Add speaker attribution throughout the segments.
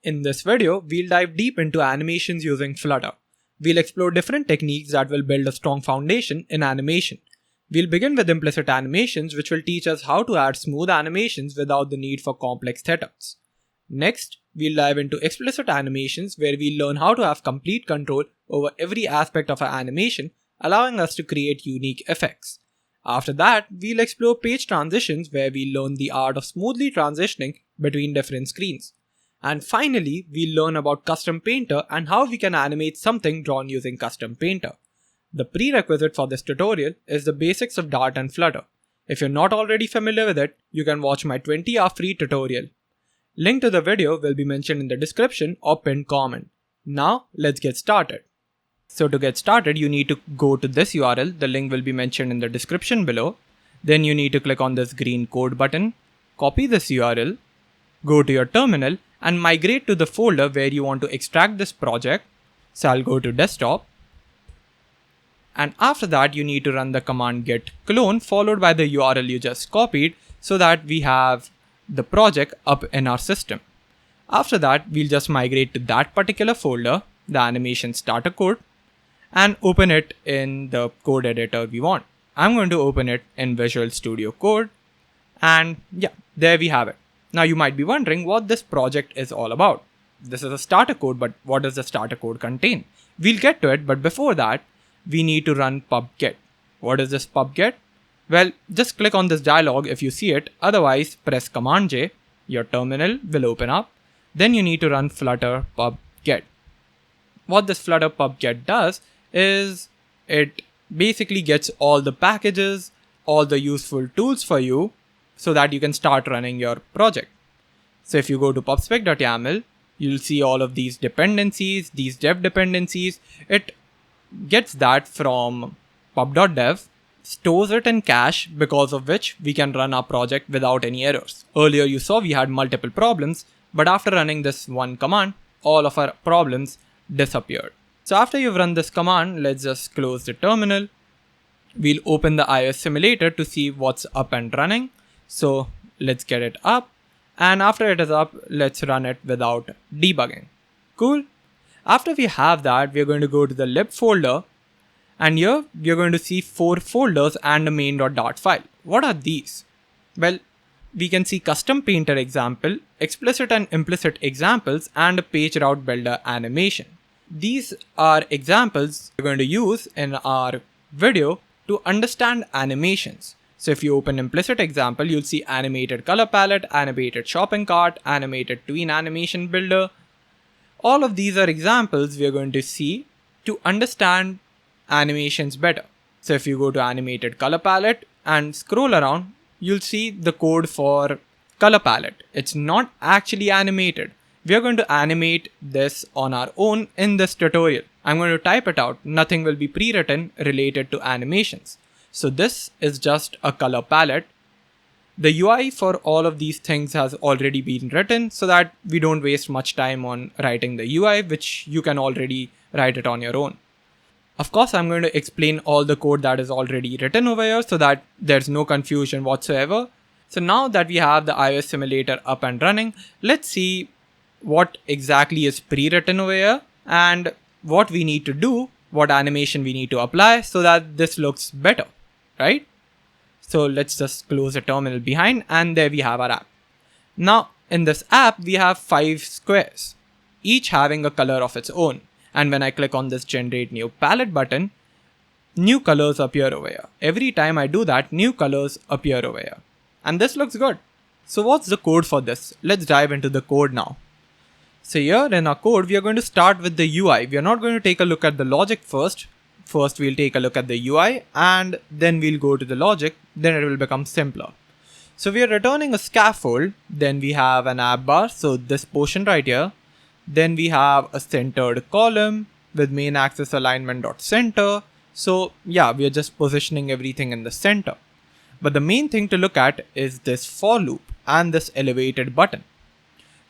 Speaker 1: In this video, we'll dive deep into animations using Flutter. We'll explore different techniques that will build a strong foundation in animation. We'll begin with Implicit Animations, which will teach us how to add smooth animations without the need for complex setups. Next, we'll dive into Explicit Animations, where we'll learn how to have complete control over every aspect of an animation, allowing us to create unique effects. After that, we'll explore Page Transitions, where we'll learn the art of smoothly transitioning between different screens. And finally, we'll learn about Custom Painter and how we can animate something drawn using Custom Painter. The prerequisite for this tutorial is the basics of Dart and Flutter. If you're not already familiar with it, you can watch my 20-hour free tutorial. Link to the video will be mentioned in the description or pinned comment. Now, let's get started. So to get started, you need to go to this URL. The link will be mentioned in the description below. Then you need to click on this green code button, copy this URL, go to your terminal, and migrate to the folder where you want to extract this project. So I'll go to desktop. And after that, you need to run the command git clone followed by the URL you just copied so that we have the project up in our system. After that, we'll just migrate to that particular folder, the animation starter code, and open it in the code editor we want. I'm going to open it in Visual Studio Code. And yeah, there we have it. Now you might be wondering what this project is all about. This is a starter code, but what does the starter code contain? We'll get to it, but before that, we need to run pub-get. What is this pub-get? Well, just click on this dialog if you see it, otherwise press Command J, your terminal will open up. Then you need to run flutter pub-get. What this flutter pub-get does is it basically gets all the packages, all the useful tools for you, so that you can start running your project. So if you go to pubspec.yaml, you'll see all of these dependencies, these dev dependencies. It gets that from pub.dev, stores it in cache, because of which we can run our project without any errors. Earlier you saw we had multiple problems, but after running this one command, all of our problems disappeared. So after you've run this command, let's just close the terminal. We'll open the iOS simulator to see what's up and running. So let's get it up, and after it is up, let's run it without debugging. Cool. After we have that, we're going to go to the lib folder, and here we're going to see 4 folders and a main.dart file. What are these? Well, we can see custom painter example, explicit and implicit examples, and a page route builder animation. These are examples we're going to use in our video to understand animations. So if you open implicit example, you'll see animated color palette, animated shopping cart, animated TweenAnimationBuilder. All of these are examples we are going to see to understand animations better. So if you go to animated color palette and scroll around, you'll see the code for color palette. It's not actually animated. We are going to animate this on our own in this tutorial. I'm going to type it out. Nothing will be pre-written related to animations. So this is just a color palette. The UI for all of these things has already been written so that we don't waste much time on writing the UI, which you can already write it on your own. Of course, I'm going to explain all the code that is already written over here so that there's no confusion whatsoever. So now that we have the iOS simulator up and running, let's see what exactly is pre-written over here and what we need to do, what animation we need to apply so that this looks better. Right? So let's just close the terminal behind, and there we have our app. Now in this app, we have 5 squares, each having a color of its own. And when I click on this generate new palette button, new colors appear over here. Every time I do that, new colors appear over here. And this looks good. So what's the code for this? Let's dive into the code now. So here in our code, we are going to start with the UI. We are not going to take a look at the logic first. First, we'll take a look at the UI and then we'll go to the logic. Then it will become simpler. So we are returning a scaffold. Then we have an app bar. So this portion right here. Then we have a centered column with main axis alignment.center. So yeah, we are just positioning everything in the center. But the main thing to look at is this for loop and this elevated button.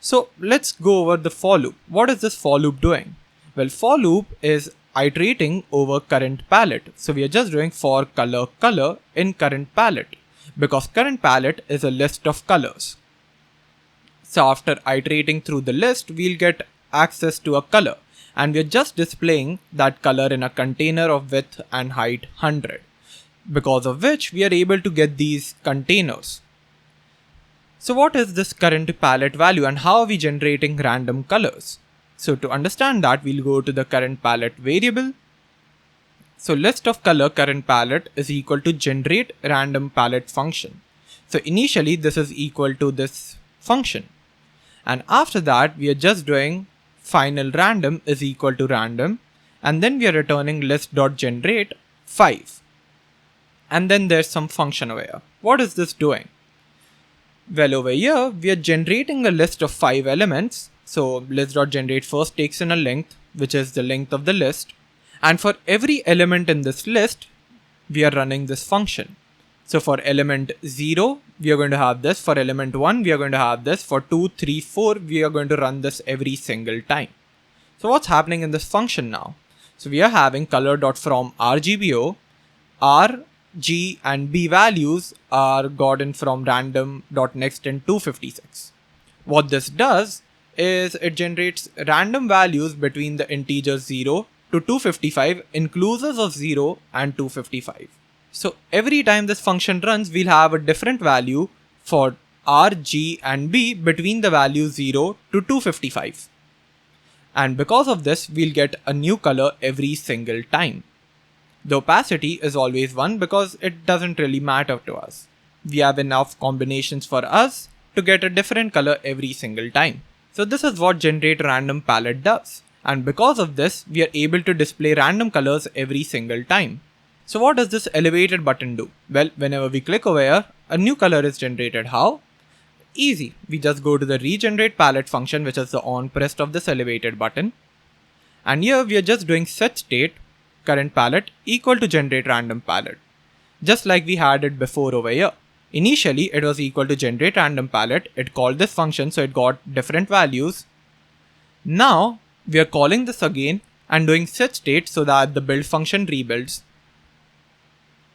Speaker 1: So let's go over the for loop. What is this for loop doing? Well, for loop is iterating over current palette. So we are just doing for color in current palette because current palette is a list of colors. So after iterating through the list, we'll get access to a color, and we're just displaying that color in a container of width and height 100, because of which we are able to get these containers. So what is this current palette value and how are we generating random colors? So to understand that, we'll go to the current palette variable. So list of color current palette is equal to generate random palette function. So initially this is equal to this function. And after that, we are just doing final random is equal to random. And then we are returning list.generate 5. And then there's some function over here. What is this doing? Well, over here, we are generating a list of 5 elements. So list.generate first takes in a length, which is the length of the list. And for every element in this list, we are running this function. So for element 0, we are going to have this. For element 1, we are going to have this. For 2, 3, 4, we are going to run this every single time. So what's happening in this function now? So we are having color.from RGBO, R, G and B values are gotten from random.next in 256. What this does is it generates random values between the integers 0 to 255 inclusive of 0 and 255. So every time this function runs, we'll have a different value for R, G and B between the value 0 to 255. And because of this, we'll get a new color every single time. The opacity is always 1 because it doesn't really matter to us. We have enough combinations for us to get a different color every single time. So this is what generate random palette does. And because of this, we are able to display random colors every single time. So what does this elevated button do? Well, whenever we click over here, a new color is generated. How? Easy. We just go to the regenerate palette function, which is the on pressed of this elevated button. And here we are just doing set state current palette equal to generate random palette, just like we had it before over here. Initially it was equal to generate random palette. It called this function, so it got different values. Now we are calling this again and doing set state so that the build function rebuilds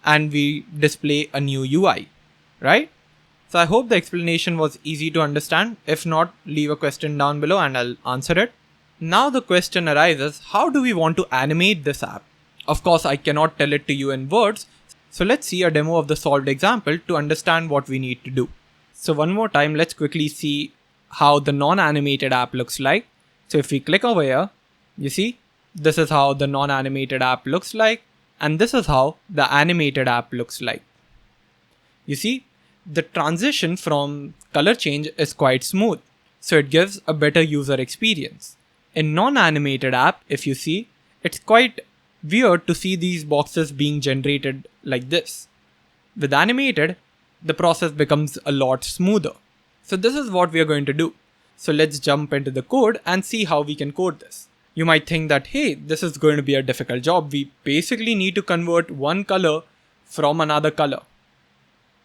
Speaker 1: and we display a new UI, right? So I hope the explanation was easy to understand. If not, leave a question down below and I'll answer it. Now the question arises, how do we want to animate this app? Of course, I cannot tell it to you in words. So let's see a demo of the solved example to understand what we need to do. So one more time, let's quickly see how the non-animated app looks like. So if we click over here, you see, this is how the non-animated app looks like. And this is how the animated app looks like. You see, the transition from color change is quite smooth. So it gives a better user experience. In non-animated app, if you see, it's quite weird to see these boxes being generated like this. With animated, the process becomes a lot smoother. So this is what we are going to do. So let's jump into the code and see how we can code this. You might think that, hey, this is going to be a difficult job. We basically need to convert one color from another color.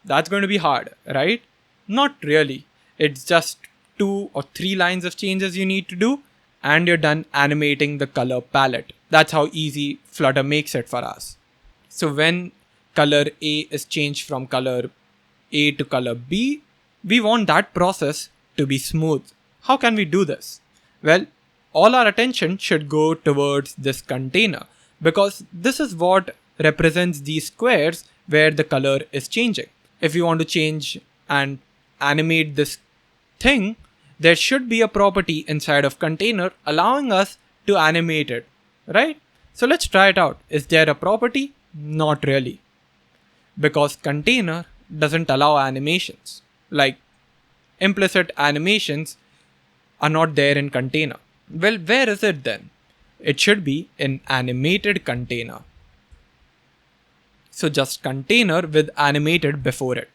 Speaker 1: That's going to be hard, right? Not really. It's just 2 or 3 lines of changes you need to do, and you're done animating the color palette. That's how easy Flutter makes it for us. So when color A is changed from color A to color B, we want that process to be smooth. How can we do this? Well, all our attention should go towards this container, because this is what represents these squares where the color is changing. If you want to change and animate this thing, there should be a property inside of container allowing us to animate it, right? So let's try it out. Is there a property? Not really, because container doesn't allow animations. Like implicit animations are not there in container. Well, where is it then? It should be in animated container. So just container with animated before it.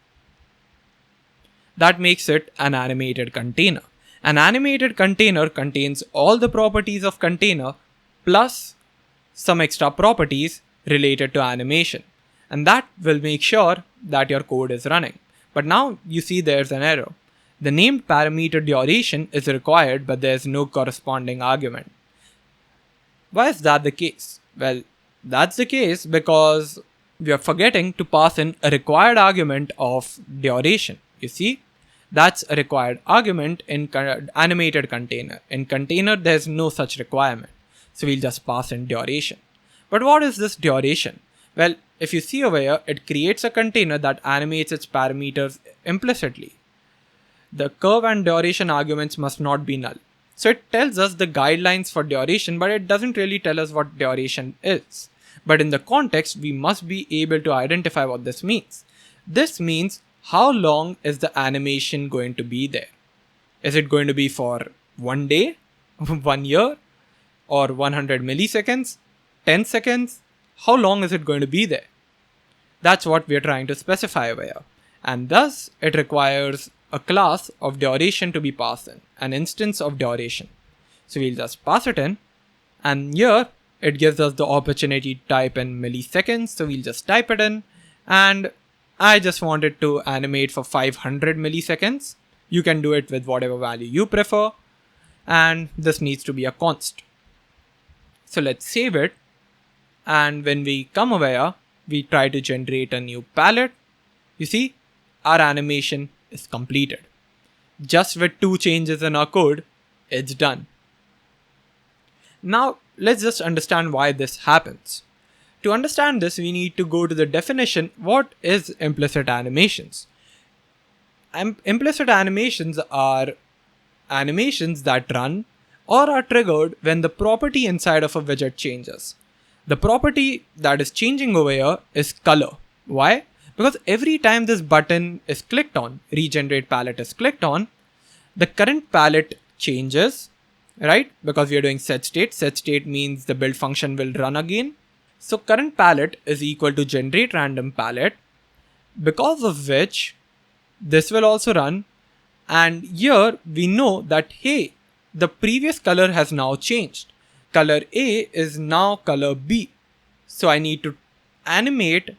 Speaker 1: That makes it an animated container. An animated container contains all the properties of container plus some extra properties related to animation. And that will make sure that your code is running. But now you see there's an error. The named parameter duration is required, but there's no corresponding argument. Why is that the case? Well, that's the case because we are forgetting to pass in a required argument of duration. You see, That's a required argument in animated container. In container, there's no such requirement. So we'll just pass in duration. But what is this duration? Well, if you see over here, it creates a container that animates its parameters implicitly. The curve and duration arguments must not be null. So it tells us the guidelines for duration, but it doesn't really tell us what duration is. But in the context, we must be able to identify what this means. This means how long is the animation going to be there? Is it going to be for 1 day, 1 year, or 100 milliseconds, 10 seconds? How long is it going to be there? That's what we're trying to specify over here. And thus, it requires a class of duration to be passed in, an instance of duration. So we'll just pass it in, and here it gives us the opportunity to type in milliseconds. So we'll just type it in, and I just wanted to animate for 500 milliseconds. You can do it with whatever value you prefer, and this needs to be a const. So let's save it, and when we come over here, we try to generate a new palette. You see, our animation is completed. Just with 2 changes in our code, it's done. Now, let's just understand why this happens. To understand this, we need to go to the definition. What is implicit animations? Implicit animations are animations that run or are triggered when the property inside of a widget changes. The property that is changing over here is color. Why? Because every time this button is clicked on, regenerate palette is clicked on, the current palette changes, right? Because we are doing set state. Set state means the build function will run again. So current palette is equal to generate random palette, because of which this will also run. And here we know that, hey, the previous color has now changed. Color A is now color B. So I need to animate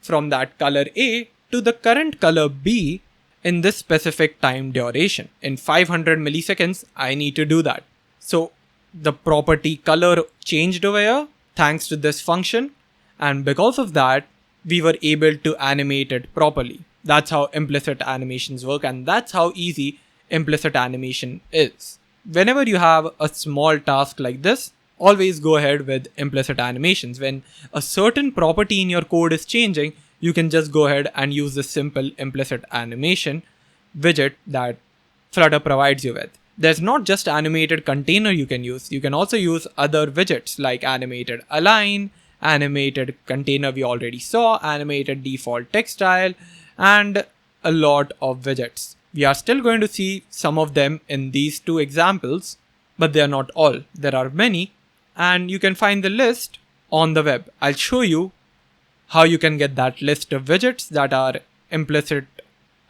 Speaker 1: from that color A to the current color B in this specific time duration. In 500 milliseconds, I need to do that. So the property color changed over here thanks to this function. And because of that, we were able to animate it properly. That's how implicit animations work, and that's how easy implicit animation is. Whenever you have a small task like this, always go ahead with implicit animations. When a certain property in your code is changing, you can just go ahead and use this simple implicit animation widget that Flutter provides you with. There's not just animated container you can use. You can also use other widgets like animated align, animated container we already saw, animated default text style, and a lot of widgets. We are still going to see some of them in these 2 examples, but they are not all. There are many, and you can find the list on the web. I'll show you how you can get that list of widgets that are implicit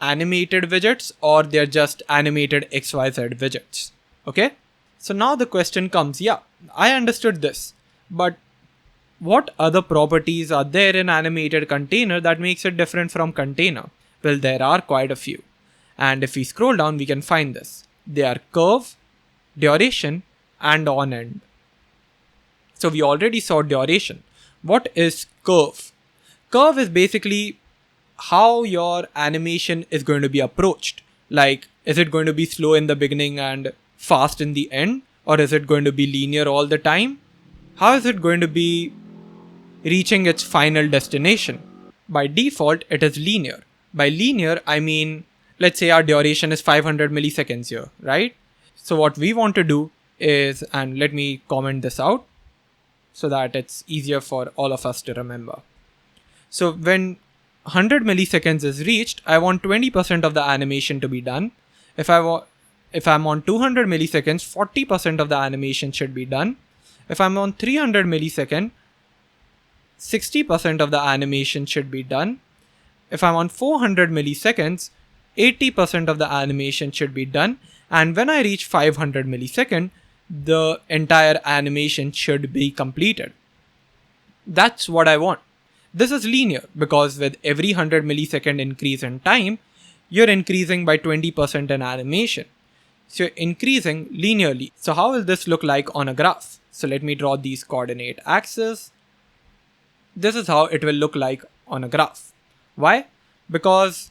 Speaker 1: animated widgets, or they're just animated XYZ widgets. Okay? So now the question comes, yeah, I understood this, but what other properties are there in animated container that makes it different from container? Well, there are quite a few. And if we scroll down, we can find this. They are curve, duration, and on end. So we already saw duration. What is curve? Curve is basically how your animation is going to be approached. Like, is it going to be slow in the beginning and fast in the end? Or is it going to be linear all the time? How is it going to be reaching its final destination? By default, it is linear. By linear, I mean, let's say our duration is 500 milliseconds here, right? So what we want to do is, and let me comment this out so that it's easier for all of us to remember. So when 100 milliseconds is reached, I want 20% of the animation to be done. If I'm on 200 milliseconds, 40% of the animation should be done. If I'm on 300 milliseconds, 60% of the animation should be done. If I'm on 400 milliseconds, 80% of the animation should be done. And when I reach 500 milliseconds, the entire animation should be completed. That's what I want. This is linear because with every 100 millisecond increase in time, you're increasing by 20% in animation. So you're increasing linearly. So how will this look like on a graph? So let me draw these coordinate axes. This is how it will look like on a graph. Why? Because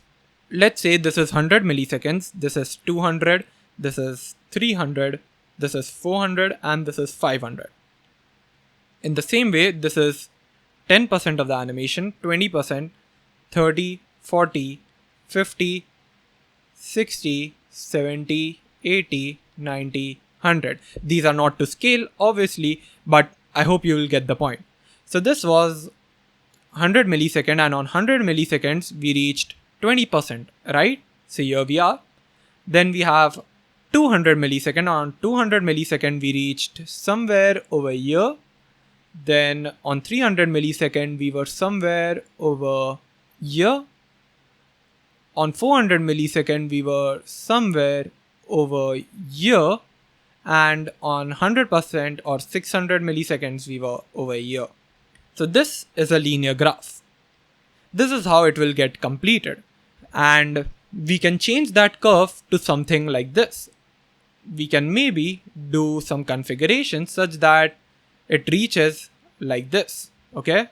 Speaker 1: let's say this is 100 milliseconds, this is 200, this is 300, this is 400, and this is 500. In the same way, this is 10% of the animation, 20%, 30, 40, 50, 60, 70, 80, 90, 100. These are not to scale, obviously, but I hope you will get the point. So this was 100 millisecond, and on 100 milliseconds, we reached 20%, right? So here we are. Then we have 200 millisecond. On 200 millisecond, we reached somewhere over here. Then on 300 millisecond, we were somewhere over here. On 400 millisecond, we were somewhere over here. And on 100% or 600 milliseconds, we were over here. So this is a linear graph. This is how it will get completed. And we can change that curve to something like this. We can maybe do some configuration such that it reaches like this. Okay,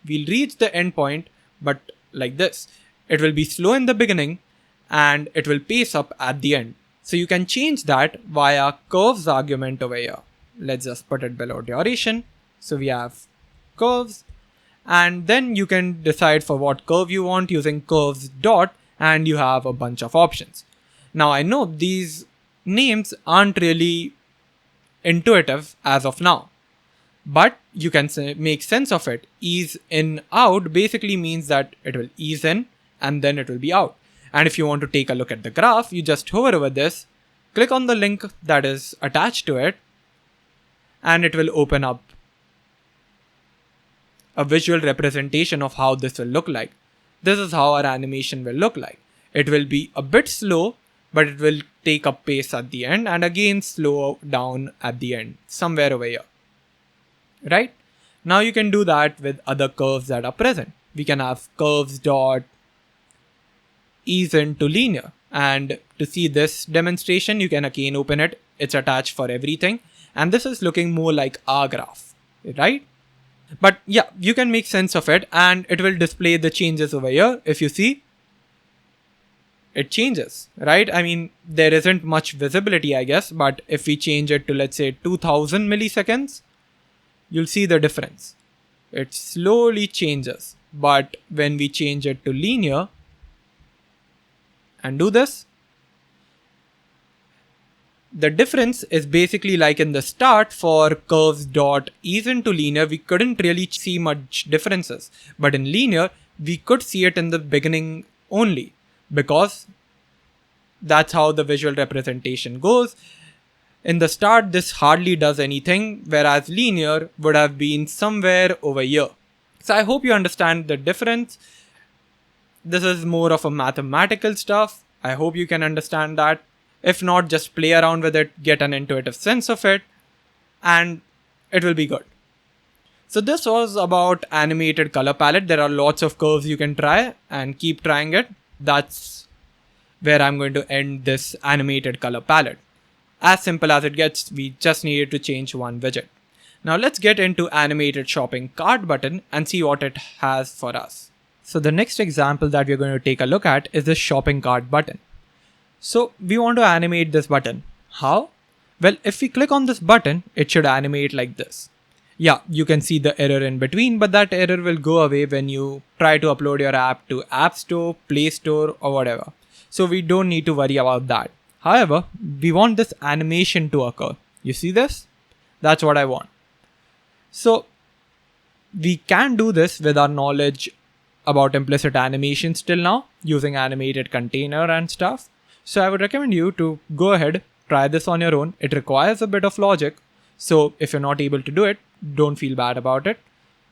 Speaker 1: we'll reach the endpoint, but like this. It will be slow in the beginning and it will pace up at the end. So you can change that via curves argument over here. Let's just put it below duration. So we have curves, and then you can decide for what curve you want using curves dot, and you have a bunch of options. Now I know these names aren't really intuitive as of now, but you can make sense of it. Ease in out basically means that it will ease in and then it will be out. And if you want to take a look at the graph, you just hover over this, click on the link that is attached to it, and it will open up a visual representation of how this will look like. This is how our animation will look like. It will be a bit slow, but it will take up pace at the end and again slow down at the end, somewhere over here. Right? Now you can do that with other curves that are present. We can have curves dot ease into linear. And to see this demonstration, you can again open it. It's attached for everything. And this is looking more like our graph, right? But yeah, you can make sense of it and it will display the changes over here. If you see, it changes, right? I mean, there isn't much visibility, I guess, but if we change it to, let's say, 2000 milliseconds, you'll see the difference. It slowly changes. But when we change it to linear and do this, the difference is basically like in the start for curves dot ease into linear, we couldn't really see much differences. But in linear, we could see it in the beginning only, because that's how the visual representation goes. In the start, this hardly does anything, whereas linear would have been somewhere over here. So I hope you understand the difference. This is more of a mathematical stuff. I hope you can understand that. If not, just play around with it, get an intuitive sense of it, and it will be good. So this was about animated color palette. There are lots of curves you can try and keep trying it. That's where I'm going to end this animated color palette. As simple as it gets, we just needed to change one widget. Now let's get into animated shopping cart button and see what it has for us. So the next example that we're going to take a look at is the shopping cart button. So we want to animate this button. How? Well, if we click on this button, it should animate like this. Yeah, you can see the error in between, but that error will go away when you try to upload your app to App Store, Play Store, or whatever. So we don't need to worry about that. However, we want this animation to occur. You see this? That's what I want. So we can do this with our knowledge about implicit animations till now, using animated container and stuff. So I would recommend you to go ahead, try this on your own. It requires a bit of logic. So if you're not able to do it, don't feel bad about it.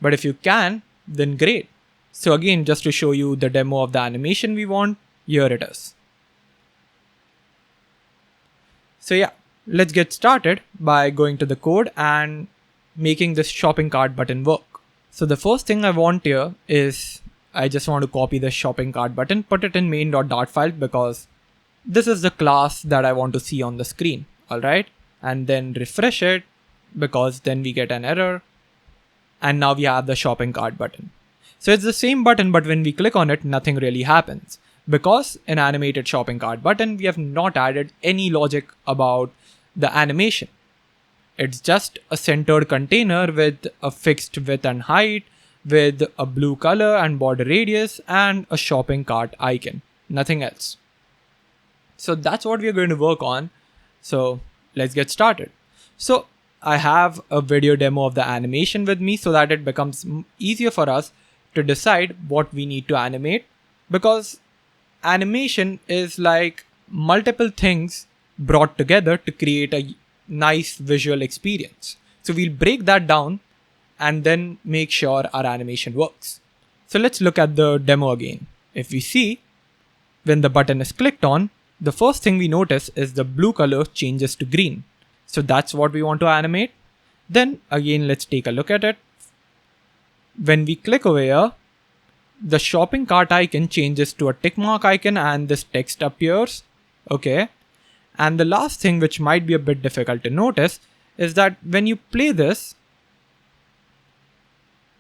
Speaker 1: But if you can, then great. So again, just to show you the demo of the animation we want, here it is. So yeah, let's get started by going to the code and making this shopping cart button work. So the first thing I want here is I just want to copy the shopping cart button, put it in main.dart file because this is the class that I want to see on the screen. All right. And then refresh it because then we get an error. And now we have the shopping cart button. So it's the same button, but when we click on it, nothing really happens. because in animated shopping cart button, we have not added any logic about the animation. It's just a centered container with a fixed width and height, with a blue color and border radius, and a shopping cart icon. Nothing else. So that's what we're going to work on. So let's get started. So I have a video demo of the animation with me so that it becomes easier for us to decide what we need to animate, because animation is like multiple things brought together to create a nice visual experience. So we'll break that down and then make sure our animation works. So let's look at the demo again. If we see, when the button is clicked on, the first thing we notice is the blue color changes to green. So that's what we want to animate. Then again, let's take a look at it. When we click over here, the shopping cart icon changes to a tick mark icon and this text appears. Okay. And the last thing, which might be a bit difficult to notice, is that when you play this,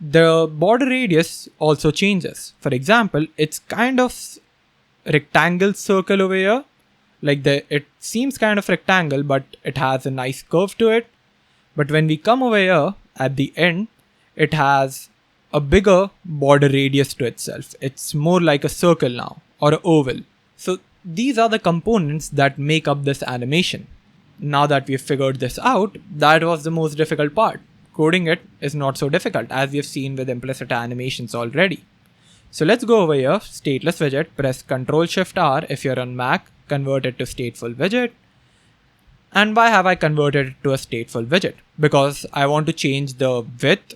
Speaker 1: the border radius also changes. For example, it's kind of rectangle circle over here. Like it seems kind of rectangle, but it has a nice curve to it. But when we come over here at the end, it has a bigger border radius to itself. It's more like a circle now, or an oval. So these are the components that make up this animation. Now that we've figured this out, that was the most difficult part. Coding it is not so difficult, as we've seen with implicit animations already. So let's go over here, stateless widget, press Ctrl+Shift+R if you're on Mac, convert it to stateful widget. And why have I converted it to a stateful widget? Because I want to change the width,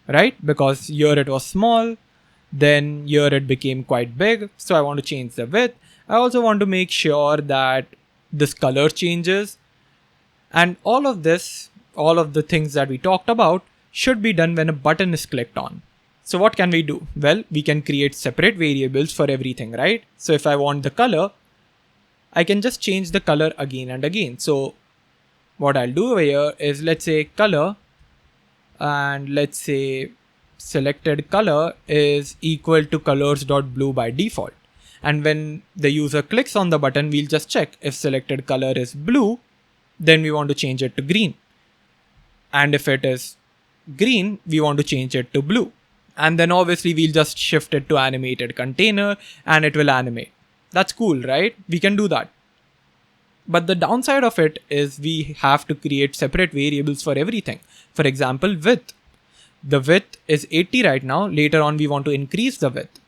Speaker 1: right? Because here it was small, then here it became quite big, so I want to change the width. I also want to make sure that this color changes, and all of this, all of the things that we talked about should be done when a button is clicked on. So what can we do? Well, we can create separate variables for everything, right? So if I want the color, I can just change the color again and again. So what I'll do over here is, let's say color, and let's say selected color is equal to colors.blue by default. And when the user clicks on the button, we'll just check if selected color is blue, then we want to change it to green. And if it is green, we want to change it to blue. And then obviously we'll just shift it to animated container and it will animate. That's cool, right? We can do that. But the downside of it is we have to create separate variables for everything. For example, width. The width is 80 right now. Later on, we want to increase the width.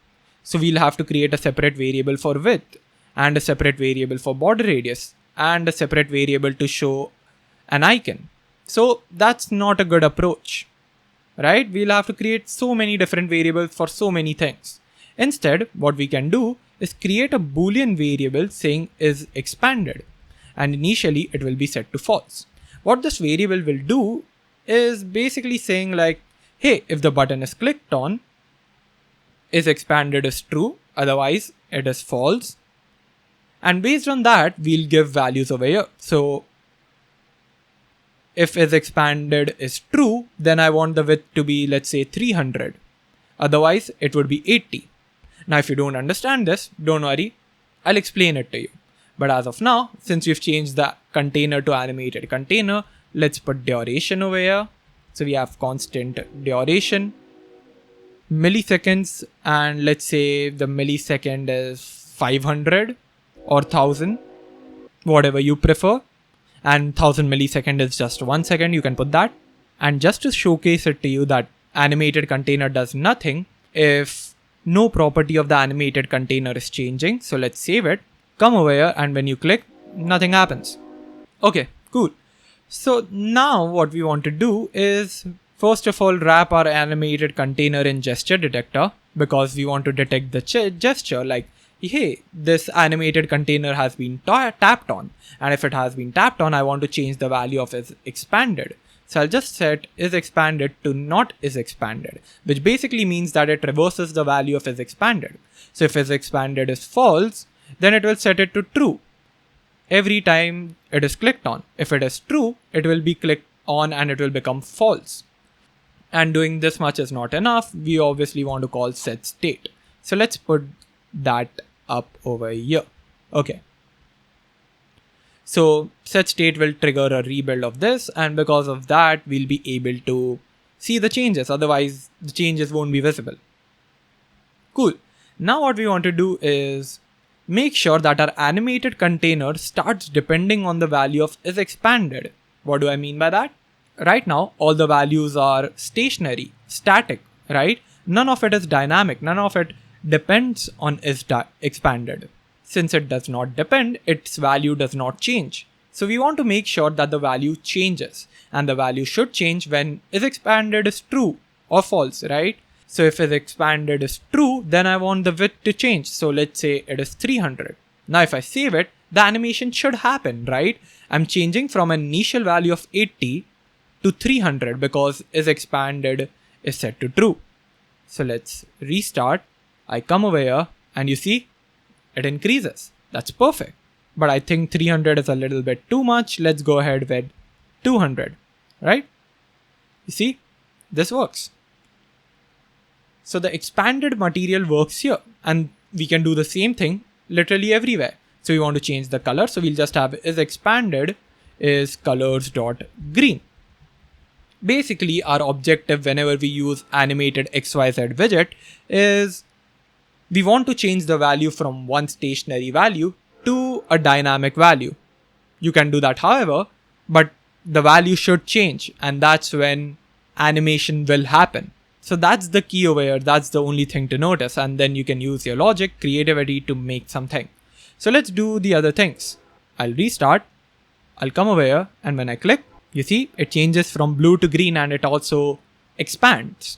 Speaker 1: So we'll have to create a separate variable for width, and a separate variable for border radius, and a separate variable to show an icon. So that's not a good approach, right? We'll have to create so many different variables for so many things. Instead, what we can do is create a Boolean variable saying is expanded, and initially it will be set to false. What this variable will do is basically saying like, hey, if the button is clicked on, is expanded is true, otherwise it is false. And based on that, we'll give values over here. So if is expanded is true, then I want the width to be, let's say 300. Otherwise it would be 80. Now, if you don't understand this, don't worry, I'll explain it to you. But as of now, since we've changed the container to animated container, let's put duration over here. So we have constant duration, milliseconds, and let's say the millisecond is 500 or 1000, whatever you prefer. And 1000 millisecond is just 1 second, you can put that. And just to showcase it to you that animated container does nothing if no property of the animated container is changing. So let's save it, come over here, and when you click, nothing happens. Okay, cool. So now what we want to do is, first of all, wrap our animated container in gesture detector, because we want to detect the gesture, like, hey, this animated container has been tapped on. And if it has been tapped on, I want to change the value of is expanded. So I'll just set is expanded to not is expanded, which basically means that it reverses the value of is expanded. So if is expanded is false, then it will set it to true every time it is clicked on. If it is true, it will be clicked on and it will become false. And doing this much is not enough. We obviously want to call set state. So let's put that up over here. Okay. So set state will trigger a rebuild of this, and because of that, we'll be able to see the changes. Otherwise, the changes won't be visible. Cool. Now what we want to do is make sure that our animated container starts depending on the value of isExpanded. What do I mean by that? Right now, all the values are stationary, static, right? None of it is dynamic. None of it depends on isExpanded. Since it does not depend, its value does not change. So we want to make sure that the value changes, and the value should change when isExpanded is true or false, right? So if isExpanded is true, then I want the width to change. So let's say it is 300. Now if I save it, the animation should happen, right? I'm changing from an initial value of 80 to 300 because isExpanded is set to true. So let's restart. I come over here and you see it increases. That's perfect. But I think 300 is a little bit too much. Let's go ahead with 200, right? You see, this works. So the expanded material works here, and we can do the same thing literally everywhere. So we want to change the color. So we'll just have isExpanded is colors.green. Basically, our objective whenever we use animated XYZ widget is we want to change the value from one stationary value to a dynamic value. You can do that however, but the value should change, and that's when animation will happen. So that's the key over here. That's the only thing to notice. And then you can use your logic, creativity to make something. So let's do the other things. I'll restart. I'll come over here, and when I click, you see it changes from blue to green, and it also expands.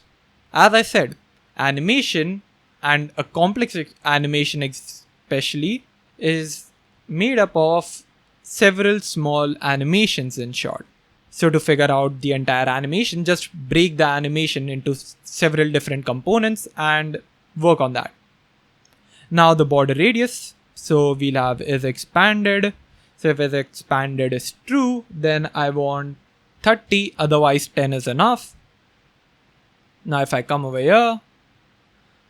Speaker 1: As I said, animation, and a complex animation especially, is made up of several small animations in short. So to figure out the entire animation, just break the animation into several different components and work on that. Now the border radius, so we'll have isExpanded. So if isExpanded is true, then I want 30, otherwise 10 is enough. Now if I come over here,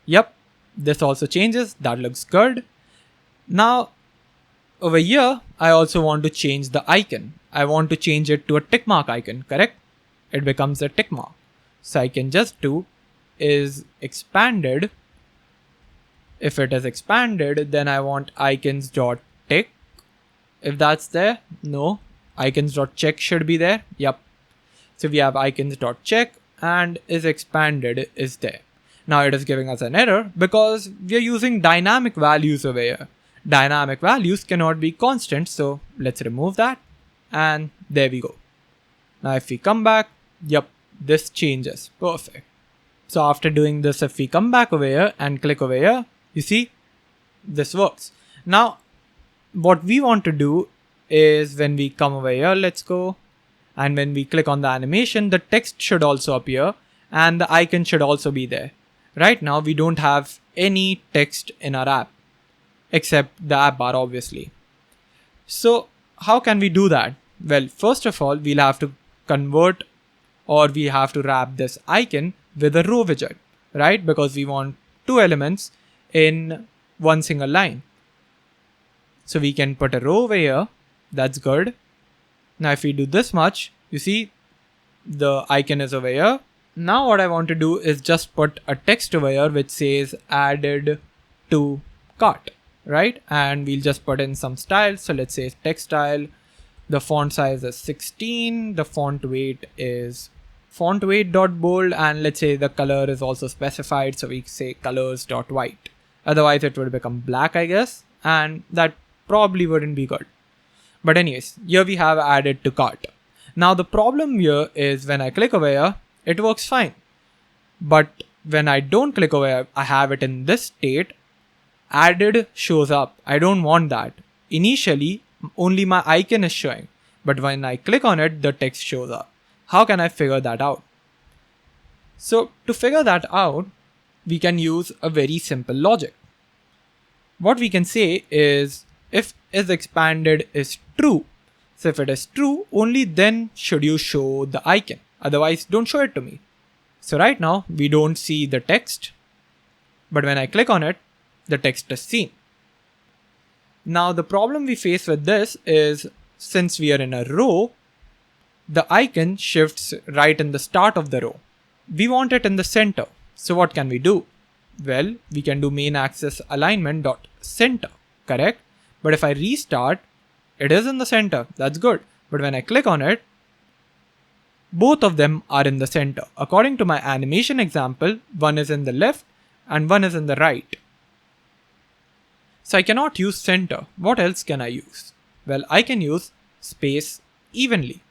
Speaker 1: yep, this also changes. That looks good. Now over here, I also want to change the icon. I want to change it to a tick mark icon, correct? It becomes a tick mark. So I can just do isExpanded. If it is expanded, then I want icons.tick. If that's there, no. Icons.check should be there. Yep. So we have icons.check and isExpanded is there. Now it is giving us an error because we are using dynamic values over here. Dynamic values cannot be constant, so let's remove that. And there we go. Now if we come back, yep, this changes. Perfect. So after doing this, if we come back over here and click over here, you see, this works. Now, what we want to do is when we come over here, let's go. And when we click on the animation, the text should also appear and the icon should also be there. Right now, we don't have any text in our app, except the app bar, obviously. So how can we do that? Well, first of all, we'll have to convert, or we have to wrap this icon with a row widget, right? Because we want two elements in one single line. So we can put a row over here. That's good. Now if we do this much, you see the icon is over here. Now what I want to do is just put a text over here which says added to cart, right? And we'll just put in some style. So let's say text style. The font size is 16. The font weight is font weight.bold, and let's say the color is also specified. So we say colors.white. Otherwise it would become black, I guess. And that probably wouldn't be good. But anyways, here we have added to cart. Now the problem here is when I click over here, it works fine. But when I don't click over here, I have it in this state. Added shows up. I don't want that. Initially, only my icon is showing. But when I click on it, the text shows up. How can I figure that out? So to figure that out, we can use a very simple logic. What we can say is if isExpanded is true. So if it is true, only then should you show the icon. Otherwise, don't show it to me. So right now, we don't see the text. But when I click on it, the text is seen. Now the problem we face with this is, since we are in a row, the icon shifts right in the start of the row. We want it in the center. So what can we do? Well, we can do main axis alignment dot center, correct? But if I restart, it is in the center. That's good. But when I click on it, both of them are in the center. According to my animation example, one is in the left and one is in the right. So I cannot use center. What else can I use? Well, I can use space evenly.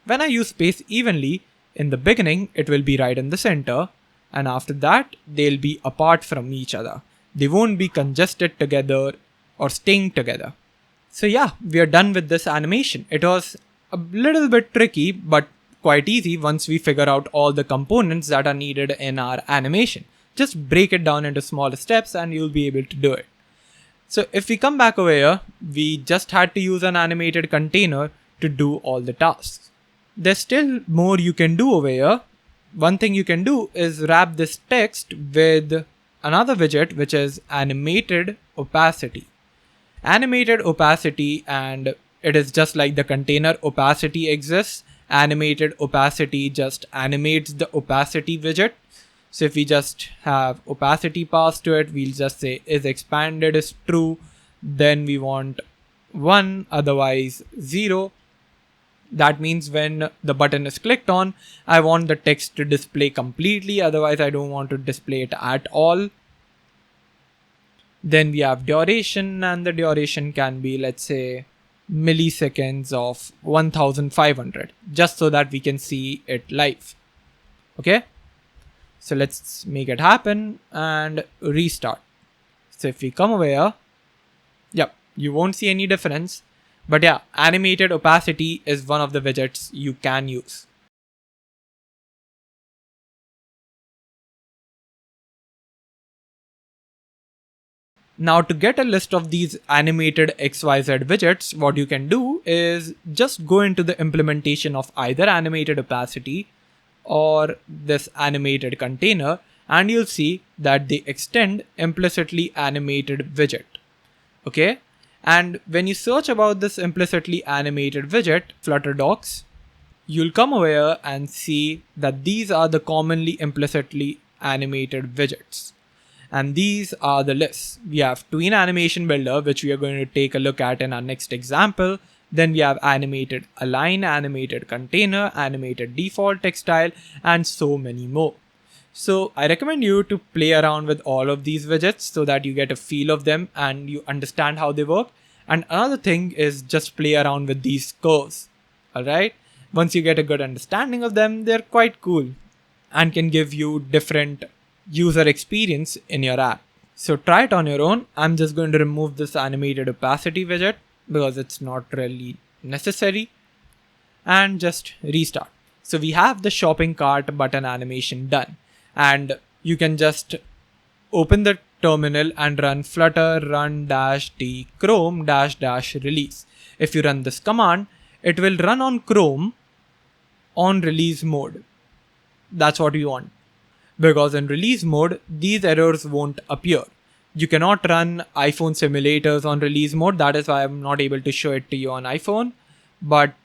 Speaker 1: When I use space evenly, in the beginning, it will be right in the center, and after that, they'll be apart from each other. They won't be congested together or staying together. So yeah, we are done with this animation. It was a little bit tricky, but quite easy once we figure out all the components that are needed in our animation. Just break it down into smaller steps and you'll be able to do it. So if we come back over here, we just had to use an animated container to do all the tasks. There's still more you can do over here. One thing you can do is wrap this text with another widget, which is animated opacity. Animated opacity, and it is just like the container opacity exists. Animated opacity just animates the opacity widget. So if we just have opacity passed to it, we'll just say is expanded is true. Then we want 1, otherwise 0. That means when the button is clicked on, I want the text to display completely. Otherwise, I don't want to display it at all. Then we have duration, and the duration can be, let's say, milliseconds of 1500, just so that we can see it live. Okay. So let's make it happen and restart. So if we come over here, yep, you won't see any difference. But yeah, animated opacity is one of the widgets you can use. Now to get a list of these animated XYZ widgets, what you can do is just go into the implementation of either animated opacity or this animated container, and you'll see that they extend implicitly animated widget. Okay. And when you search about this implicitly animated widget, Flutter docs, you'll come over here and see that these are the commonly implicitly animated widgets. And these are the lists. We have TweenAnimationBuilder, which we are going to take a look at in our next example. Then we have animated align, animated container, animated default textile, and so many more. So I recommend you to play around with all of these widgets so that you get a feel of them and you understand how they work. And another thing is just play around with these curves. Alright. Once you get a good understanding of them, they're quite cool and can give you different user experience in your app. So try it on your own. I'm just going to remove this animated opacity widget because it's not really necessary, and just restart. So we have the shopping cart button animation done, and you can just open the terminal and run flutter run -t chrome --release. If you run this command, it will run on Chrome on release mode. That's what you want, because in release mode, these errors won't appear. You cannot run iPhone simulators on release mode. That is why I'm not able to show it to you on iPhone, but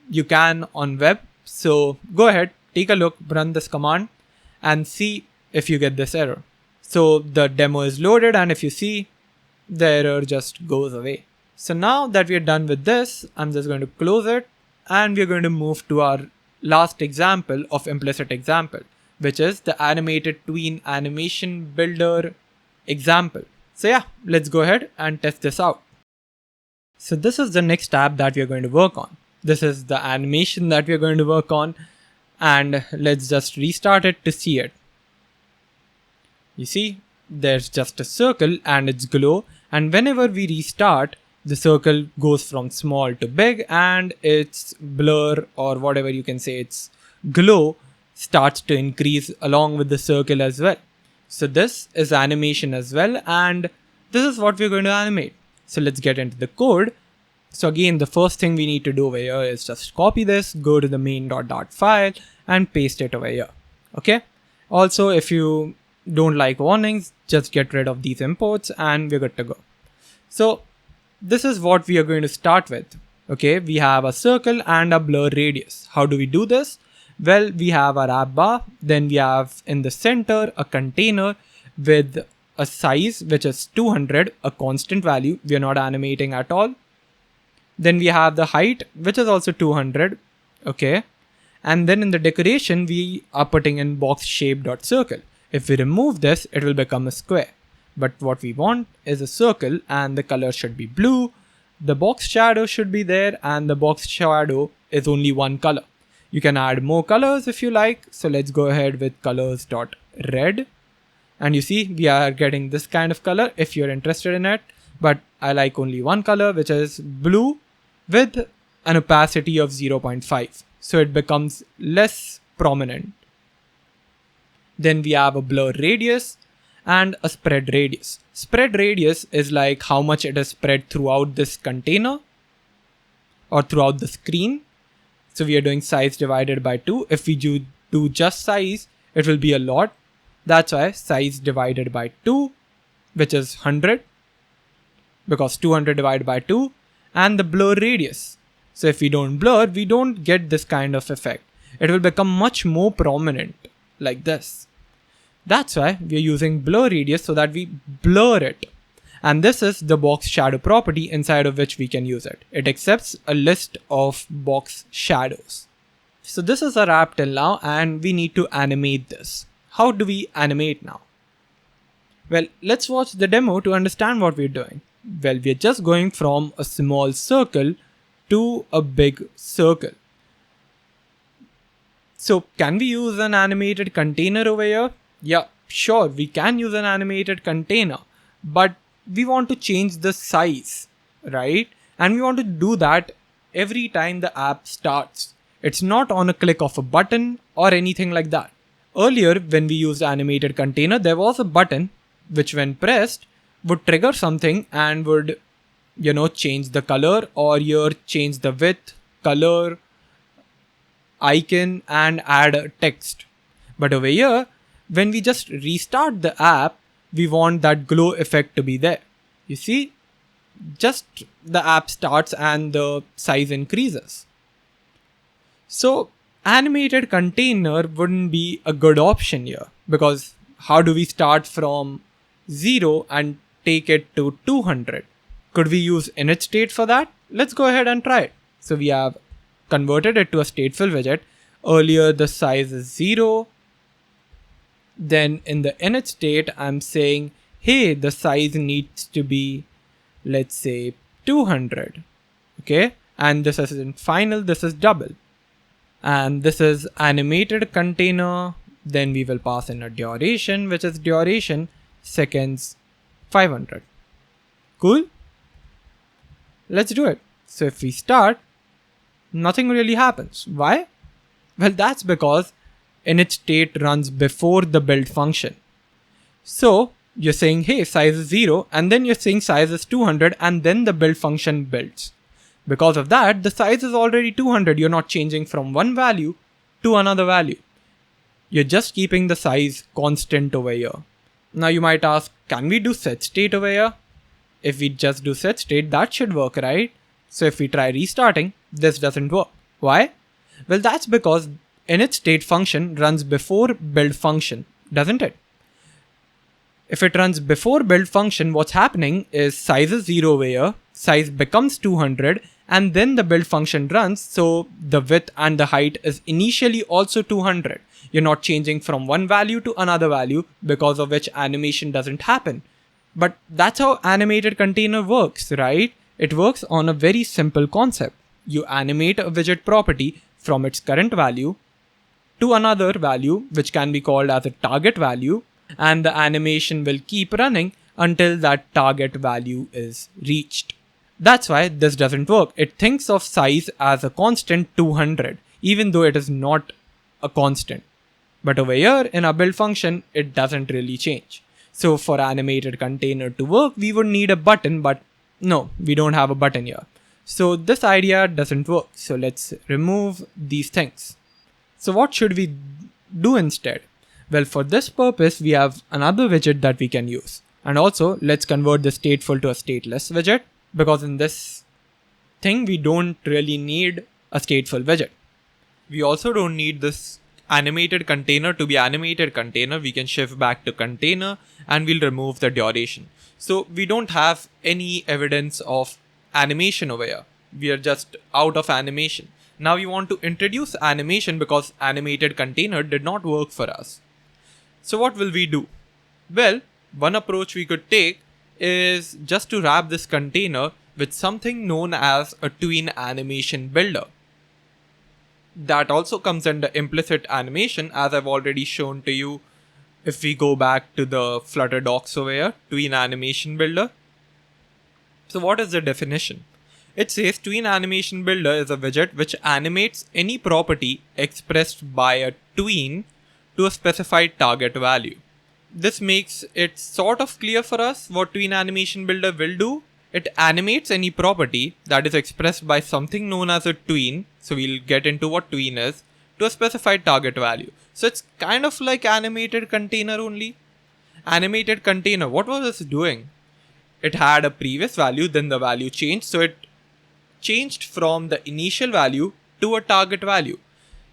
Speaker 1: you can on web. So go ahead, take a look, run this command and see if you get this error. So the demo is loaded, and if you see, the error just goes away. So now that we are done with this, I'm just going to close it, and we're going to move to our last example of implicit example, which is the animated TweenAnimationBuilder example. So yeah, let's go ahead and test this out. So this is the next tab that we're going to work on. This is the animation that we're going to work on, and let's just restart it to see it. You see, there's just a circle and its glow, and whenever we restart, the circle goes from small to big, and its blur, or whatever you can say, its glow starts to increase along with the circle as well. So this is animation as well, and this is what we're going to animate. So let's get into the code. So again, the first thing we need to do over here is just copy this, go to the main.dart file and paste it over here. Okay. Also, if you don't like warnings, just get rid of these imports and we're good to go. So this is what we are going to start with. Okay, we have a circle and a blur radius. How do we do this? Well, we have our app bar, then we have in the center a container with a size which is 200, a constant value. We are not animating at all. Then we have the height, which is also 200. Okay. And then in the decoration, we are putting in box shape.circle. If we remove this, it will become a square. But what we want is a circle and the color should be blue. The box shadow should be there and the box shadow is only one color. You can add more colors if you like. So let's go ahead with colors.red. And you see, we are getting this kind of color if you're interested in it. But I like only one color, which is blue with an opacity of 0.5. So it becomes less prominent. Then we have a blur radius and a spread radius. Spread radius is like how much it is spread throughout this container or throughout the screen. So we are doing size divided by 2. If we do just size, it will be a lot. That's why size divided by 2, which is 100, because 200 divided by 2, and the blur radius. So if we don't blur, we don't get this kind of effect. It will become much more prominent like this. That's why we are using blur radius so that we blur it. And this is the box shadow property inside of which we can use it. It accepts a list of box shadows. So this is our app till now and we need to animate this. How do we animate now? Well, let's watch the demo to understand what we're doing. Well, we're just going from a small circle to a big circle. So can we use an animated container over here? Yeah, sure, we can use an animated container, but we want to change the size, right? And we want to do that every time the app starts. It's not on a click of a button or anything like that. Earlier, when we used animated container, there was a button which when pressed would trigger something and would, change the color or change the width, color, icon and add a text. But over here, when we just restart the app, we want that glow effect to be there. You see, just the app starts and the size increases. So animated container wouldn't be a good option here, because how do we start from 0 and take it to 200? Could we use init state for that? Let's go ahead and try it. So we have converted it to a stateful widget. Earlier the size is 0. Then in the init state, I'm saying, hey, the size needs to be, let's say 200. Okay. And this isn't final, this is double. And this is animated container. Then we will pass in a duration, which is duration seconds 500. Cool. Let's do it. So if we start, nothing really happens. Why? Well, that's because init state runs before the build function. So you're saying, hey, size is 0, and then you're saying size is 200, and then the build function builds. Because of that, the size is already 200. You're not changing from one value to another value. You're just keeping the size constant over here. Now you might ask, can we do set state over here? If we just do set state, that should work, right? So if we try restarting, this doesn't work. Why? Well, that's because init state function runs before build function, doesn't it? If it runs before build function, what's happening is size is 0 over here, size becomes 200, and then the build function runs, so the width and the height is initially also 200. You're not changing from one value to another value, because of which animation doesn't happen. But that's how animated container works, right? It works on a very simple concept. You animate a widget property from its current value to another value, which can be called as a target value, and the animation will keep running until that target value is reached. That's why this doesn't work. It thinks of size as a constant 200, even though it is not a constant. But over here in our build function, it doesn't really change. So for animated container to work, we would need a button, but no, we don't have a button here. So this idea doesn't work. So let's remove these things. So what should we do instead? Well, for this purpose, we have another widget that we can use. And also, let's convert the stateful to a stateless widget, because in this thing, we don't really need a stateful widget. We also don't need this animated container to be animated container. We can shift back to container and we'll remove the duration. So we don't have any evidence of animation over here. We are just out of animation. Now we want to introduce animation because animated container did not work for us. So what will we do? Well, one approach we could take is just to wrap this container with something known as a TweenAnimationBuilder. That also comes under implicit animation, as I've already shown to you. If we go back to the Flutter docs over here, TweenAnimationBuilder. So what is the definition? It says TweenAnimationBuilder is a widget which animates any property expressed by a tween to a specified target value. This makes it sort of clear for us what TweenAnimationBuilder will do. It animates any property that is expressed by something known as a tween. So we'll get into what tween is, to a specified target value. So it's kind of like animated container only. Animated container, what was this doing? It had a previous value, then the value changed. So it changed from the initial value to a target value.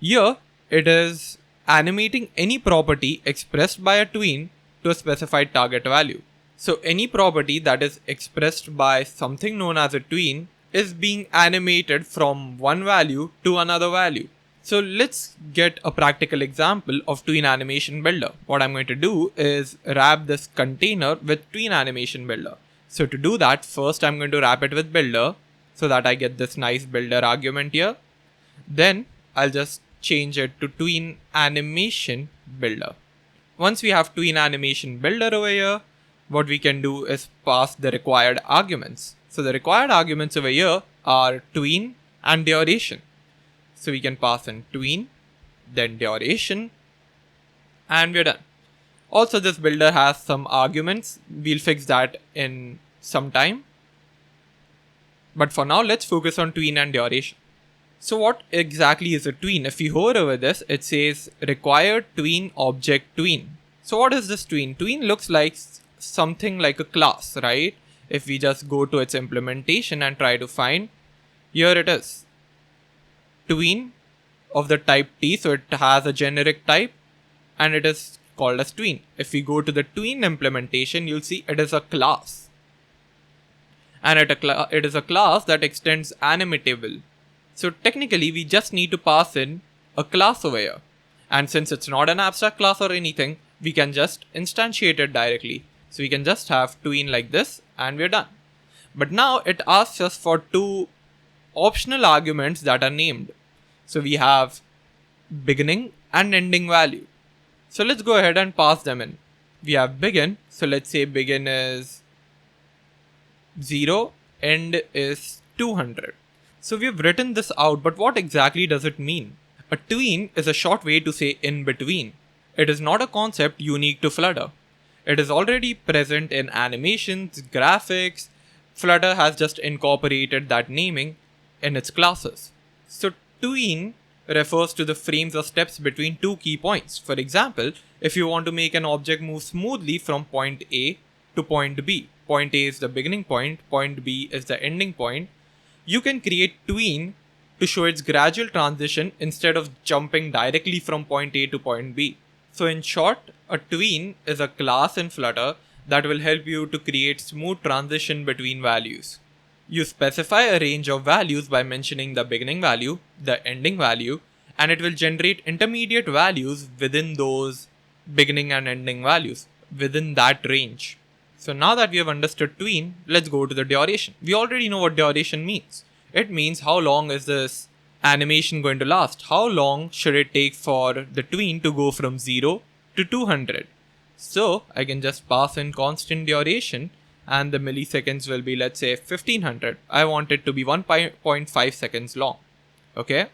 Speaker 1: Here it is animating any property expressed by a tween to a specified target value. So any property that is expressed by something known as a tween is being animated from one value to another value. So let's get a practical example of TweenAnimationBuilder. What I'm going to do is wrap this container with TweenAnimationBuilder. So to do that, first I'm going to wrap it with builder so that I get this nice builder argument here. Then I'll just change it to TweenAnimationBuilder. Once we have TweenAnimationBuilder over here, what we can do is pass the required arguments. So the required arguments over here are tween and duration. So we can pass in tween, then duration, and we're done. Also, this builder has some arguments. We'll fix that in some time. But for now, let's focus on tween and duration. So what exactly is a tween? If you hover over this, it says required tween object tween. So what is this tween? Tween looks like something like a class, right? If we just go to its implementation and try to find, here it is. Tween of the type T, so it has a generic type and it is called as tween. If we go to the tween implementation, you'll see it is a class. And it is a class that extends animatable. So technically we just need to pass in a class over here. And since it's not an abstract class or anything, we can just instantiate it directly. So we can just have tween like this and we're done. But now it asks us for two optional arguments that are named. So we have beginning and ending value. So let's go ahead and pass them in. We have begin. So let's say begin is 0, end is 200. So we've written this out, but what exactly does it mean? A tween is a short way to say in between. It is not a concept unique to Flutter. It is already present in animations, graphics. Flutter has just incorporated that naming in its classes. So tween refers to the frames or steps between two key points. For example, if you want to make an object move smoothly from point A to point B, point A is the beginning point B is the ending point, you can create tween to show its gradual transition instead of jumping directly from point A to point B. So in short, a tween is a class in Flutter that will help you to create smooth transition between values. You specify a range of values by mentioning the beginning value, the ending value, and it will generate intermediate values within those beginning and ending values, within that range. So now that we have understood tween, let's go to the duration. We already know what duration means. It means how long is this animation going to last? How long should it take for the tween to go from 0 to 200? So I can just pass in constant duration and the milliseconds will be, let's say, 1500. I want it to be 1.5 seconds long. Okay.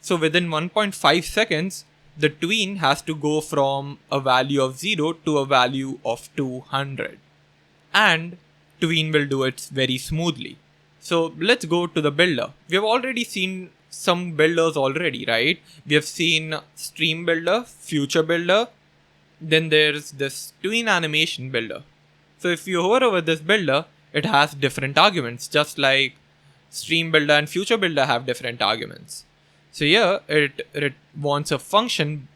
Speaker 1: So within 1.5 seconds, the tween has to go from a value of 0 to a value of 200. And tween will do it very smoothly. So let's go to the builder. We have already seen some builders already, right? We have seen stream builder, future builder, Then there's this TweenAnimationBuilder. So if you hover over this builder, it has different arguments, just like Stream Builder and Future Builder have different arguments. So here it wants a function,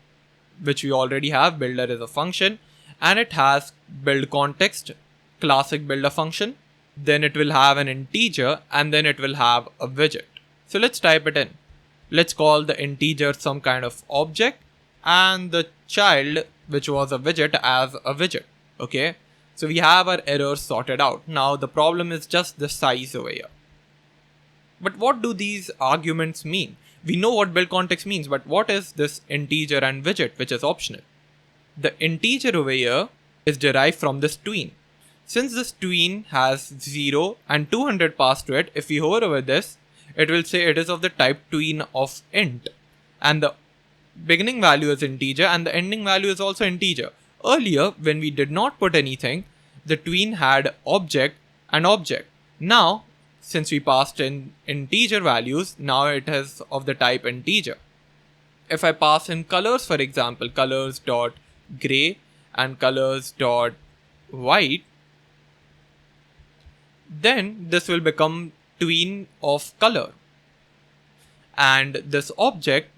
Speaker 1: which we already have. Builder is a function, and it has build context, classic builder function. Then it will have an integer, and then it will have a widget. So let's type it in. Let's call the integer some kind of object, and the child, which was a widget, as a widget. Okay. So we have our errors sorted out. Now the problem is just the size over here. But what do these arguments mean? We know what build context means, but what is this integer and widget, which is optional? The integer over here is derived from this tween. Since this tween has 0 and 200 passed to it, if we hover over this, it will say it is of the type tween of int. And the beginning value is integer and the ending value is also integer. Earlier, when we did not put anything, the tween had object and object. Now, since we passed in integer values, now it is of the type integer. If I pass in colors, for example, colors.gray and colors.white, then this will become tween of color. And this object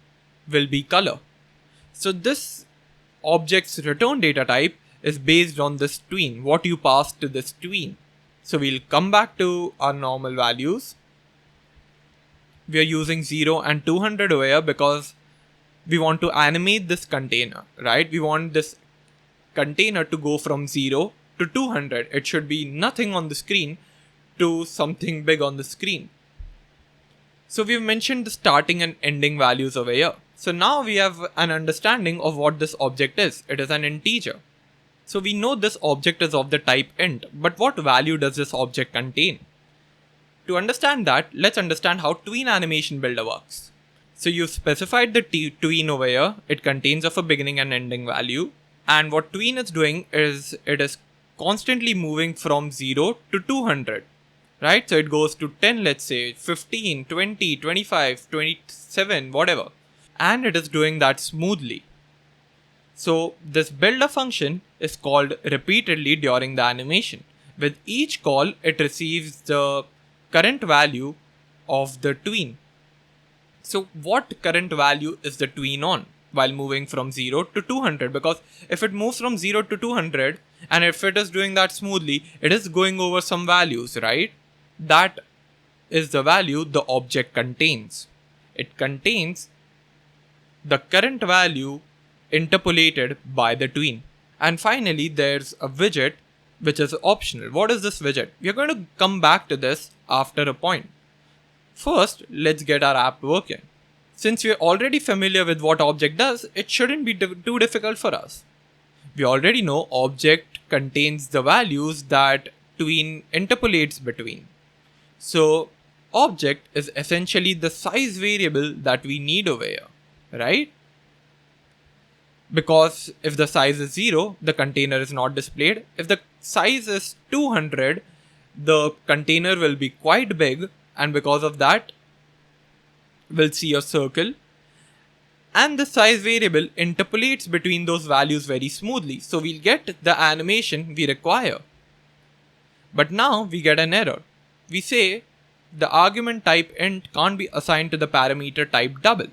Speaker 1: will be color. So this object's return data type is based on this tween, what you pass to this tween. So we'll come back to our normal values. We are using 0 and 200 over here because we want to animate this container, right? We want this container to go from 0 to 200. It should be nothing on the screen to something big on the screen. So we've mentioned the starting and ending values over here. So now we have an understanding of what this object is. It is an integer. So we know this object is of the type int, but what value does this object contain? To understand that, let's understand how TweenAnimationBuilder works. So you've specified the tween over here. It contains of a beginning and ending value. And what tween is doing is it is constantly moving from 0 to 200. Right? So it goes to 10, let's say, 15, 20, 25, 27, whatever. And it is doing that smoothly. So this builder function is called repeatedly during the animation. With each call, it receives the current value of the tween. So what current value is the tween on while moving from 0 to 200? Because if it moves from 0 to 200, and if it is doing that smoothly, it is going over some values, right? That is the value the object contains. It contains the current value interpolated by the tween. And finally, there's a widget which is optional. What is this widget? We are going to come back to this after a point. First, let's get our app working. Since we're already familiar with what object does, it shouldn't be too difficult for us. We already know object contains the values that tween interpolates between. So object is essentially the size variable that we need over here, right? Because if the size is 0, the container is not displayed. If the size is 200, the container will be quite big, and because of that, we'll see a circle. And the size variable interpolates between those values very smoothly. So we'll get the animation we require. But now we get an error. We say the argument type int can't be assigned to the parameter type double.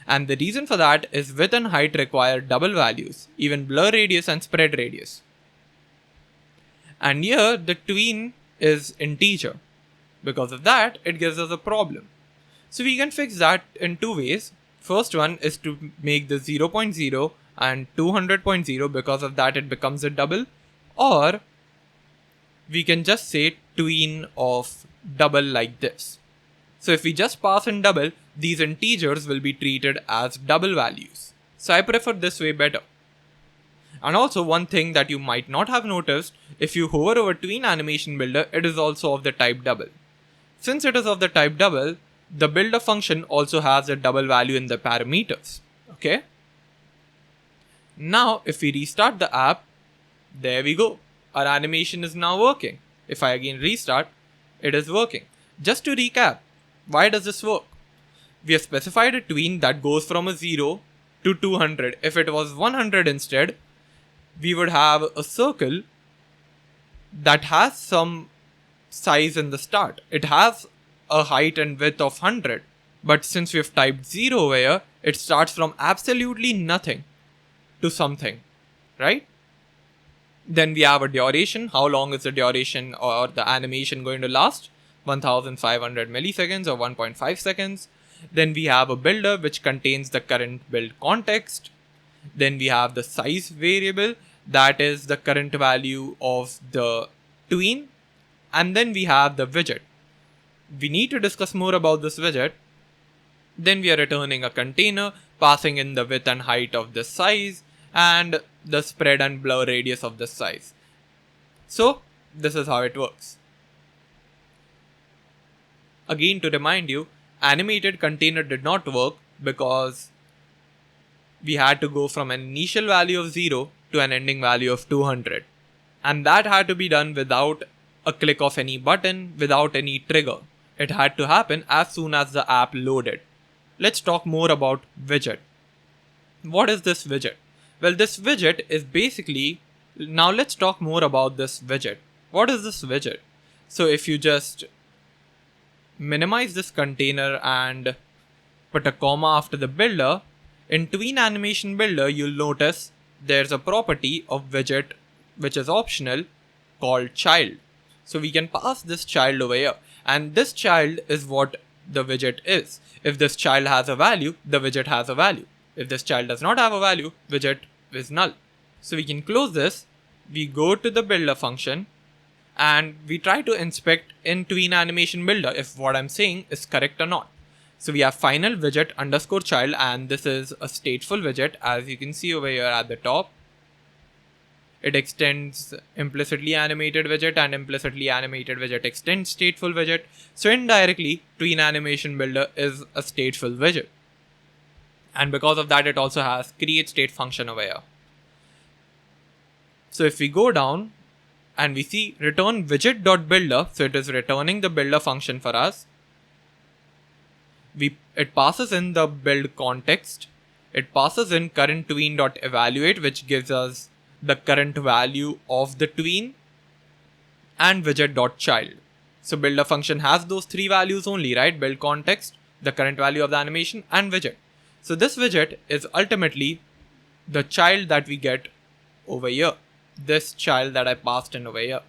Speaker 1: And the reason for that is width and height require double values, even blur radius and spread radius. And here the tween is integer. Because of that, it gives us a problem. So we can fix that in two ways. First one is to make the 0.0 and 200.0. Because of that, it becomes a double. Or we can just say tween of double like this. So if we just pass in double, these integers will be treated as double values. So I prefer this way better. And also one thing that you might not have noticed, if you hover over TweenAnimationBuilder, it is also of the type double. Since it is of the type double, the builder function also has a double value in the parameters. Okay. Now if we restart the app, there we go. Our animation is now working. If I again restart, it is working. Just to recap, why does this work? We have specified a tween that goes from a 0 to 200. If it was 100 instead, we would have a circle that has some size in the start. It has a height and width of 100, but since we've typed 0 over here, it starts from absolutely nothing to something, right? Then we have a duration. How long is the duration or the animation going to last? 1500 milliseconds or 1.5 seconds. Then we have a builder which contains the current build context. Then we have the size variable, that is the current value of the tween. And then we have the widget. We need to discuss more about this widget. Then we are returning a container, passing in the width and height of this size, and the spread and blur radius of this size. So this is how it works. Again, to remind you, animated container did not work because we had to go from an initial value of 0 to an ending value of 200. And that had to be done without a click of any button, without any trigger. It had to happen as soon as the app loaded. Let's talk more about widget. What is this widget? Well, this widget is basically, now let's talk more about this widget. What is this widget? So if you just minimize this container and put a comma after the builder, in TweenAnimationBuilder you'll notice there's a property of widget which is optional called child. So we can pass this child over here, and this child is what the widget is. If this child has a value, the widget has a value. If this child does not have a value, widget is null. So we can close this, we go to the builder function, and we try to inspect in TweenAnimationBuilder if what I'm saying is correct or not. So we have final widget underscore child, and this is a stateful widget, as you can see over here at the top. It extends implicitly animated widget, and implicitly animated widget extends stateful widget. So indirectly, TweenAnimationBuilder is a stateful widget. And because of that, it also has create state function over here. So if we go down and we see return widget.builder, so it is returning the builder function for us. It passes in the build context. It passes in current tween.evaluate, which gives us the current value of the tween, and widget.child. So builder function has those three values only, right? Build context, the current value of the animation, and widget. So this widget is ultimately the child that we get over here. This child that I passed in over here.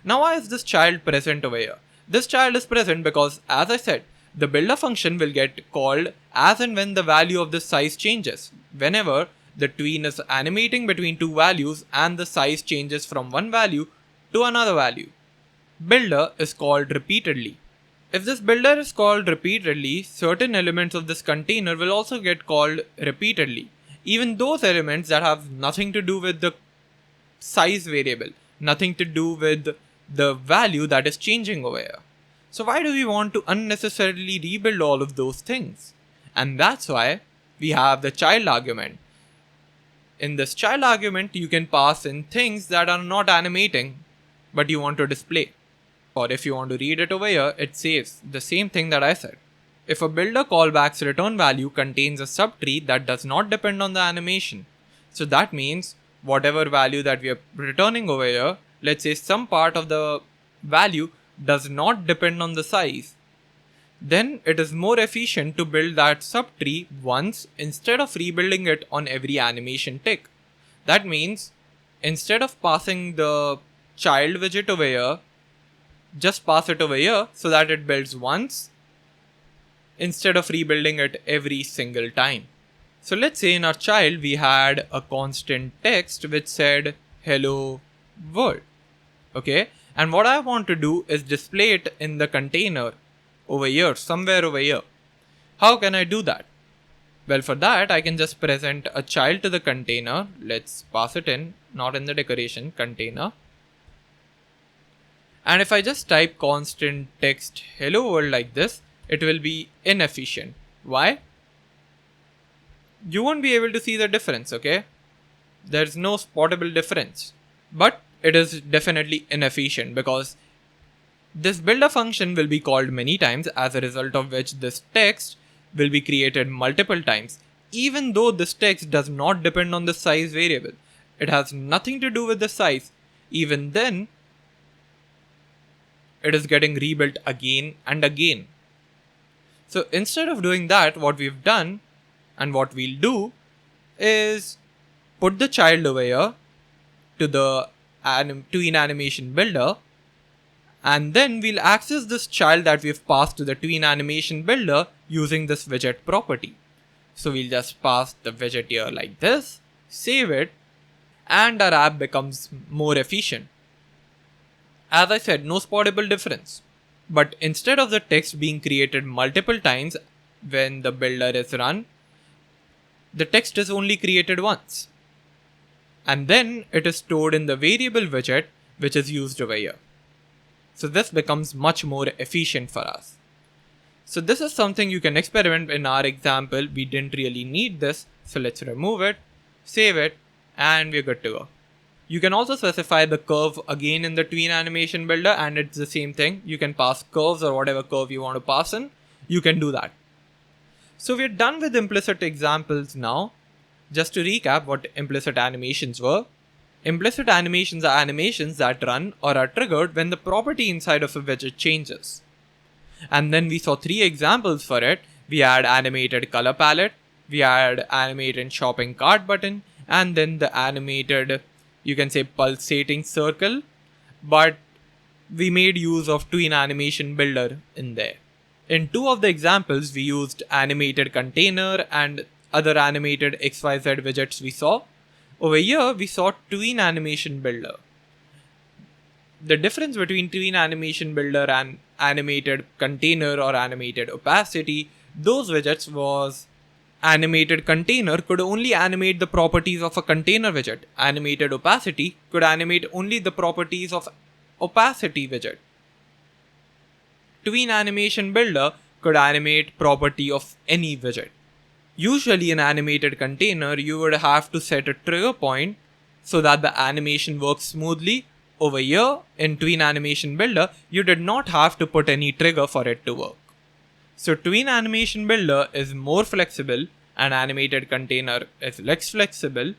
Speaker 1: Now why is this child present over here? This child is present because, as I said, the builder function will get called as and when the value of this size changes. Whenever the tween is animating between two values and the size changes from one value to another value. Builder is called repeatedly. If this builder is called repeatedly, certain elements of this container will also get called repeatedly. Even those elements that have nothing to do with the size variable, nothing to do with the value that is changing over here. So why do we want to unnecessarily rebuild all of those things? And that's why we have the child argument. In this child argument, you can pass in things that are not animating, but you want to display. Or if you want to read it over here, it says the same thing that I said. If a builder callback's return value contains a subtree that does not depend on the animation, so that means whatever value that we are returning over here, let's say some part of the value does not depend on the size, then it is more efficient to build that subtree once instead of rebuilding it on every animation tick. That means instead of passing the child widget over here, just pass it over here so that it builds once instead of rebuilding it every single time. So let's say in our child we had a constant text which said hello world. Okay, and what I want to do is display it in the container over here, somewhere over here. How can I do that? Well, for that I can just present a child to the container. Let's pass it in, not in the decoration, container. And if I just type constant text hello world like this, it will be inefficient. Why? You won't be able to see the difference, okay? There's no spottable difference. But it is definitely inefficient because this builder function will be called many times, as a result of which this text will be created multiple times, even though this text does not depend on the size variable. it has nothing to do with the size. Even then, it is getting rebuilt again and again. So instead of doing that, what we've done and what we'll do is put the child over here to the TweenAnimationBuilder, and then we'll access this child that we've passed to the TweenAnimationBuilder using this widget property. So we'll just pass the widget here like this, save it, and our app becomes more efficient. As I said, no spottable difference. But instead of the text being created multiple times when the builder is run, the text is only created once. And then it is stored in the variable widget, which is used over here. So this becomes much more efficient for us. So this is something you can experiment. In our example, we didn't really need this. So let's remove it, save it, and we're good to go. You can also specify the curve again in the TweenAnimationBuilder, and it's the same thing. You can pass curves or whatever curve you want to pass in. You can do that. So we're done with implicit examples now. Just to recap what implicit animations were. Implicit animations are animations that run or are triggered when the property inside of a widget changes. And then we saw 3 examples for it. We had animated color palette, we had animated shopping cart button, and then the animated, you can say, pulsating circle. But we made use of TweenAnimationBuilder in there. In 2 of the examples, we used animated container and other animated XYZ widgets we saw. Over here, we saw TweenAnimationBuilder. The difference between TweenAnimationBuilder and animated container or animated opacity, those widgets was animated container could only animate the properties of a container widget. Animated opacity could animate only the properties of opacity widget. TweenAnimationBuilder could animate property of any widget. Usually in animated container, you would have to set a trigger point so that the animation works smoothly. Over here in TweenAnimationBuilder, you did not have to put any trigger for it to work. So TweenAnimationBuilder is more flexible and animated container is less flexible,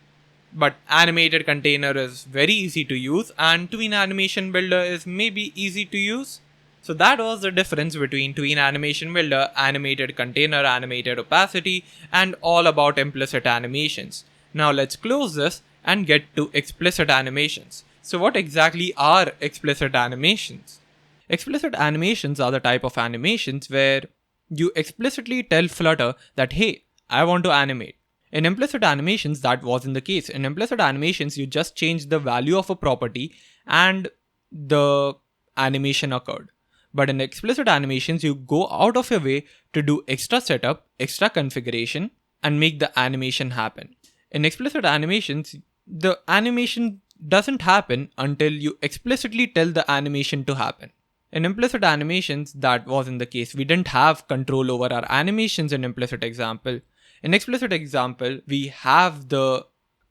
Speaker 1: but animated container is very easy to use and TweenAnimationBuilder is maybe easy to use. So that was the difference between TweenAnimationBuilder, animated container, animated opacity, and all about implicit animations. Now let's close this and get to explicit animations. So what exactly are explicit animations? Explicit animations are the type of animations where you explicitly tell Flutter that, hey, I want to animate. In implicit animations, that wasn't the case. In implicit animations, you just change the value of a property and the animation occurred. But in explicit animations, you go out of your way to do extra setup, extra configuration, and make the animation happen. In explicit animations, the animation doesn't happen until you explicitly tell the animation to happen. In implicit animations, that wasn't the case. We didn't have control over our animations in implicit example. In explicit example, we have the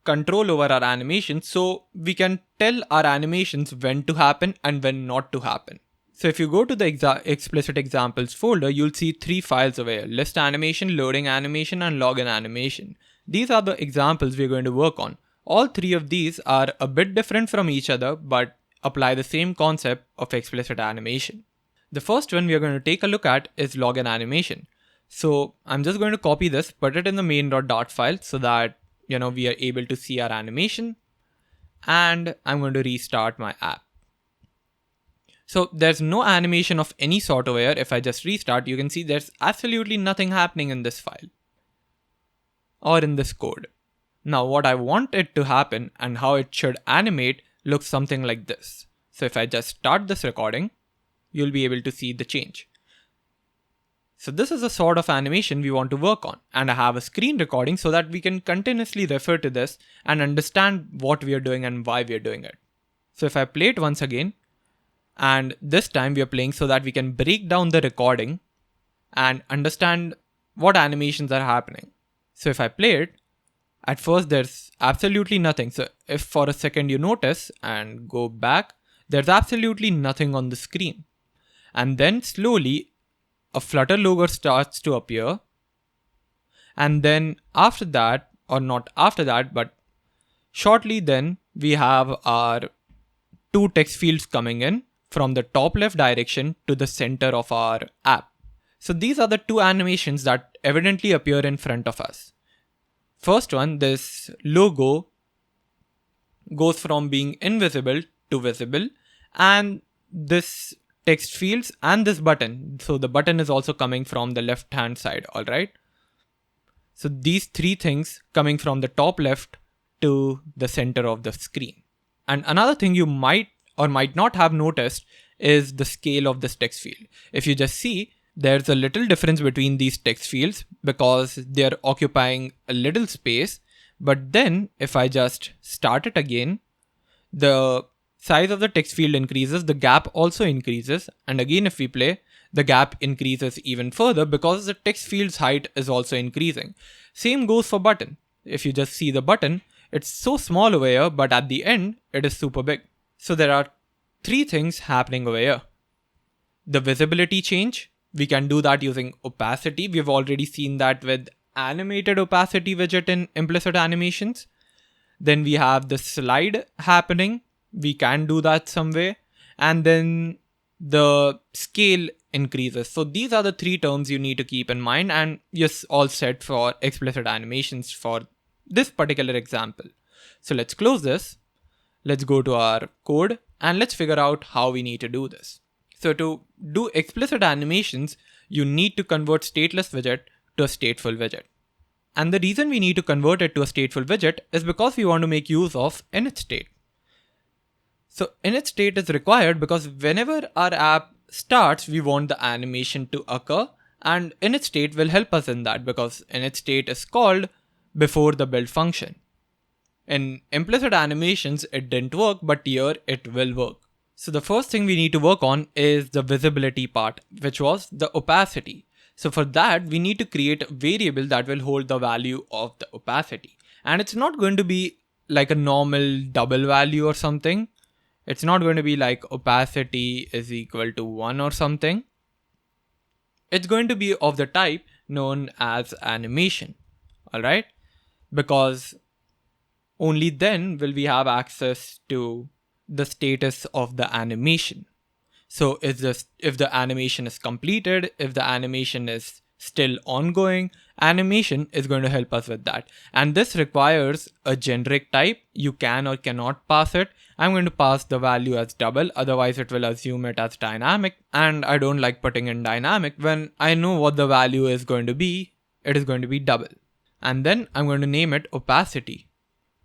Speaker 1: control over our animations, so we can tell our animations when to happen and when not to happen. So if you go to the explicit examples folder, you'll see 3 files over here: list animation, loading animation, and login animation. These are the examples we're going to work on. All 3 of these are a bit different from each other, but apply the same concept of explicit animation. The first one we are going to take a look at is login animation. So I'm just going to copy this, put it in the main.dart file so that we are able to see our animation, and I'm going to restart my app. So there's no animation of any sort over here. If I just restart, you can see there's absolutely nothing happening in this file or in this code. Now what I want it to happen and how it should animate looks something like this. So if I just start this recording, you'll be able to see the change. So this is the sort of animation we want to work on, and I have a screen recording so that we can continuously refer to this and understand what we are doing and why we are doing it. So if I play it once again, and this time we are playing so that we can break down the recording and understand what animations are happening. So if I play it, at first there's absolutely nothing. So if for a second you notice and go back, there's absolutely nothing on the screen. And then slowly a Flutter logo starts to appear. And then after that, or not after that, but Shortly then, we have our two text fields coming in from the top left direction to the center of our app. So these are the two animations that evidently appear in front of us. First one, this logo goes from being invisible to visible, and this text fields and this button. So the button is also coming from the left hand side, alright? So these three things coming from the top left to the center of the screen. And another thing you might or might not have noticed is the scale of this text field. If you just see, there's a little difference between these text fields because they're occupying a little space. But then if I just start it again, the size of the text field increases, the gap also increases. And again, if we play, the gap increases even further because the text field's height is also increasing. Same goes for button. If you just see the button, it's so small over here, but at the end, it is super big. So there are three things happening over here. The visibility change, we can do that using opacity. We've already seen that with animated opacity widget in implicit animations. Then we have the slide happening. We can do that some way. And then the scale increases. So these are the three terms you need to keep in mind, and you're all set for explicit animations for this particular example. So let's close this. Let's go to our code and let's figure out how we need to do this. So to do explicit animations, you need to convert stateless widget to a stateful widget. And the reason we need to convert it to a stateful widget is because we want to make use of init state. So init state is required because whenever our app starts, we want the animation to occur, and init state will help us in that because init state is called before the build function. In implicit animations, it didn't work, but here it will work. So the first thing we need to work on is the visibility part, which was the opacity. So for that, we need to create a variable that will hold the value of the opacity. And it's not going to be like a normal double value or something. It's not going to be like opacity is equal to 1 or something. It's going to be of the type known as animation. Alright? Because only then will we have access to the status of the animation. So if the animation is completed, if the animation is still ongoing, animation is going to help us with that. And this requires a generic type. You can or cannot pass it. I'm going to pass the value as double, otherwise it will assume it as dynamic. And I don't like putting in dynamic when I know what the value is going to be. It is going to be double. And then I'm going to name it opacity.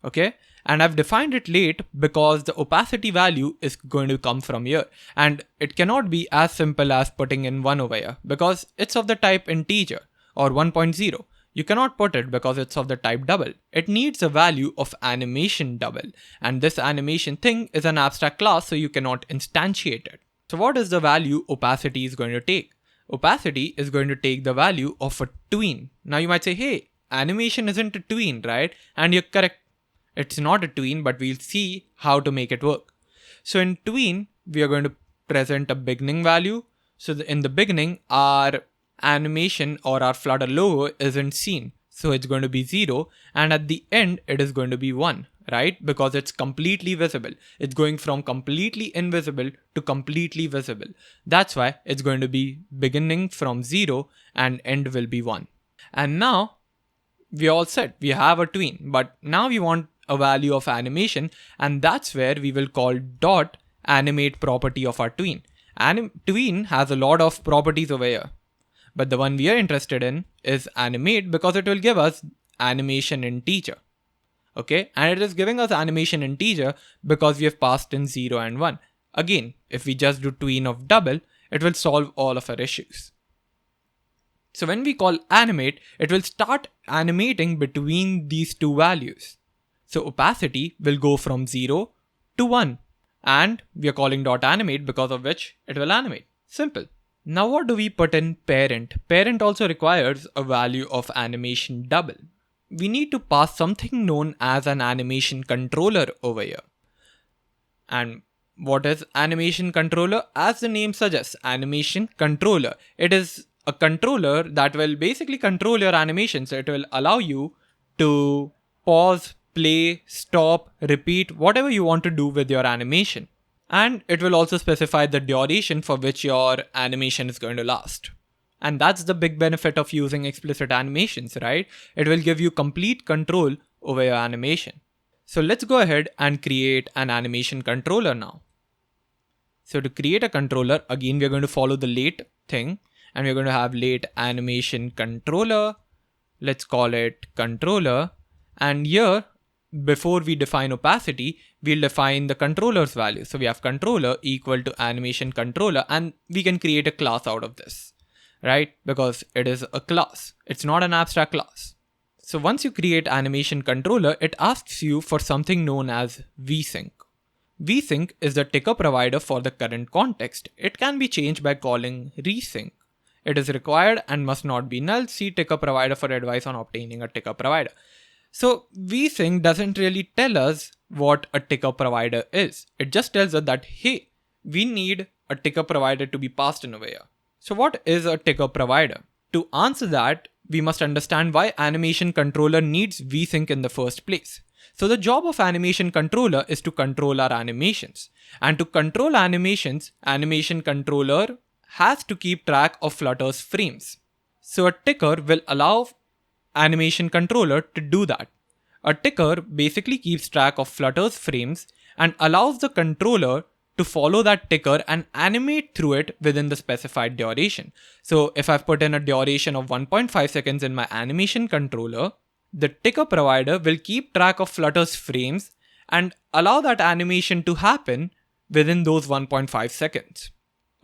Speaker 1: Okay, and I've defined it late because the opacity value is going to come from here, and it cannot be as simple as putting in 1 over here because it's of the type integer or 1.0. You cannot put it because it's of the type double. It needs a value of animation double, and this animation thing is an abstract class, so you cannot instantiate it. So what is the value opacity is going to take? Opacity is going to take the value of a tween. Now you might say, hey, animation isn't a tween, right? And you're correct. It's not a tween, but we'll see how to make it work. So in tween, we are going to present a beginning value. So in the beginning, our animation or our Flutter logo isn't seen. So it's going to be 0. And at the end, it is going to be 1, right? Because it's completely visible. It's going from completely invisible to completely visible. That's why it's going to be beginning from 0 and end will be 1. And now we all set. We have a tween, but now we want a value of animation, and that's where we will call dot animate property of our tween. Tween has a lot of properties over here, but the one we are interested in is animate because it will give us animation integer. Okay, and it is giving us animation integer because we have passed in 0 and 1. Again, if we just do tween of double, it will solve all of our issues. So when we call animate, it will start animating between these two values. So opacity will go from 0 to 1, and we are calling .animate because of which it will animate. Simple. Now what do we put in parent? Parent also requires a value of animation double. We need to pass something known as an animation controller over here. And what is animation controller? As the name suggests, animation controller. It is a controller that will basically control your animations. It will allow you to pause, play, stop, repeat, whatever you want to do with your animation. And it will also specify the duration for which your animation is going to last. And that's the big benefit of using explicit animations, right? It will give you complete control over your animation. So let's go ahead and create an animation controller now. So to create a controller, again, we're going to follow the late thing, and we're going to have late animation controller. Let's call it controller. And here, before we define opacity, we'll define the controller's value. So we have controller equal to animation controller, and we can create a class out of this, right? Because it is a class. It's not an abstract class. So once you create animation controller, it asks you for something known as vsync. Vsync is the ticker provider for the current context. It can be changed by calling resync. It is required and must not be null. See ticker provider for advice on obtaining a ticker provider. So vsync doesn't really tell us what a ticker provider is. It just tells us that, hey, we need a ticker provider to be passed in over here. So what is a ticker provider? To answer that, we must understand why animation controller needs vsync in the first place. So the job of animation controller is to control our animations. And to control animations, animation controller has to keep track of Flutter's frames. So a ticker will allow animation controller to do that. A ticker basically keeps track of Flutter's frames and allows the controller to follow that ticker and animate through it within the specified duration. So if I've put in a duration of 1.5 seconds in my animation controller, the ticker provider will keep track of Flutter's frames and allow that animation to happen within those 1.5 seconds.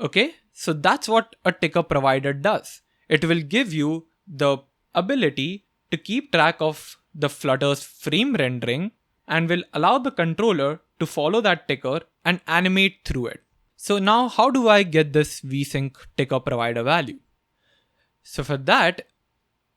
Speaker 1: Okay, so that's what a ticker provider does. It will give you the ability to keep track of the Flutter's frame rendering and will allow the controller to follow that ticker and animate through it. So now how do I get this vsync ticker provider value? So for that,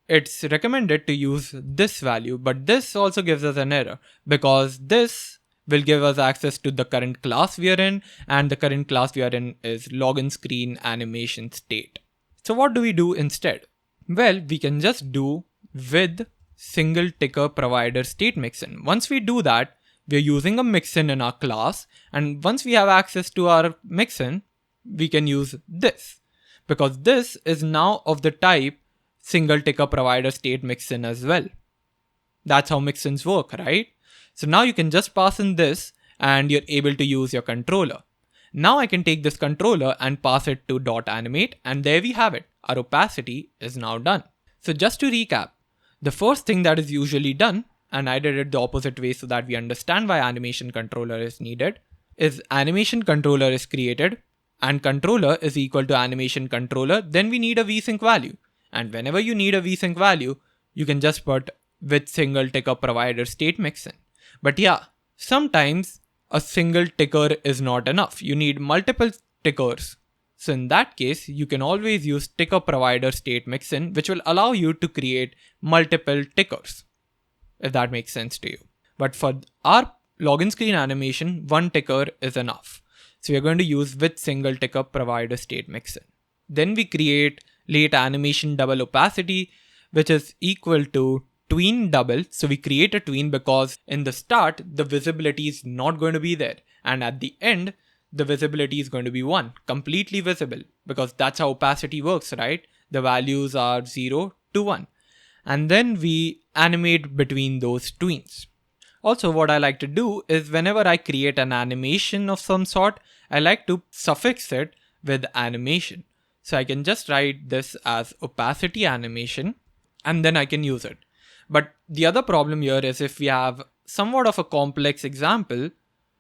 Speaker 1: it's recommended to use this value, but this also gives us an error because this will give us access to the current class we are in, and the current class we are in is login screen animation state. So what do we do instead? Well, we can just do with single ticker provider state mixin. Once we do that, we're using a mixin in our class, and once we have access to our mixin, we can use this because this is now of the type single ticker provider state mixin as well. That's how mixins work, right? So now you can just pass in this and you're able to use your controller. Now I can take this controller and pass it to .animate, and there we have it. Our opacity is now done. So just to recap, the first thing that is usually done, and I did it the opposite way so that we understand why animation controller is needed, is animation controller is created and controller is equal to animation controller. Then we need a vsync value. And whenever you need a vsync value, you can just put with single ticker provider state mixin. But yeah, sometimes a single ticker is not enough. You need multiple tickers. So in that case, you can always use ticker provider state mixin, which will allow you to create multiple tickers, if that makes sense to you. But for our login screen animation, one ticker is enough. So we're going to use with single ticker provider state mixin. Then we create late animation double opacity, which is equal to tween double. So we create a tween because in the start, the visibility is not going to be there. And at the end, the visibility is going to be 1, completely visible, because that's how opacity works, right? The values are 0 to 1. And then we animate between those tweens. Also, what I like to do is whenever I create an animation of some sort, I like to suffix it with animation. So I can just write this as opacity animation and then I can use it. But the other problem here is if we have somewhat of a complex example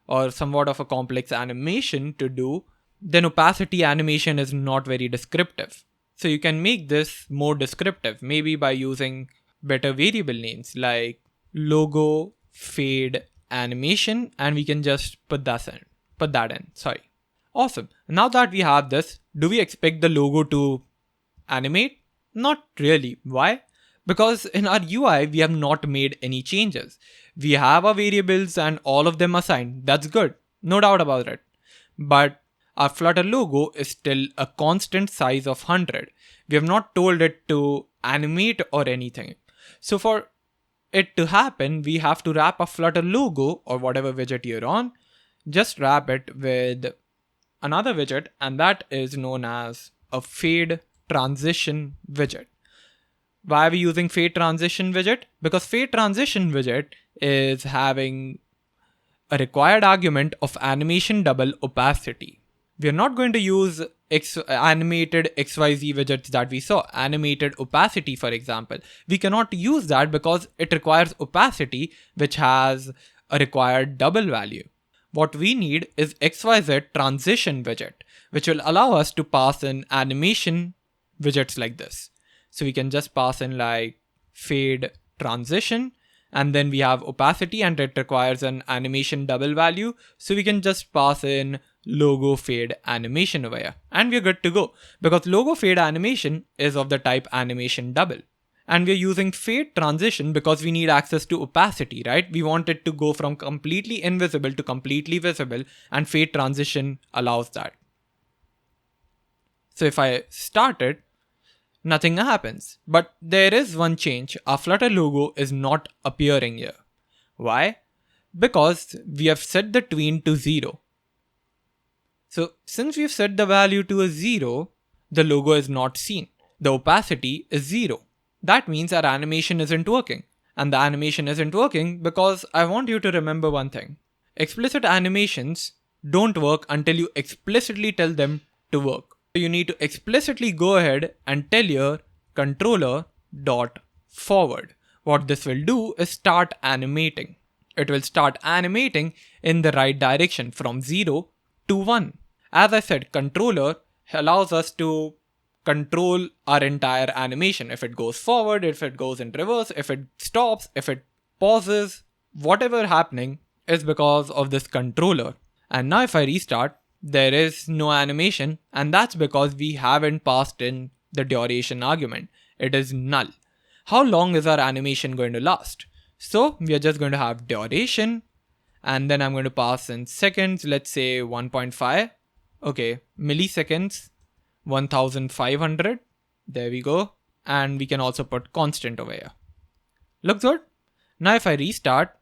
Speaker 1: or somewhat of a complex animation to do, then opacity animation is not very descriptive. So you can make this more descriptive, maybe by using better variable names like logo fade animation, and we can just put that in. Awesome. Now that we have this, do we expect the logo to animate? Not really. Why? Because in our UI, we have not made any changes. We have our variables and all of them assigned. That's good. No doubt about it. But our Flutter logo is still a constant size of 100. We have not told it to animate or anything. So for it to happen, we have to wrap a Flutter logo or whatever widget you're on, just wrap it with another widget, and that is known as a fade transition widget. Why are we using fade transition widget? Because fade transition widget is having a required argument of animation double opacity. We are not going to use animated XYZ widgets that we saw, animated opacity for example. We cannot use that because it requires opacity which has a required double value. What we need is XYZ transition widget, which will allow us to pass in animation widgets like this. So we can just pass in like fade transition, and then we have opacity and it requires an animation double value. So we can just pass in logo fade animation over here and we're good to go, because logo fade animation is of the type animation double. And we're using fade transition because we need access to opacity, right? We want it to go from completely invisible to completely visible, and fade transition allows that. So if I start it, nothing happens. But there is one change. Our Flutter logo is not appearing here. Why? Because we have set the tween to 0. So since we've set the value to a 0, the logo is not seen. The opacity is 0. That means our animation isn't working. And the animation isn't working because I want you to remember one thing. Explicit animations don't work until you explicitly tell them to work. So you need to explicitly go ahead and tell your controller dot forward. What this will do is start animating. It will start animating in the right direction from 0 to 1. As I said, controller allows us to control our entire animation. If it goes forward, if it goes in reverse, if it stops, if it pauses, whatever happening is because of this controller. And now if I restart, there is no animation, and that's because we haven't passed in the duration argument. It is null. How long is our animation going to last? So we are just going to have duration, and then I'm going to pass in seconds, let's say 1.5. Okay, milliseconds, 1500. There we go. And we can also put constant over here. Looks good. Now if I restart,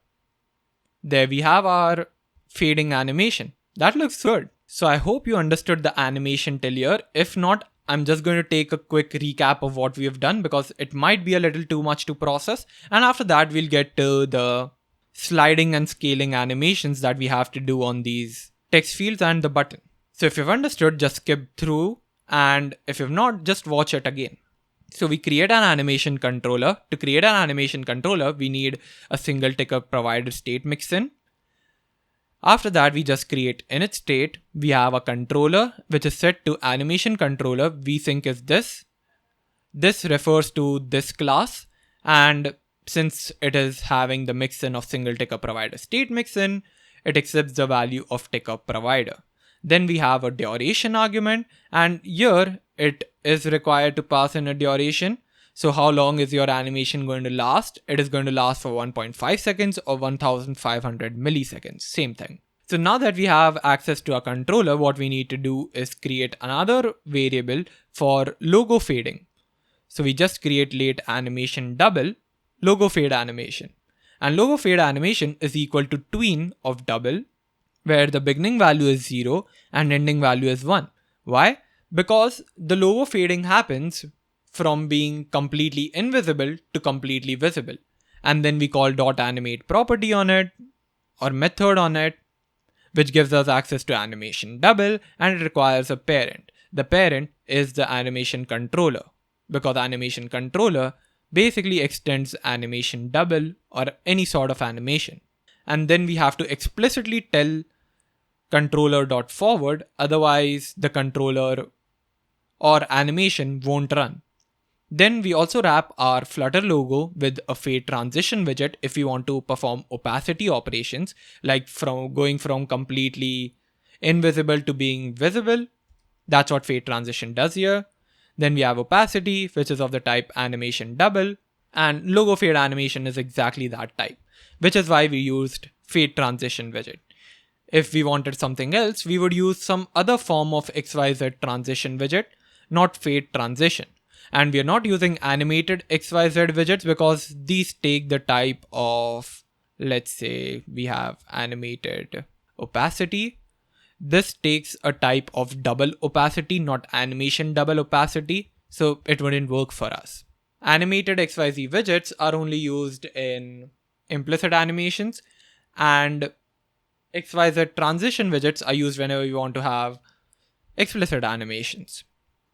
Speaker 1: there we have our fading animation. That looks good. So I hope you understood the animation till here. If not, I'm just going to take a quick recap of what we have done because it might be a little too much to process. And after that, we'll get to the sliding and scaling animations that we have to do on these text fields and the button. So if you've understood, just skip through. And if you've not, just watch it again. So we create an animation controller. To create an animation controller, we need a single ticker provided state mixin. After that, we just create init state. We have a controller, which is set to animation controller. Vsync is this. This refers to this class. And since it is having the mixin of single ticker provider state mixin, it accepts the value of ticker provider. Then we have a duration argument, and here it is required to pass in a duration. So how long is your animation going to last? It is going to last for 1.5 seconds or 1500 milliseconds, same thing. So now that we have access to our controller, what we need to do is create another variable for logo fading. So we just create late animation double logo fade animation. And logo fade animation is equal to tween of double, where the beginning value is 0 and ending value is 1. Why? Because the logo fading happens from being completely invisible to completely visible. And then we call .animate property on it or method on it, which gives us access to animation double, and it requires a parent. The parent is the animation controller, because animation controller basically extends animation double or any sort of animation. And then we have to explicitly tell controller.forward, otherwise the controller or animation won't run. Then we also wrap our Flutter logo with a fade transition widget if we want to perform opacity operations, like going from completely invisible to being visible. That's what fade transition does here. Then we have opacity, which is of the type animation double, and logo fade animation is exactly that type, which is why we used fade transition widget. If we wanted something else, we would use some other form of XYZ transition widget, not fade transition. And we are not using animated XYZ widgets because these take the type of, let's say we have animated opacity. This takes a type of double opacity, not animation double opacity, so it wouldn't work for us. Animated XYZ widgets are only used in implicit animations, and XYZ transition widgets are used whenever you want to have explicit animations.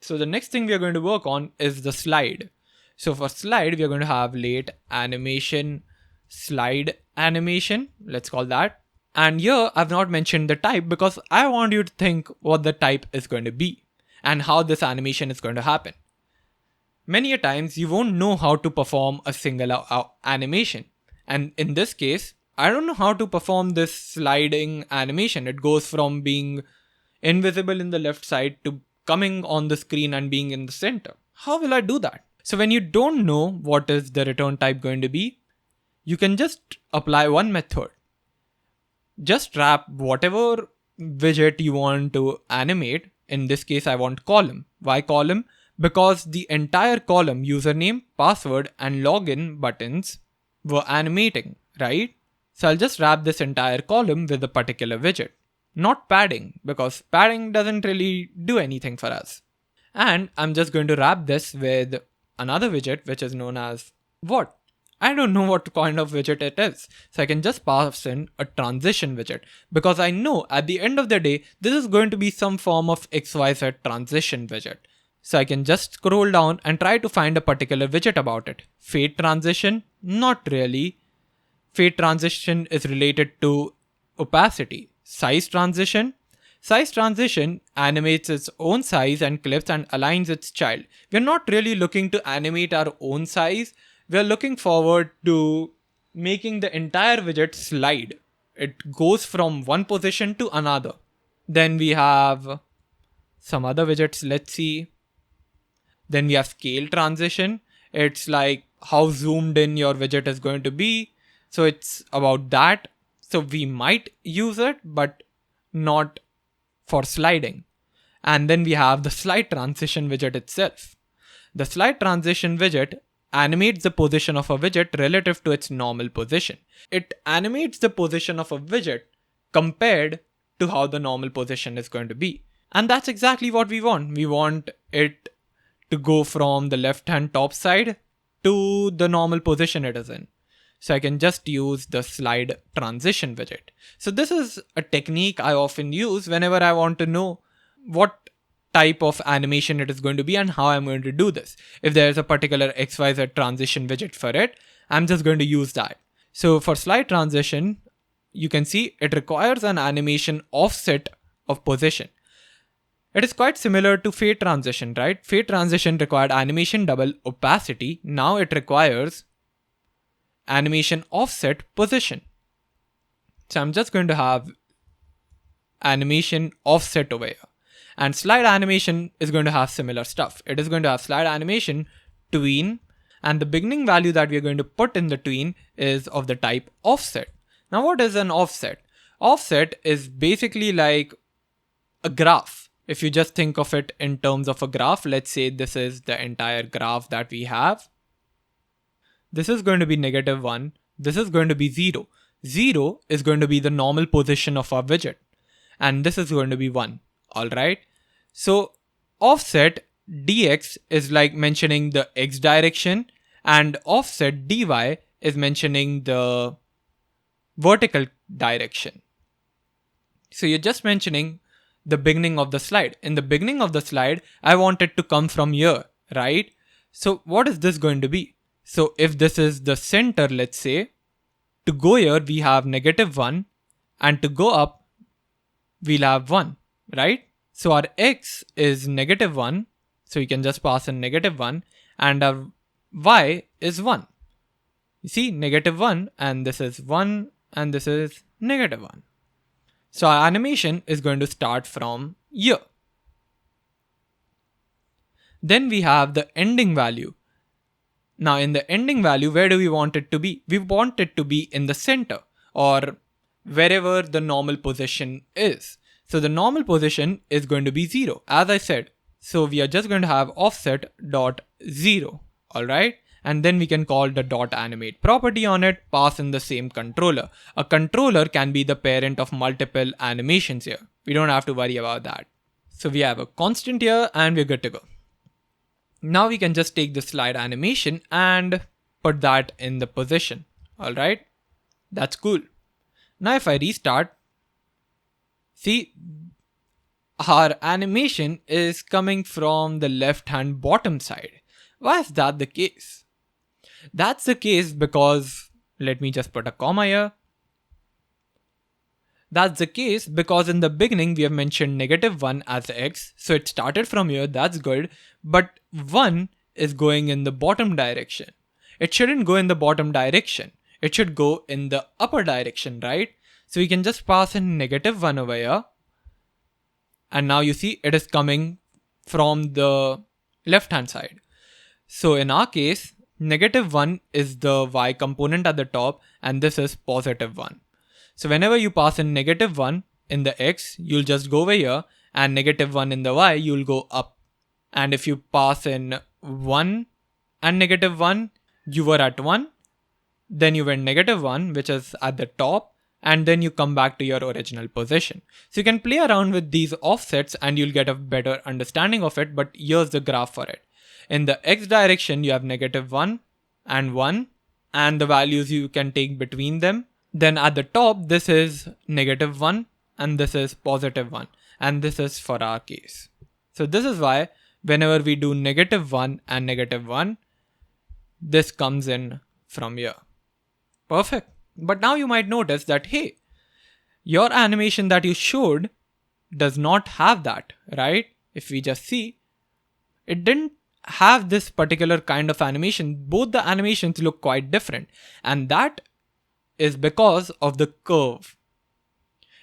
Speaker 1: So the next thing we are going to work on is the slide. So for slide, we are going to have late animation, slide animation, let's call that. And here I've not mentioned the type because I want you to think what the type is going to be and how this animation is going to happen. Many a times you won't know how to perform a single animation. And in this case, I don't know how to perform this sliding animation. It goes from being invisible in the left side to coming on the screen and being in the center. How will I do that? So when you don't know what is the return type going to be, you can just apply one method. Just wrap whatever widget you want to animate. In this case, I want column. Why column? Because the entire column, username, password, and login buttons were animating, right? So I'll just wrap this entire column with a particular widget. Not padding, because padding doesn't really do anything for us. And I'm just going to wrap this with another widget, which is known as what? I don't know what kind of widget it is. So I can just pass in a transition widget because I know at the end of the day, this is going to be some form of XYZ transition widget. So I can just scroll down and try to find a particular widget about it. Fade transition? Not really. Fade transition is related to opacity. Size transition? Size transition animates its own size and clips and aligns its child. We're not really looking to animate our own size. We're looking forward to making the entire widget slide. It goes from one position to another. Then we have some other widgets. Let's see. Then we have scale transition. It's like how zoomed in your widget is going to be. So it's about that. So we might use it, but not for sliding. And then we have the slide transition widget itself. The slide transition widget animates the position of a widget relative to its normal position. It animates the position of a widget compared to how the normal position is going to be. And that's exactly what we want. We want it to go from the left-hand top side to the normal position it is in. So I can just use the slide transition widget. So this is a technique I often use whenever I want to know what type of animation it is going to be and how I'm going to do this. If there is a particular XYZ transition widget for it, I'm just going to use that. So for slide transition, you can see it requires an animation offset of position. It is quite similar to fade transition, right? Fade transition required animation double opacity. Now it requires animation offset position. So I'm just going to have animation offset over here. And slide animation is going to have similar stuff. It is going to have slide animation tween, and the beginning value that we are going to put in the tween is of the type offset. Now what is an offset? Offset is basically like a graph. If you just think of it in terms of a graph, let's say this is the entire graph that we have. This is going to be -1. This is going to be 0. 0 is going to be the normal position of our widget. And this is going to be 1. Alright. So offset dx is like mentioning the x direction, and offset dy is mentioning the vertical direction. So you're just mentioning the beginning of the slide. In the beginning of the slide, I want it to come from here, right? So what is this going to be? So if this is the center, let's say, to go here, we have -1, and to go up, we'll have 1, right? So our x is -1, so you can just pass in -1, and our y is 1. You see, -1, and this is 1, and this is -1. So our animation is going to start from here. Then we have the ending value. Now in the ending value, where do we want it to be? We want it to be in the center, or wherever the normal position is. So the normal position is going to be 0. As I said, So we are just going to have offset dot 0. Alright. And then we can call the dot animate property on it, pass in the same controller. A controller can be the parent of multiple animations here. We don't have to worry about that. So we have a constant here and we're good to go. Now we can just take the slide animation and put that in the position. Alright. That's cool. Now if I restart, see, our animation is coming from the left hand bottom side. Why is that the case? That's the case because, let me just put a comma here. That's the case because in the beginning we have mentioned -1 as x, so it started from here, that's good, but 1 is going in the bottom direction. It shouldn't go in the bottom direction, it should go in the upper direction, right? So we can just pass in -1 over here, and now you see it is coming from the left hand side. So in our case, -1 is the y component at the top and this is +1. So whenever you pass in -1 in the x, you'll just go over here, and -1 in the y, you'll go up. And if you pass in 1 and -1, you were at 1, then you went -1, which is at the top, and then you come back to your original position. So you can play around with these offsets and you'll get a better understanding of it, but here's the graph for it. In the x direction, you have -1 and 1, and the values you can take between them. Then at the top, this is -1 and this is +1, and this is for our case. So this is why whenever we do -1 and -1, this comes in from here. Perfect. But now you might notice that, hey, your animation that you showed does not have that, right? If we just see, it didn't have this particular kind of animation. Both the animations look quite different, and that is because of the curve.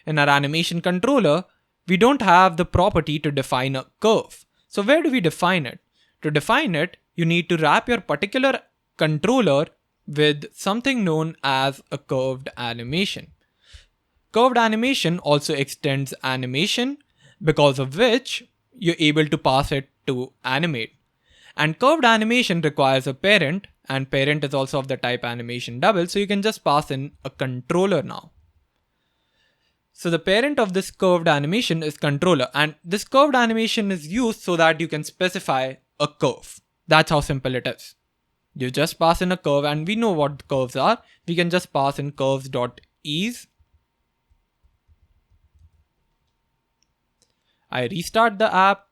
Speaker 1: In our animation controller, we don't have the property to define a curve. So where do we define it? To define it, you need to wrap your particular controller with something known as a curved animation. Curved animation also extends animation, because of which you're able to pass it to animate. And curved animation requires a parent, and parent is also of the type animation double, so you can just pass in a controller now. So the parent of this curved animation is controller, and this curved animation is used so that you can specify a curve. That's how simple it is. You just pass in a curve, and we know what the curves are. We can just pass in curves.ease. I restart the app,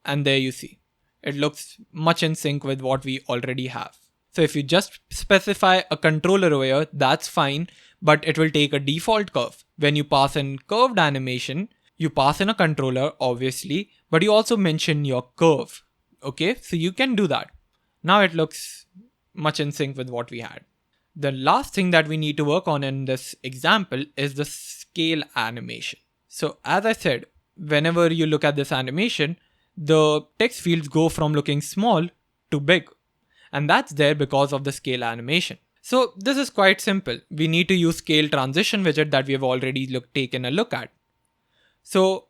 Speaker 1: and there you see. It looks much in sync with what we already have. So if you just specify a controller over here, that's fine, but it will take a default curve. When you pass in curved animation, you pass in a controller, obviously, but you also mention your curve. Okay, so you can do that. Now it looks much in sync with what we had. The last thing that we need to work on in this example is the scale animation. So as I said, whenever you look at this animation, the text fields go from looking small to big. And that's there because of the scale animation. So this is quite simple. We need to use scale transition widget that we have already taken a look at. So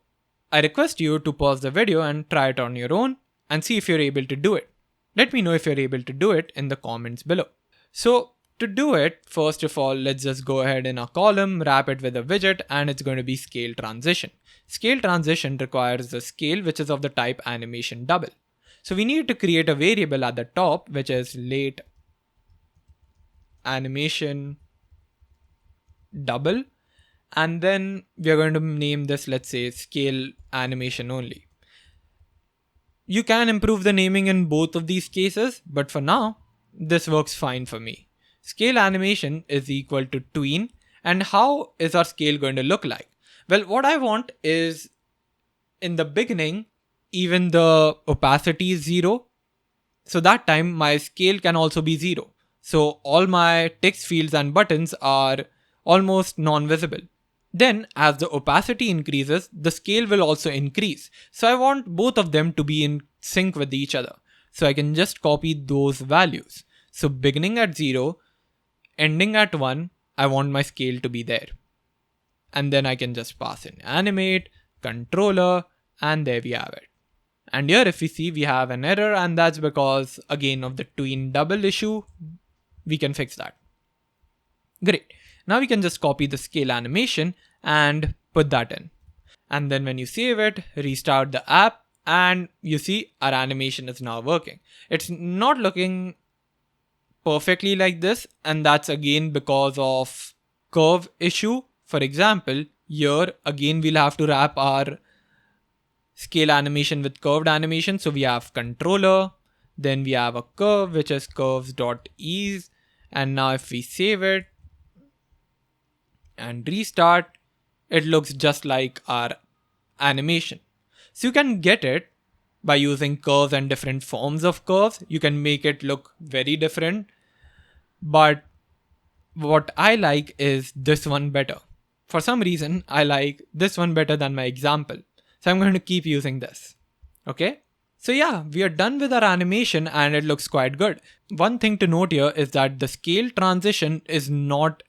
Speaker 1: I request you to pause the video and try it on your own and see if you're able to do it. Let me know if you're able to do it in the comments below. So to do it, first of all, let's just go ahead in our column, wrap it with a widget, and it's going to be scale transition. Scale transition requires a scale which is of the type animation double. So we need to create a variable at the top, which is late animation double. And then we are going to name this, let's say, scale animation only. You can improve the naming in both of these cases, but for now, this works fine for me. Scale animation is equal to tween. And how is our scale going to look like? Well, what I want is, in the beginning, even the opacity is 0. So that time my scale can also be 0. So all my text fields and buttons are almost non-visible. Then as the opacity increases, the scale will also increase. So I want both of them to be in sync with each other. So I can just copy those values. So beginning at 0, ending at 1, I want my scale to be there. And then I can just pass in animate, controller, and there we have it. And here if we see, we have an error, and that's because again of the tween double issue. We can fix that. Great. Now we can just copy the scale animation and put that in. And then when you save it, restart the app, and you see our animation is now working. It's not looking perfectly like this, and that's again because of curve issue. For example, here again we'll have to wrap our scale animation with curved animation. So we have controller, then we have a curve which is curves.ease, and now if we save it and restart, it looks just like our animation. So you can get it by using curves and different forms of curves. You can make it look very different, but what I like is this one better. For some reason, I like this one better than my example. So I'm going to keep using this. Okay. So yeah, we are done with our animation and it looks quite good. One thing to note here is that the scale transition is not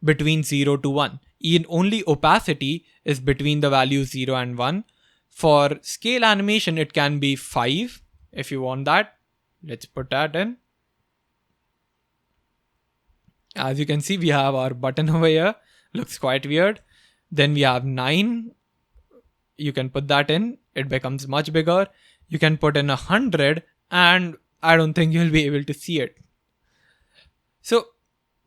Speaker 1: between 0 to 1. Only opacity is between the values 0 and 1. For scale animation, it can be 5 if you want that. Let's put that in. As you can see, we have our button over here. Looks quite weird. Then we have 9. You can put that in. It becomes much bigger. You can put in 100 and I don't think you'll be able to see it. So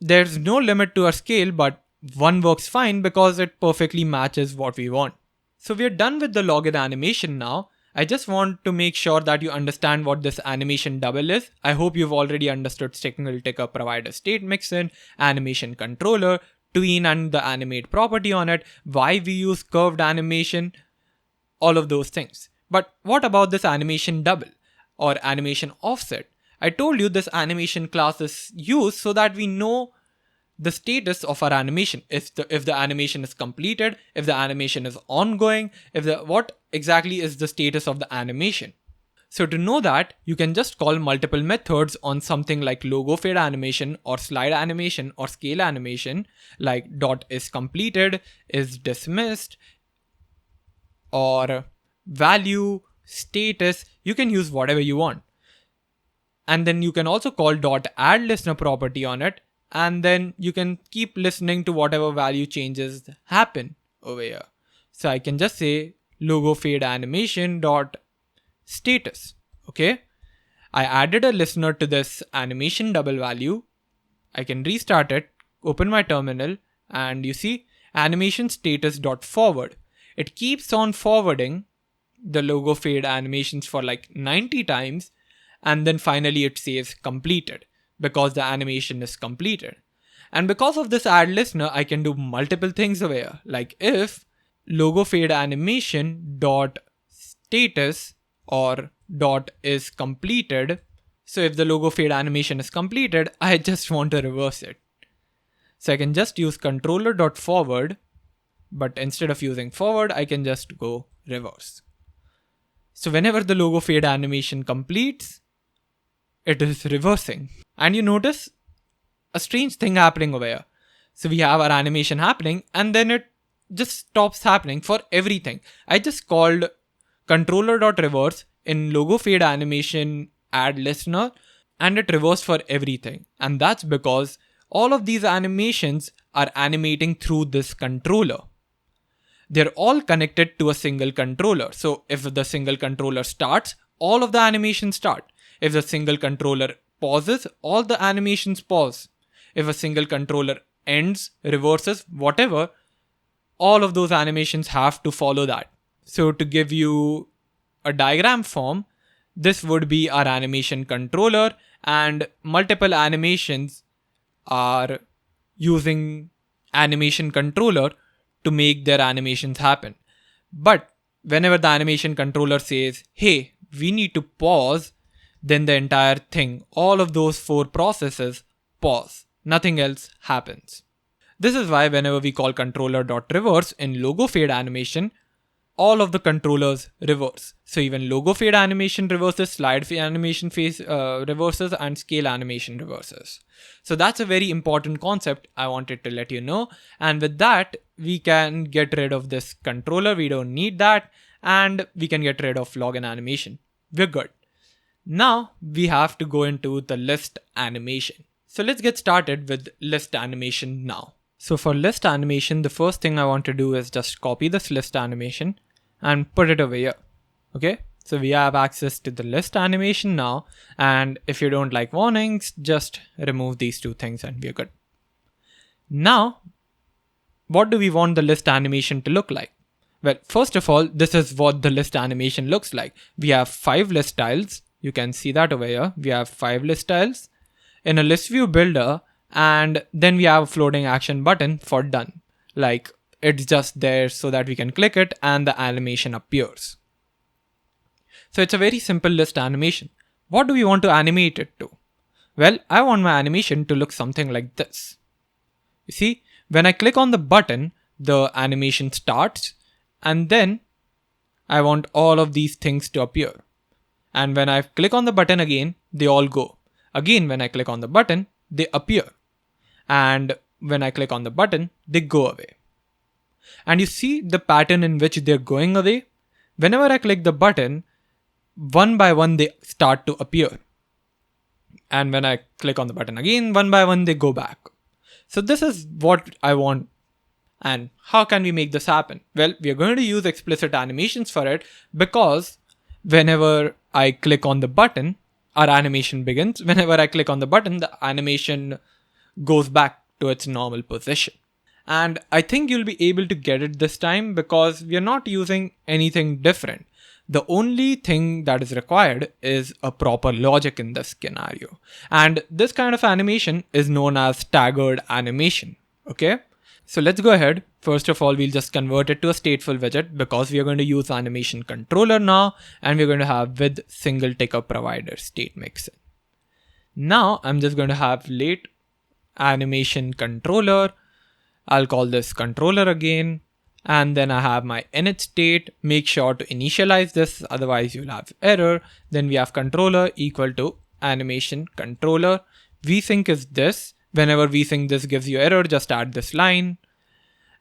Speaker 1: there's no limit to our scale, but 1 works fine because it perfectly matches what we want. So we're done with the login animation now. I just want to make sure that you understand what this animation double is. I hope you've already understood signal ticker provider state mixin, animation controller, tween and the animate property on it, why we use curved animation, all of those things. But what about this animation double or animation offset? I told you this animation class is used so that we know the status of our animation. If the animation is completed, if the animation is ongoing, what exactly is the status of the animation. So to know that, you can just call multiple methods on something like logo fade animation or slide animation or scale animation, like dot is completed, is dismissed, or value, status. You can use whatever you want. And then you can also call dot add listener property on it. And then you can keep listening to whatever value changes happen over here. So I can just say logo fade animation dot status. Okay. I added a listener to this animation double value. I can restart it, open my terminal, and you see animation status dot forward. It keeps on forwarding the logo fade animations for like 90 times. And then finally it says completed, because the animation is completed. And because of this add listener, I can do multiple things over here. Like if logo fade animation dot status or dot is completed. So if the logo fade animation is completed, I just want to reverse it. So I can just use controller dot forward, but instead of using forward, I can just go reverse. So whenever the logo fade animation completes, it is reversing. And you notice a strange thing happening over here. So we have our animation happening and then it just stops happening for everything. I just called controller.reverse in logo fade animation add listener and it reversed for everything. And that's because all of these animations are animating through this controller. They're all connected to a single controller. So if the single controller starts, all of the animations start. If the single controller pauses, all the animations pause. If a single controller ends, reverses, whatever, all of those animations have to follow that. So to give you a diagram form, this would be our animation controller and multiple animations are using animation controller to make their animations happen. But whenever the animation controller says, hey, we need to pause, then the entire thing, all of those 4 processes pause. Nothing else happens. This is why whenever we call controller.reverse in logo fade animation, all of the controllers reverse. So even logo fade animation reverses, slide fade animation reverses, and scale animation reverses. So that's a very important concept I wanted to let you know. And with that, we can get rid of this controller. We don't need that. and we can get rid of login animation. We're good. Now we have to go into the list animation. So let's get started with list animation now. So for list animation, the first thing I want to do is just copy this list animation and put it over here. Okay, so we have access to the list animation now, and if you don't like warnings, just remove these two things and we're good. Now, what do we want the list animation to look like? Well, first of all, this is what the list animation looks like. We have 5 list tiles. You can see that over here. We have 5 list tiles in a list view builder, and then we have a floating action button for done. Like, it's just there so that we can click it and the animation appears. So it's a very simple list animation. What do we want to animate it to? Well, I want my animation to look something like this. You see, when I click on the button, the animation starts, and then I want all of these things to appear. And when I click on the button again, they all go. Again, when I click on the button, they appear. And when I click on the button, they go away. And you see the pattern in which they're going away? Whenever I click the button, one by one they start to appear. And when I click on the button again, one by one they go back. So this is what I want. And how can we make this happen? Well, we are going to use explicit animations for it, because whenever I click on the button, our animation begins. Whenever I click on the button, the animation goes back to its normal position. And I think you'll be able to get it this time because we are not using anything different. The only thing that is required is a proper logic in this scenario. And this kind of animation is known as staggered animation. Okay? So let's go ahead. First of all, we'll just convert it to a stateful widget because we are going to use animation controller now, and we're going to have with single ticker provider state mixin. Now I'm just going to have late animation controller. I'll call this controller again. And then I have my init state. Make sure to initialize this, otherwise you'll have error. Then we have controller equal to animation controller. Vsync is this. Whenever vsync this gives you error, just add this line.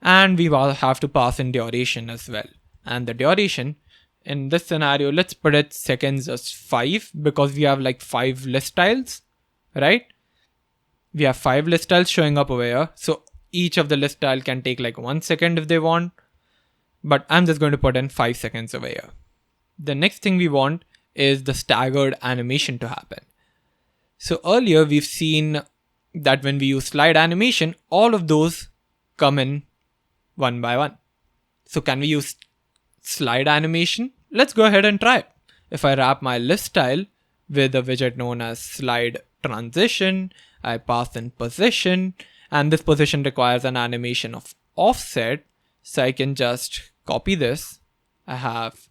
Speaker 1: And we will have to pass in duration as well. And the duration in this scenario, let's put it seconds as 5 because we have like 5 list tiles, right? We have 5 list tiles showing up over here. So each of the list tile can take like 1 second if they want. But I'm just going to put in 5 seconds over here. The next thing we want is the staggered animation to happen. So earlier we've seen that when we use slide animation, all of those come in one by one. So can we use slide animation? Let's go ahead and try it. If I wrap my list tile with a widget known as slide transition, I pass in position, and this position requires an animation of offset. So I can just copy this. I have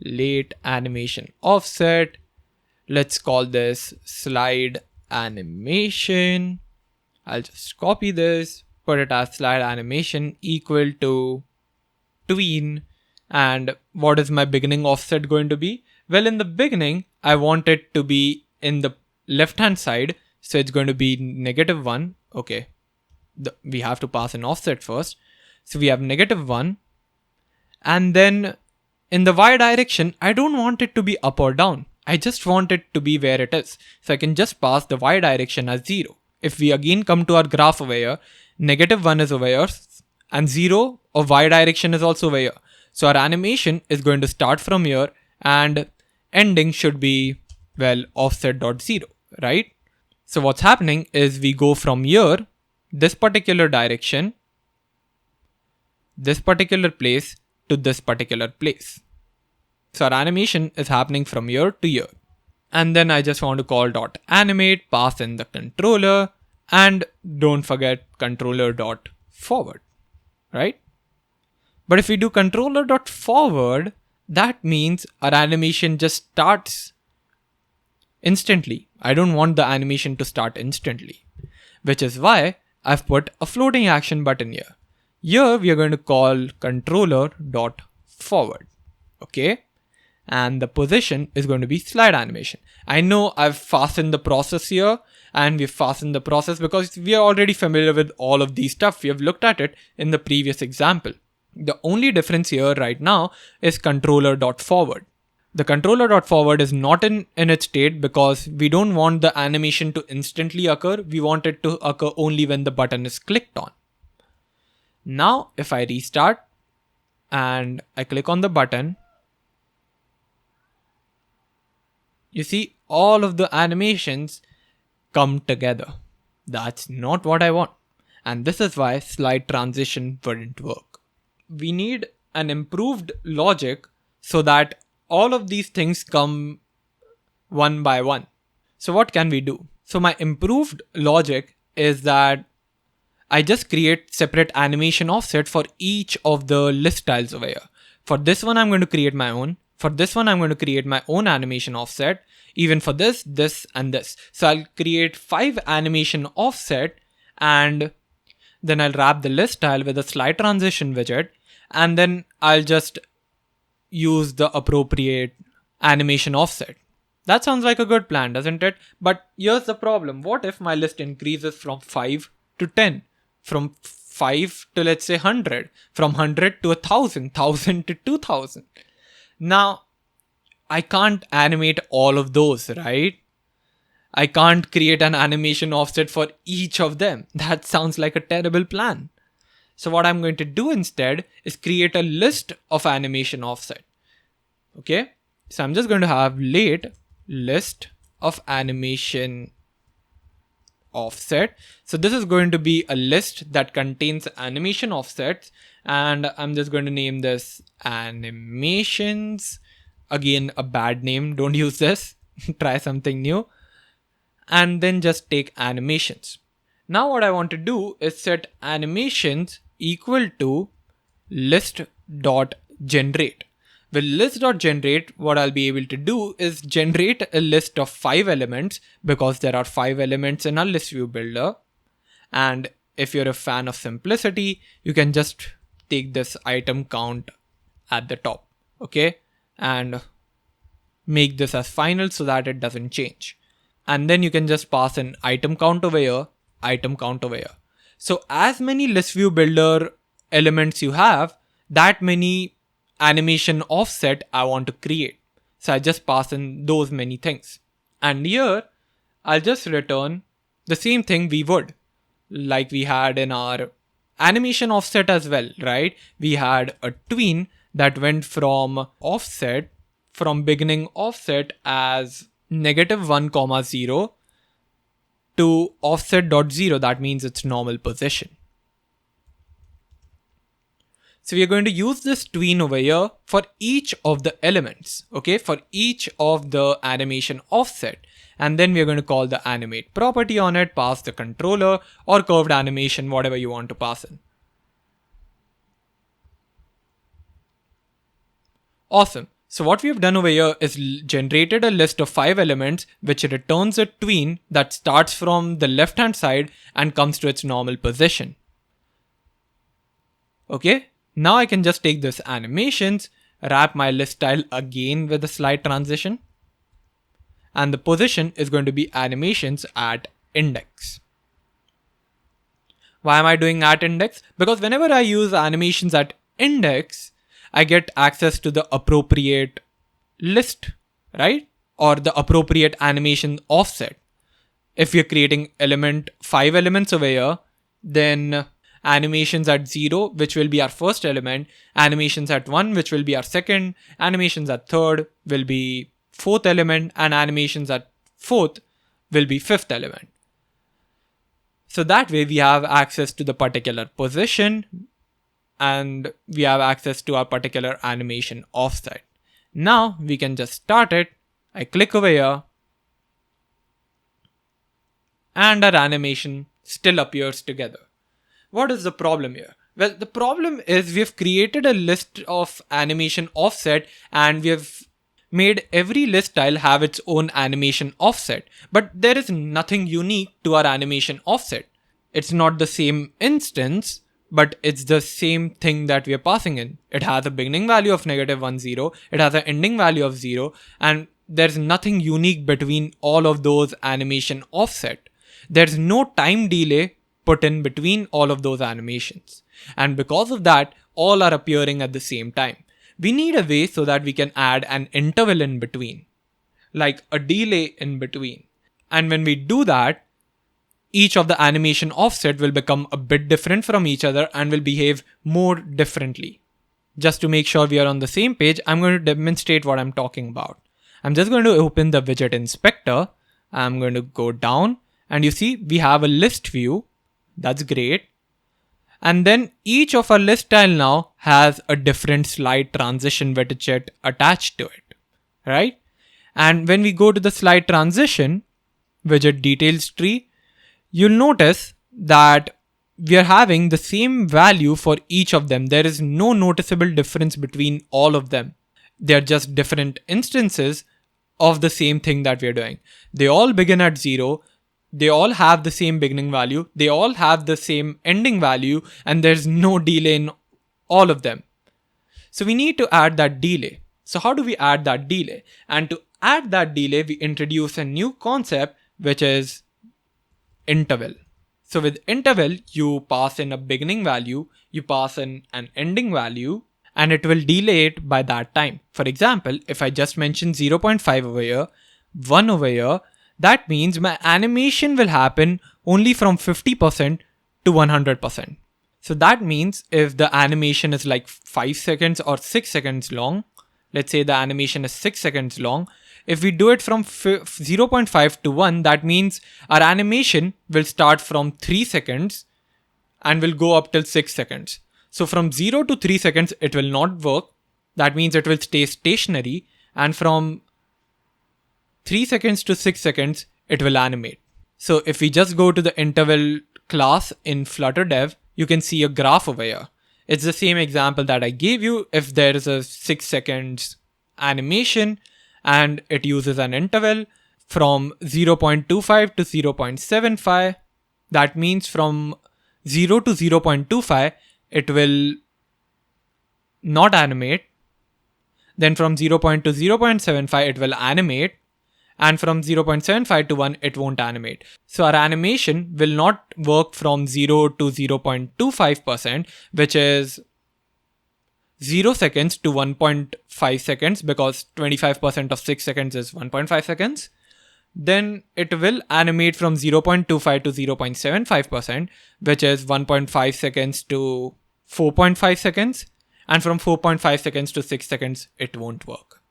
Speaker 1: late animation offset. Let's call this slide animation. I'll just copy this, put it as slide animation equal to tween. And what is my beginning offset going to be? Well, in the beginning, I want it to be in the left hand side. So it's going to be -1. Okay. We have to pass an offset first. So we have -1. And then in the Y direction, I don't want it to be up or down. I just want it to be where it is. So I can just pass the Y direction as 0. If we again come to our graph over here, -1 is over here and 0 of Y direction is also over here. So our animation is going to start from here and ending should be, well, offset.0, right? So what's happening is we go from here, this particular direction, this particular place to this particular place. So our animation is happening from here to here. And then I just want to call .animate, pass in the controller, and don't forget controller.forward, right? But if we do controller.forward, that means our animation just starts instantly. I don't want the animation to start instantly, which is why I've put a floating action button here. Here we are going to call controller.forward, okay? And the position is going to be slide animation. I know I've fastened the process here, and we've fastened the process because we are already familiar with all of these stuff. We have looked at it in the previous example. The only difference here right now is controller.forward. The controller.forward is not in its state because we don't want the animation to instantly occur. We want it to occur only when the button is clicked on. Now, if I restart and I click on the button, you see all of the animations come together. That's not what I want. And this is why slide transition wouldn't work. We need an improved logic so that all of these things come one by one. So what can we do? So my improved logic is that I just create separate animation offset for each of the list tiles over here. For this one, I'm going to create my own. For this one, I'm going to create my own animation offset. Even for this, this, and this. So I'll create 5 animation offset, and then I'll wrap the list tile with a slide transition widget, and then I'll just use the appropriate animation offset. That sounds like a good plan, doesn't it? But here's the problem. What if my list increases from 5 to 10? From 5 to, let's say, 100? From 100 to 1,000? 1,000 to 2,000? Now, I can't animate all of those, right? I can't create an animation offset for each of them. That sounds like a terrible plan. So what I'm going to do instead is create a list of animation offset. Okay, so I'm just going to have list of animation offset. So this is going to be a list that contains animation offsets, and I'm just going to name this animations. Again, a bad name, don't use this. Try something new. And then just take animations. Now what I want to do is set animations equal to list.generate. With list.generate, what I'll be able to do is generate a list of 5 elements, because there are 5 elements in our list view builder. And if you're a fan of simplicity, you can just take this item count at the top, okay? And make this as final so that it doesn't change. And then you can just pass an item count over here, item count over here. So as many list view builder elements you have, that many animation offset I want to create. So I just pass in those many things. And here I'll just return the same thing we would, like we had in our animation offset as well, right? We had a tween that went from offset, from beginning offset as -1,0 to offset.0. That means its normal position. So we are going to use this tween over here for each of the elements, okay, for each of the animation offset. And then we are going to call the animate property on it, pass the controller or curved animation, whatever you want to pass in. Awesome. So what we've done over here is generated a list of 5 elements, which returns a tween that starts from the left hand side and comes to its normal position. Okay. Now I can just take this animations, wrap my list tile again with a slide transition, and the position is going to be animations at index. Why am I doing at index? Because whenever I use animations at index, I get access to the appropriate list, right? Or the appropriate animation offset. If we're creating 5 elements over here, then animations at 0, which will be our first element, animations at 1, which will be our second, animations at 3rd will be 4th element, and animations at 4th will be 5th element. So that way we have access to the particular position and we have access to our particular animation offset. Now we can just start it. I click over here and our animation still appears together. What is the problem here? Well, the problem is we've created a list of animation offset and we have made every list tile have its own animation offset, but there is nothing unique to our animation offset. It's not the same instance, but it's the same thing that we are passing in. It has a beginning value of -1,0, it has an ending value of 0, and there's nothing unique between all of those animation offset. There's no time delay put in between all of those animations. And because of that, all are appearing at the same time. We need a way so that we can add an interval in between, like a delay in between. And when we do that, each of the animation offset will become a bit different from each other and will behave more differently. Just to make sure we are on the same page, I'm going to demonstrate what I'm talking about. I'm just going to open the widget inspector. I'm going to go down and you see we have a list view. That's great. And then each of our list tile now has a different slide transition widget attached to it, right? And when we go to the slide transition widget details tree, you'll notice that we are having the same value for each of them. There is no noticeable difference between all of them. They're just different instances of the same thing that we're doing. They all begin at 0. They all have the same beginning value. They all have the same ending value, and there's no delay in all of them. So we need to add that delay. So how do we add that delay? And to add that delay, we introduce a new concept, which is interval. So with interval, you pass in a beginning value, you pass in an ending value, and it will delay it by that time. For example, if I just mention 0.5 over here, 1 over here, that means my animation will happen only from 50% to 100%. So that means if the animation is like 5 seconds or 6 seconds long, let's say the animation is 6 seconds long, if we do it from 0.5 to 1, that means our animation will start from 3 seconds and will go up till 6 seconds. So from 0 to 3 seconds, it will not work. That means it will stay stationary. And from 3 seconds to 6 seconds, it will animate. So if we just go to the interval class in Flutter Dev, you can see a graph over here. It's the same example that I gave you. If there is a 6 seconds animation and it uses an interval from 0.25 to 0.75, that means from 0 to 0.25, it will not animate. Then from 0.2 to 0.75, it will animate. And from 0.75 to 1, it won't animate. So our animation will not work from 0 to 0.25%, which is 0 seconds to 1.5 seconds, because 25% of 6 seconds is 1.5 seconds. Then it will animate from 0.25 to 0.75%, which is 1.5 seconds to 4.5 seconds. And from 4.5 seconds to 6 seconds, it won't work.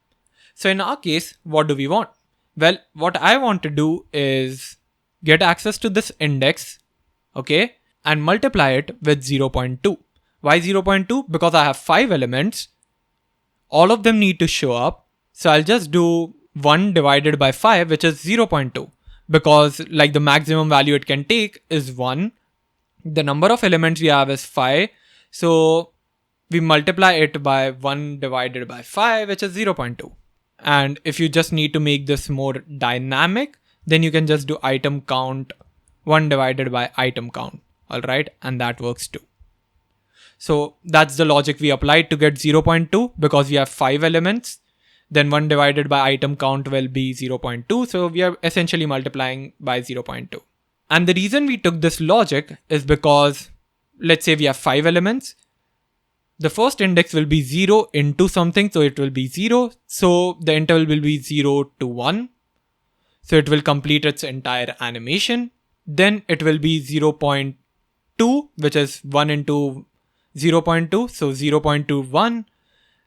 Speaker 1: So in our case, what do we want? Well, what I want to do is get access to this index, okay, and multiply it with 0.2. Why 0.2? Because I have 5 elements. All of them need to show up. So I'll just do 1 divided by 5, which is 0.2. Because like the maximum value it can take is 1. The number of elements we have is 5. So we multiply it by 1 divided by 5, which is 0.2. And if you just need to make this more dynamic, then you can just do item count 1 divided by item count. All right. And that works too. So that's the logic we applied to get 0.2, because we have 5 elements. Then 1 divided by item count will be 0.2. So we are essentially multiplying by 0.2. And the reason we took this logic is because, let's say we have 5 elements. The first index will be 0 into something, so it will be 0. So the interval will be 0 to 1. So it will complete its entire animation. Then it will be 0.2, which is 1 into 0.2. So 0.2, 1.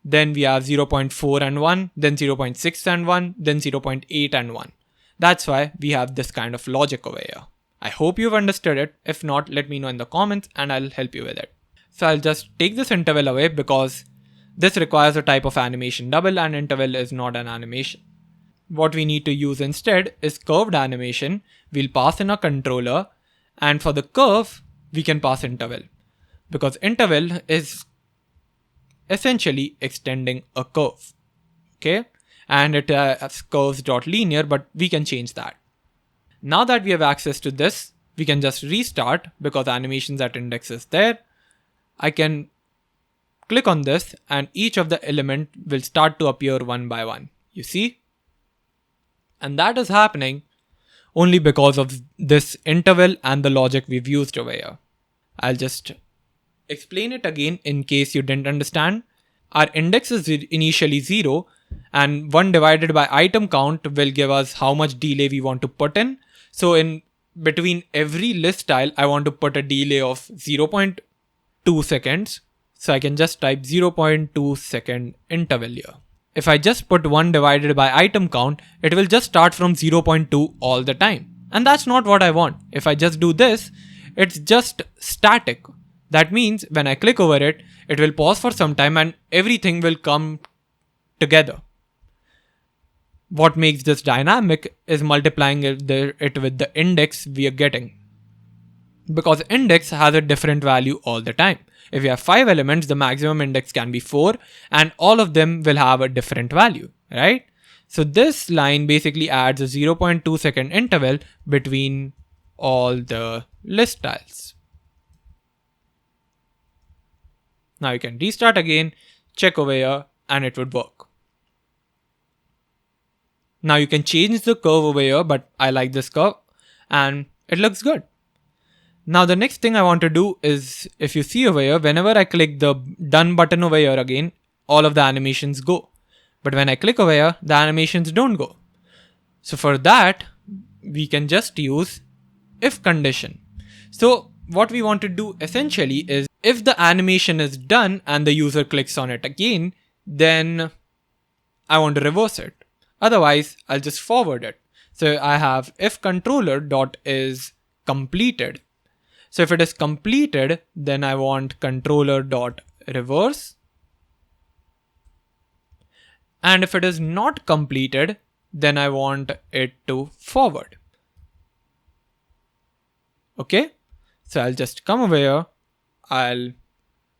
Speaker 1: Then we have 0.4 and 1. Then 0.6 and 1. Then 0.8 and 1. That's why we have this kind of logic over here. I hope you've understood it. If not, let me know in the comments and I'll help you with it. So I'll just take this interval away because this requires a type of animation double and interval is not an animation. What we need to use instead is curved animation. We'll pass in a controller, and for the curve, we can pass interval, because interval is essentially extending a curve. Okay. And it has curves.linear, but we can change that. Now that we have access to this, we can just restart because animations at index is there. I can click on this and each of the element will start to appear one by one. You see? And that is happening only because of this interval and the logic we've used over here. I'll just explain it again in case you didn't understand. Our index is initially 0, and 1 divided by item count will give us how much delay we want to put in. So in between every list style, I want to put a delay of 0.2 seconds. So I can just type 0.2 second interval here. If I just put 1 divided by item count, it will just start from 0.2 all the time. And that's not what I want. If I just do this, it's just static. That means when I click over it, it will pause for some time and everything will come together. What makes this dynamic is multiplying it with the index we are getting. Because index has a different value all the time. If you have 5 elements, the maximum index can be 4 and all of them will have a different value, right? So this line basically adds a 0.2 second interval between all the list styles. Now you can restart again, check over here, and it would work. Now you can change the curve over here, but I like this curve and it looks good. Now the next thing I want to do is, if you see over here, whenever I click the done button over here again, all of the animations go. But when I click over here, the animations don't go. So for that, we can just use if condition. So what we want to do essentially is, if the animation is done and the user clicks on it again, then I want to reverse it. Otherwise, I'll just forward it. So I have if controller dot is completed. So if it is completed, then I want controller dot reverse. And if it is not completed, then I want it to forward. Okay. So I'll just come over here. I'll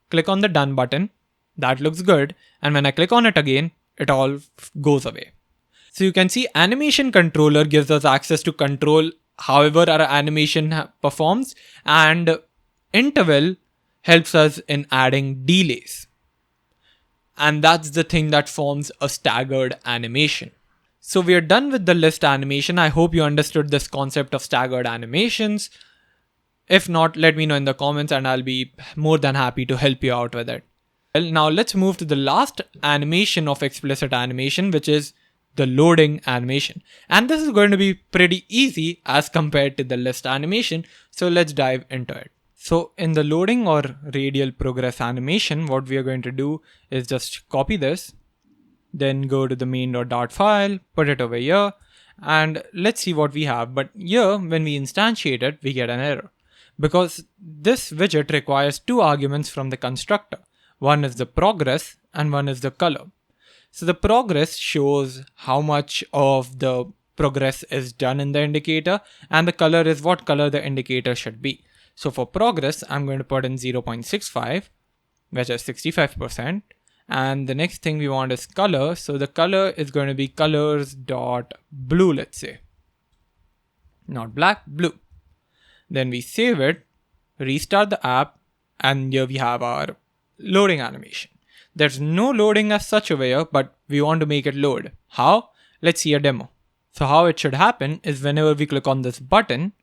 Speaker 1: click on the done button. That looks good. And when I click on it again, it all goes away. So you can see animation controller gives us access to control however our animation performs, and interval helps us in adding delays. And that's the thing that forms a staggered animation. So we are done with the list animation. I hope you understood this concept of staggered animations. If not, let me know in the comments and I'll be more than happy to help you out with it. Well, now let's move to the last animation of explicit animation, which is the loading animation. And this is going to be pretty easy as compared to the list animation. So let's dive into it. So in the loading or radial progress animation, what we are going to do is just copy this, then go to the main.dart file, put it over here, and let's see what we have. But here, when we instantiate it, we get an error, because this widget requires 2 arguments from the constructor. One is the progress and one is the color. So the progress shows how much of the progress is done in the indicator, and the color is what color the indicator should be. So for progress, I'm going to put in 0.65, which is 65%. And the next thing we want is color. So the color is going to be colors.blue, let's say. Not black, blue. Then we save it, restart the app, and here we have our loading animation. There's no loading as such over here, but we want to make it load. How? Let's see a demo. So how it should happen is, whenever we click on this button,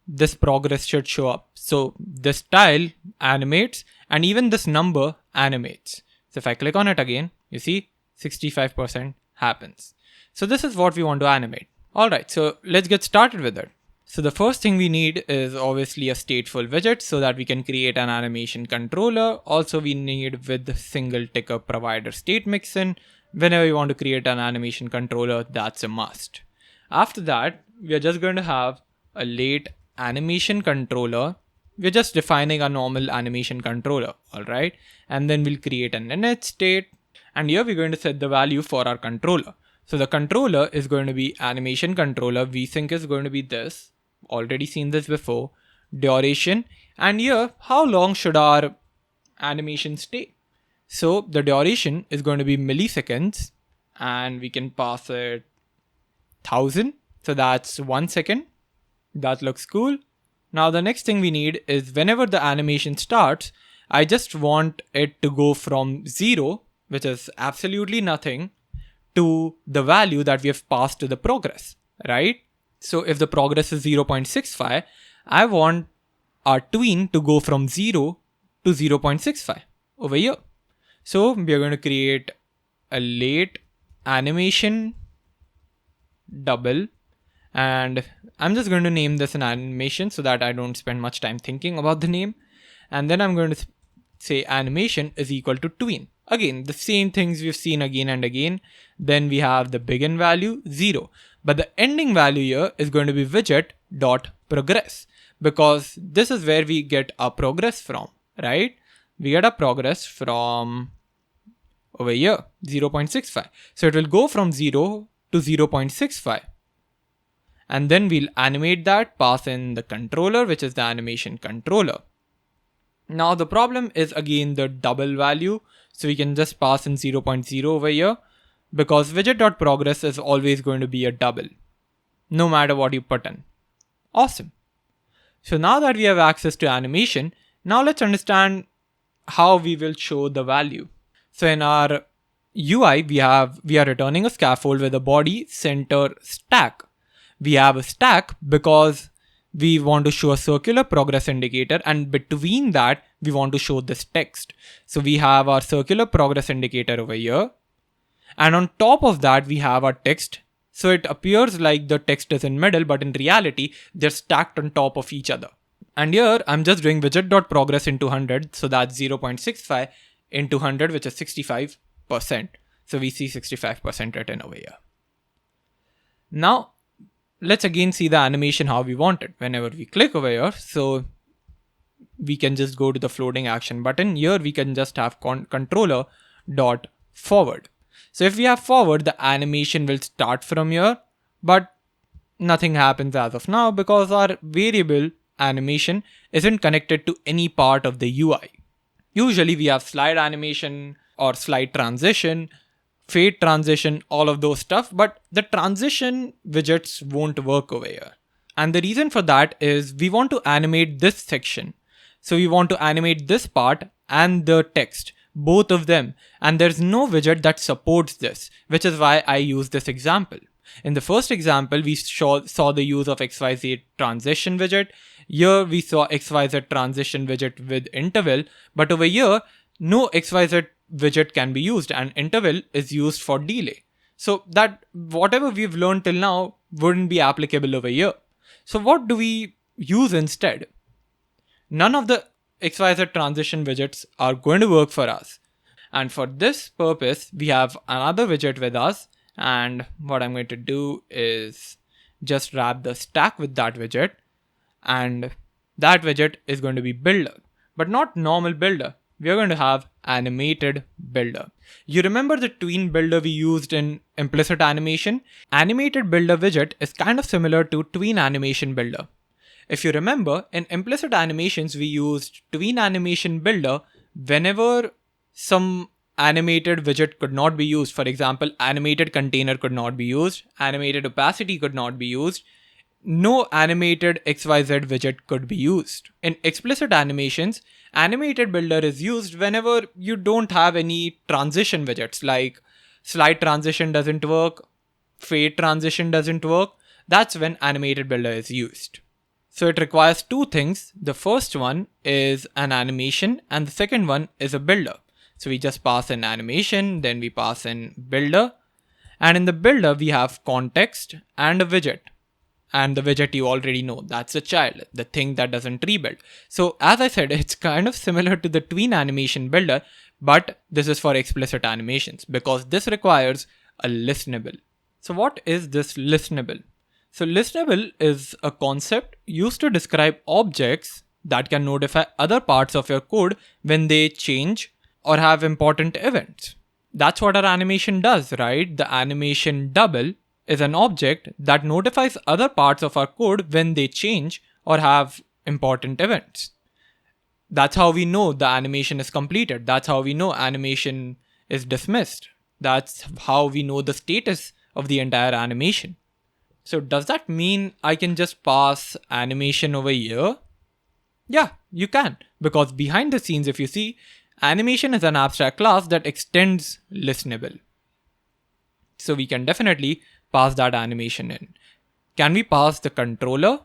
Speaker 1: this progress should show up. So this tile animates and even this number animates. So if I click on it again, you see 65% happens. So this is what we want to animate. Alright, so let's get started with it. So the first thing we need is obviously a stateful widget so that we can create an animation controller. Also we need with single ticker provider state mixin. Whenever you want to create an animation controller, that's a must. After that, we are just going to have a late animation controller. We're just defining a normal animation controller, alright? And then we'll create an init state. And here we're going to set the value for our controller. So the controller is going to be animation controller. Vsync is going to be this. Already seen this before. Duration. And here, how long should our animation stay? So the duration is going to be milliseconds. And we can pass it 1000. So that's 1 second. That looks cool. Now the next thing we need is, whenever the animation starts, I just want it to go from 0, which is absolutely nothing, to the value that we have passed to the progress, right? So if the progress is 0.65, I want our tween to go from 0 to 0.65 over here. So we are going to create a late animation double, and I'm just going to name this an animation so that I don't spend much time thinking about the name. And then I'm going to say animation is equal to tween. Again, the same things we've seen again and again. Then we have the begin value 0, but the ending value here is going to be widget.progress, because this is where we get our progress from, right? We get our progress from over here, 0.65. So it will go from 0 to 0.65. And then we'll animate that, pass in the controller, which is the animation controller. Now the problem is again the double value. So we can just pass in 0.0 over here, because widget.progress is always going to be a double, no matter what you put in. Awesome. So now that we have access to animation, now let's understand how we will show the value. So in our UI, we are returning a scaffold with a body, center, stack. We have a stack because we want to show a circular progress indicator, and between that, we want to show this text. So we have our circular progress indicator over here. And on top of that, we have our text. So it appears like the text is in middle, but in reality, they're stacked on top of each other. And here, I'm just doing widget.progress into 100. So that's 0.65 into 100, which is 65%. So we see 65% written over here. Now, let's again see the animation how we want it. Whenever we click over here, so we can just go to the floating action button. Here we can just have controller dot forward. So if we have forward, the animation will start from here, but nothing happens as of now because our variable animation isn't connected to any part of the UI. Usually we have slide animation or slide transition, fade transition, all of those stuff, but the transition widgets won't work over here. And the reason for that is we want to animate this section. So we want to animate this part and the text, both of them. And there's no widget that supports this, which is why I use this example. In the first example, we saw the use of XYZ transition widget. Here we saw XYZ transition widget with interval, but over here, no XYZ widget can be used, and interval is used for delay. So that whatever we've learned till now wouldn't be applicable over here. So what do we use instead? None of the XYZ transition widgets are going to work for us. And for this purpose, we have another widget with us. And what I'm going to do is just wrap the stack with that widget. And that widget is going to be builder, but not normal builder. We are going to have animated builder. You remember the tween builder we used in implicit animation? Animated builder widget is kind of similar to TweenAnimationBuilder. If you remember, in implicit animations, we used TweenAnimationBuilder whenever some animated widget could not be used. For example, animated container could not be used, animated opacity could not be used, no animated XYZ widget could be used. In explicit animations, animated builder is used whenever you don't have any transition widgets, like slide transition doesn't work, fade transition doesn't work. That's when animated builder is used. So it requires two things. The first one is an animation and the second one is a builder. So we just pass in animation, then we pass in builder. And in the builder, we have context and a widget. And the widget you already know, that's the child, the thing that doesn't rebuild. So as I said, it's kind of similar to the TweenAnimationBuilder, but this is for explicit animations because this requires a listenable. So what is this listenable? So listenable is a concept used to describe objects that can notify other parts of your code when they change or have important events. That's what our animation does, right? The animation double is an object that notifies other parts of our code when they change or have important events. That's how we know the animation is completed. That's how we know animation is dismissed. That's how we know the status of the entire animation. So does that mean I can just pass animation over here? Yeah, you can. Because behind the scenes, if you see, animation is an abstract class that extends listenable. So we can definitely pass that animation in. Can we pass the controller?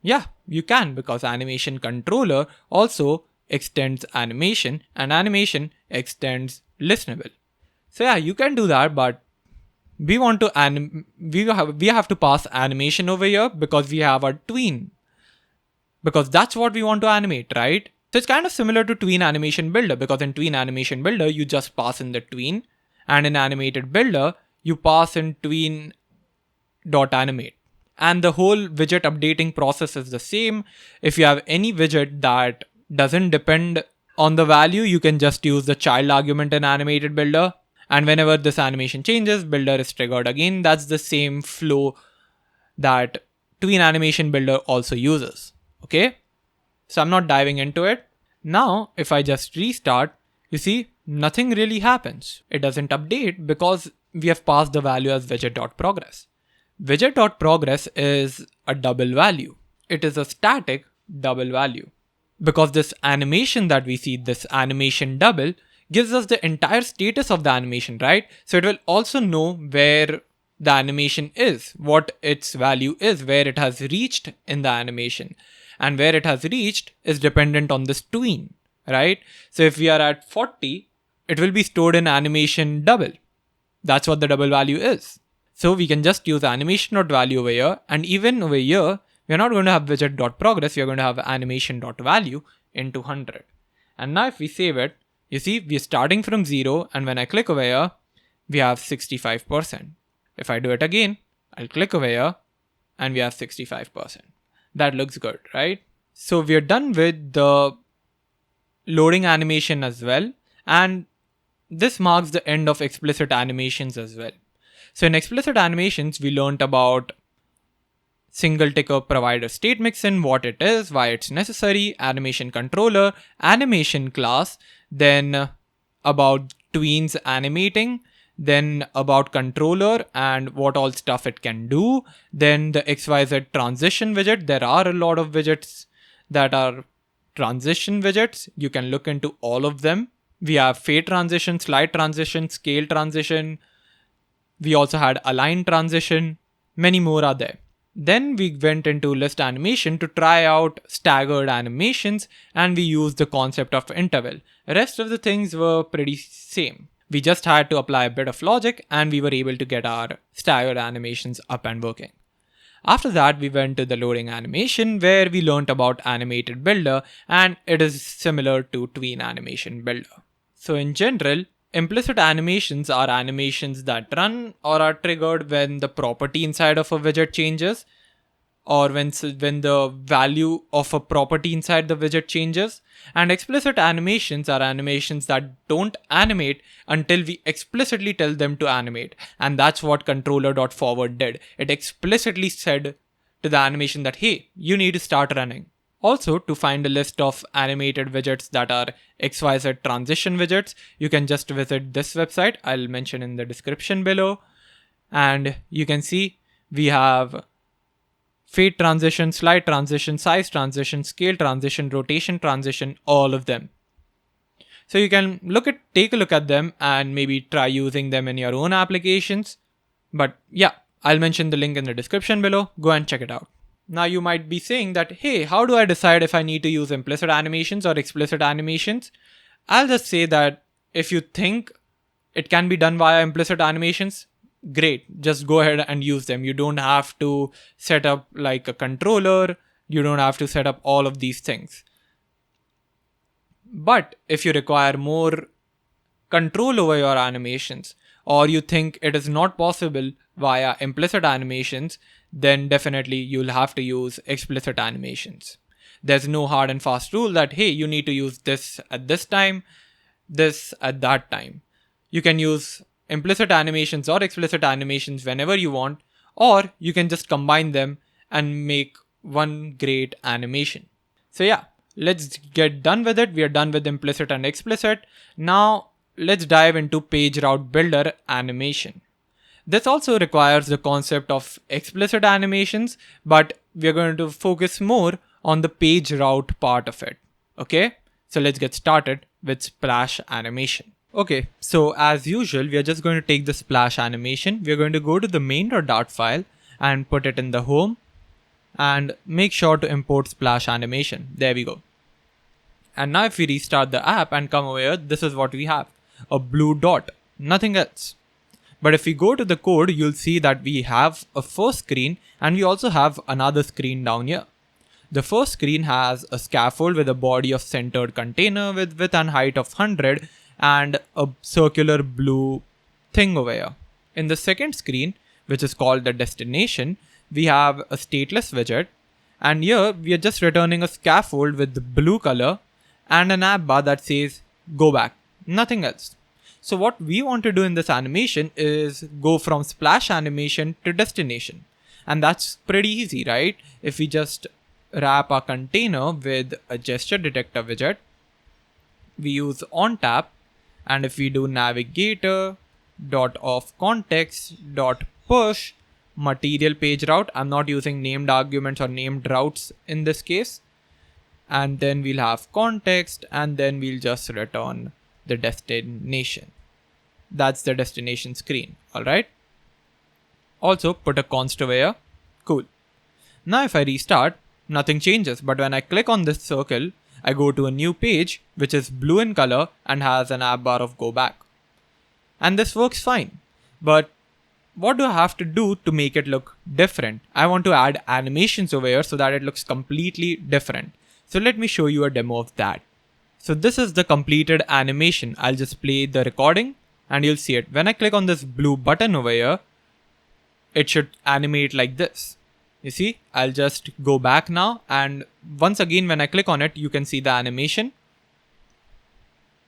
Speaker 1: Yeah, you can, because animation controller also extends animation and animation extends listenable. So yeah, you can do that, but we want to we have to pass animation over here because we have our tween, because that's what we want to animate, right? So it's kind of similar to TweenAnimationBuilder, because in TweenAnimationBuilder you just pass in the tween, and in Animated Builder you pass in tween.animate. And the whole widget updating process is the same. If you have any widget that doesn't depend on the value, you can just use the child argument in Animated Builder. And whenever this animation changes, Builder is triggered again. That's the same flow that TweenAnimationBuilder also uses. Okay? So I'm not diving into it. Now, if I just restart, you see, nothing really happens. It doesn't update because we have passed the value as widget.progress. Widget.progress is a double value. It is a static double value. Because this animation that we see, this animation double, gives us the entire status of the animation, right? So it will also know where the animation is, what its value is, where it has reached in the animation. And where it has reached is dependent on this tween, right? So if we are at 40, it will be stored in animation double. That's what the double value is. So we can just use animation.value over here, and even over here, we're not going to have widget.progress, we're going to have animation.value into 100. And now if we save it, you see we're starting from 0, and when I click over here, we have 65%. If I do it again, I'll click over here, and we have 65%. That looks good, right? So we're done with the loading animation as well, and this marks the end of explicit animations as well. So in Explicit Animations, we learned about single ticker provider state mixin, what it is, why it's necessary, animation controller, animation class, then about tweens animating, then about controller and what all stuff it can do, then the XYZ transition widget. There are a lot of widgets that are transition widgets. You can look into all of them. We have fade transition, slide transition, scale transition. We also had align transition. Many more are there. Then we went into list animation to try out staggered animations, and we used the concept of interval. The rest of the things were pretty same. We just had to apply a bit of logic and we were able to get our staggered animations up and working. After that, we went to the loading animation where we learned about Animated Builder, and it is similar to TweenAnimationBuilder. So in general, implicit animations are animations that run or are triggered when the property inside of a widget changes, or when the value of a property inside the widget changes. And explicit animations are animations that don't animate until we explicitly tell them to animate. And that's what controller.forward did. It explicitly said to the animation that, hey, you need to start running. Also, to find a list of animated widgets that are XYZ transition widgets, you can just visit this website. I'll mention in the description below. And you can see we have fade transition, slide transition, size transition, scale transition, rotation transition, all of them. So you can take a look at them and maybe try using them in your own applications. But yeah, I'll mention the link in the description below. Go and check it out. Now you might be saying that, hey, how do I decide if I need to use implicit animations or explicit animations? I'll just say that if you think it can be done via implicit animations, great, just go ahead and use them. You don't have to set up like a controller. You don't have to set up all of these things. But if you require more control over your animations, or you think it is not possible via implicit animations, then definitely you'll have to use explicit animations. There's no hard and fast rule that, hey, you need to use this at this time, this at that time. You can use implicit animations or explicit animations whenever you want, or you can just combine them and make one great animation. So yeah, let's get done with it. We are done with implicit and explicit. Now let's dive into page route builder animation. This also requires the concept of explicit animations, but we're going to focus more on the page route part of it. Okay, so let's get started with splash animation. Okay, so as usual, we are just going to take the splash animation. We're going to go to the main.dart file, and put it in the home, and make sure to import splash animation. There we go. And now if we restart the app and come over here, this is what we have, a blue dot, nothing else. But if we go to the code, you'll see that we have a first screen and we also have another screen down here. The first screen has a scaffold with a body of centered container with width and height of 100 and a circular blue thing over here. In the second screen, which is called the destination, we have a stateless widget, and here we are just returning a scaffold with the blue color and an app bar that says go back, nothing else. So what we want to do in this animation is go from splash animation to destination. And that's pretty easy, right? If we just wrap our container with a gesture detector widget, we use on tap, and if we do navigator dot of context dot push material page route, I'm not using named arguments or named routes in this case, and then we'll have context, and then we'll just return the destination. That's the destination screen. All right. Also put a const over here. Cool. Now if I restart, nothing changes, but when I click on this circle, I go to a new page which is blue in color and has an app bar of go back. And this works fine. But what do I have to do to make it look different? I want to add animations over here so that it looks completely different. So let me show you a demo of that. So this is the completed animation. I'll just play the recording and you'll see it. When I click on this blue button over here, it should animate like this. You see, I'll just go back now, and once again when I click on it, you can see the animation.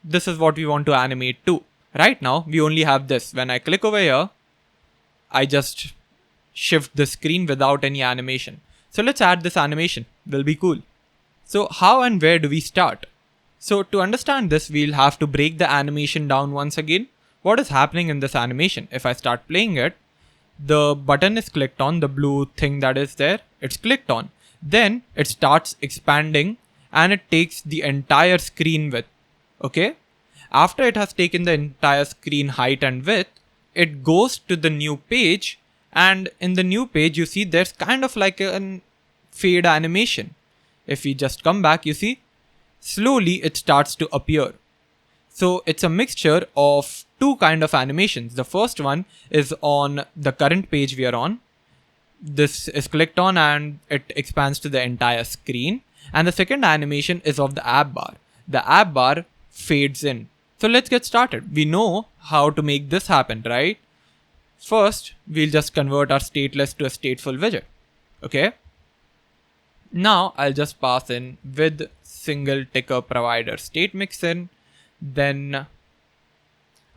Speaker 1: This is what we want to animate to. Right now, we only have this. When I click over here, I just shift the screen without any animation. So let's add this animation. Will be cool. So how and where do we start? So to understand this, we'll have to break the animation down once again. What is happening in this animation? If I start playing it, the button is clicked on, the blue thing that is there, it's clicked on. Then it starts expanding and it takes the entire screen width. Okay. After it has taken the entire screen height and width, it goes to the new page, and in the new page, you see there's kind of like a fade animation. If we just come back, you see, slowly it starts to appear. So it's a mixture of two kind of animations. The first one is on the current page we are on. This is clicked on and it expands to the entire screen. And the second animation is of the app bar. The app bar fades in. So let's get started. We know how to make this happen, right? First, we'll just convert our stateless to a stateful widget. Okay. Now I'll just pass in with single ticker provider state mixin. Then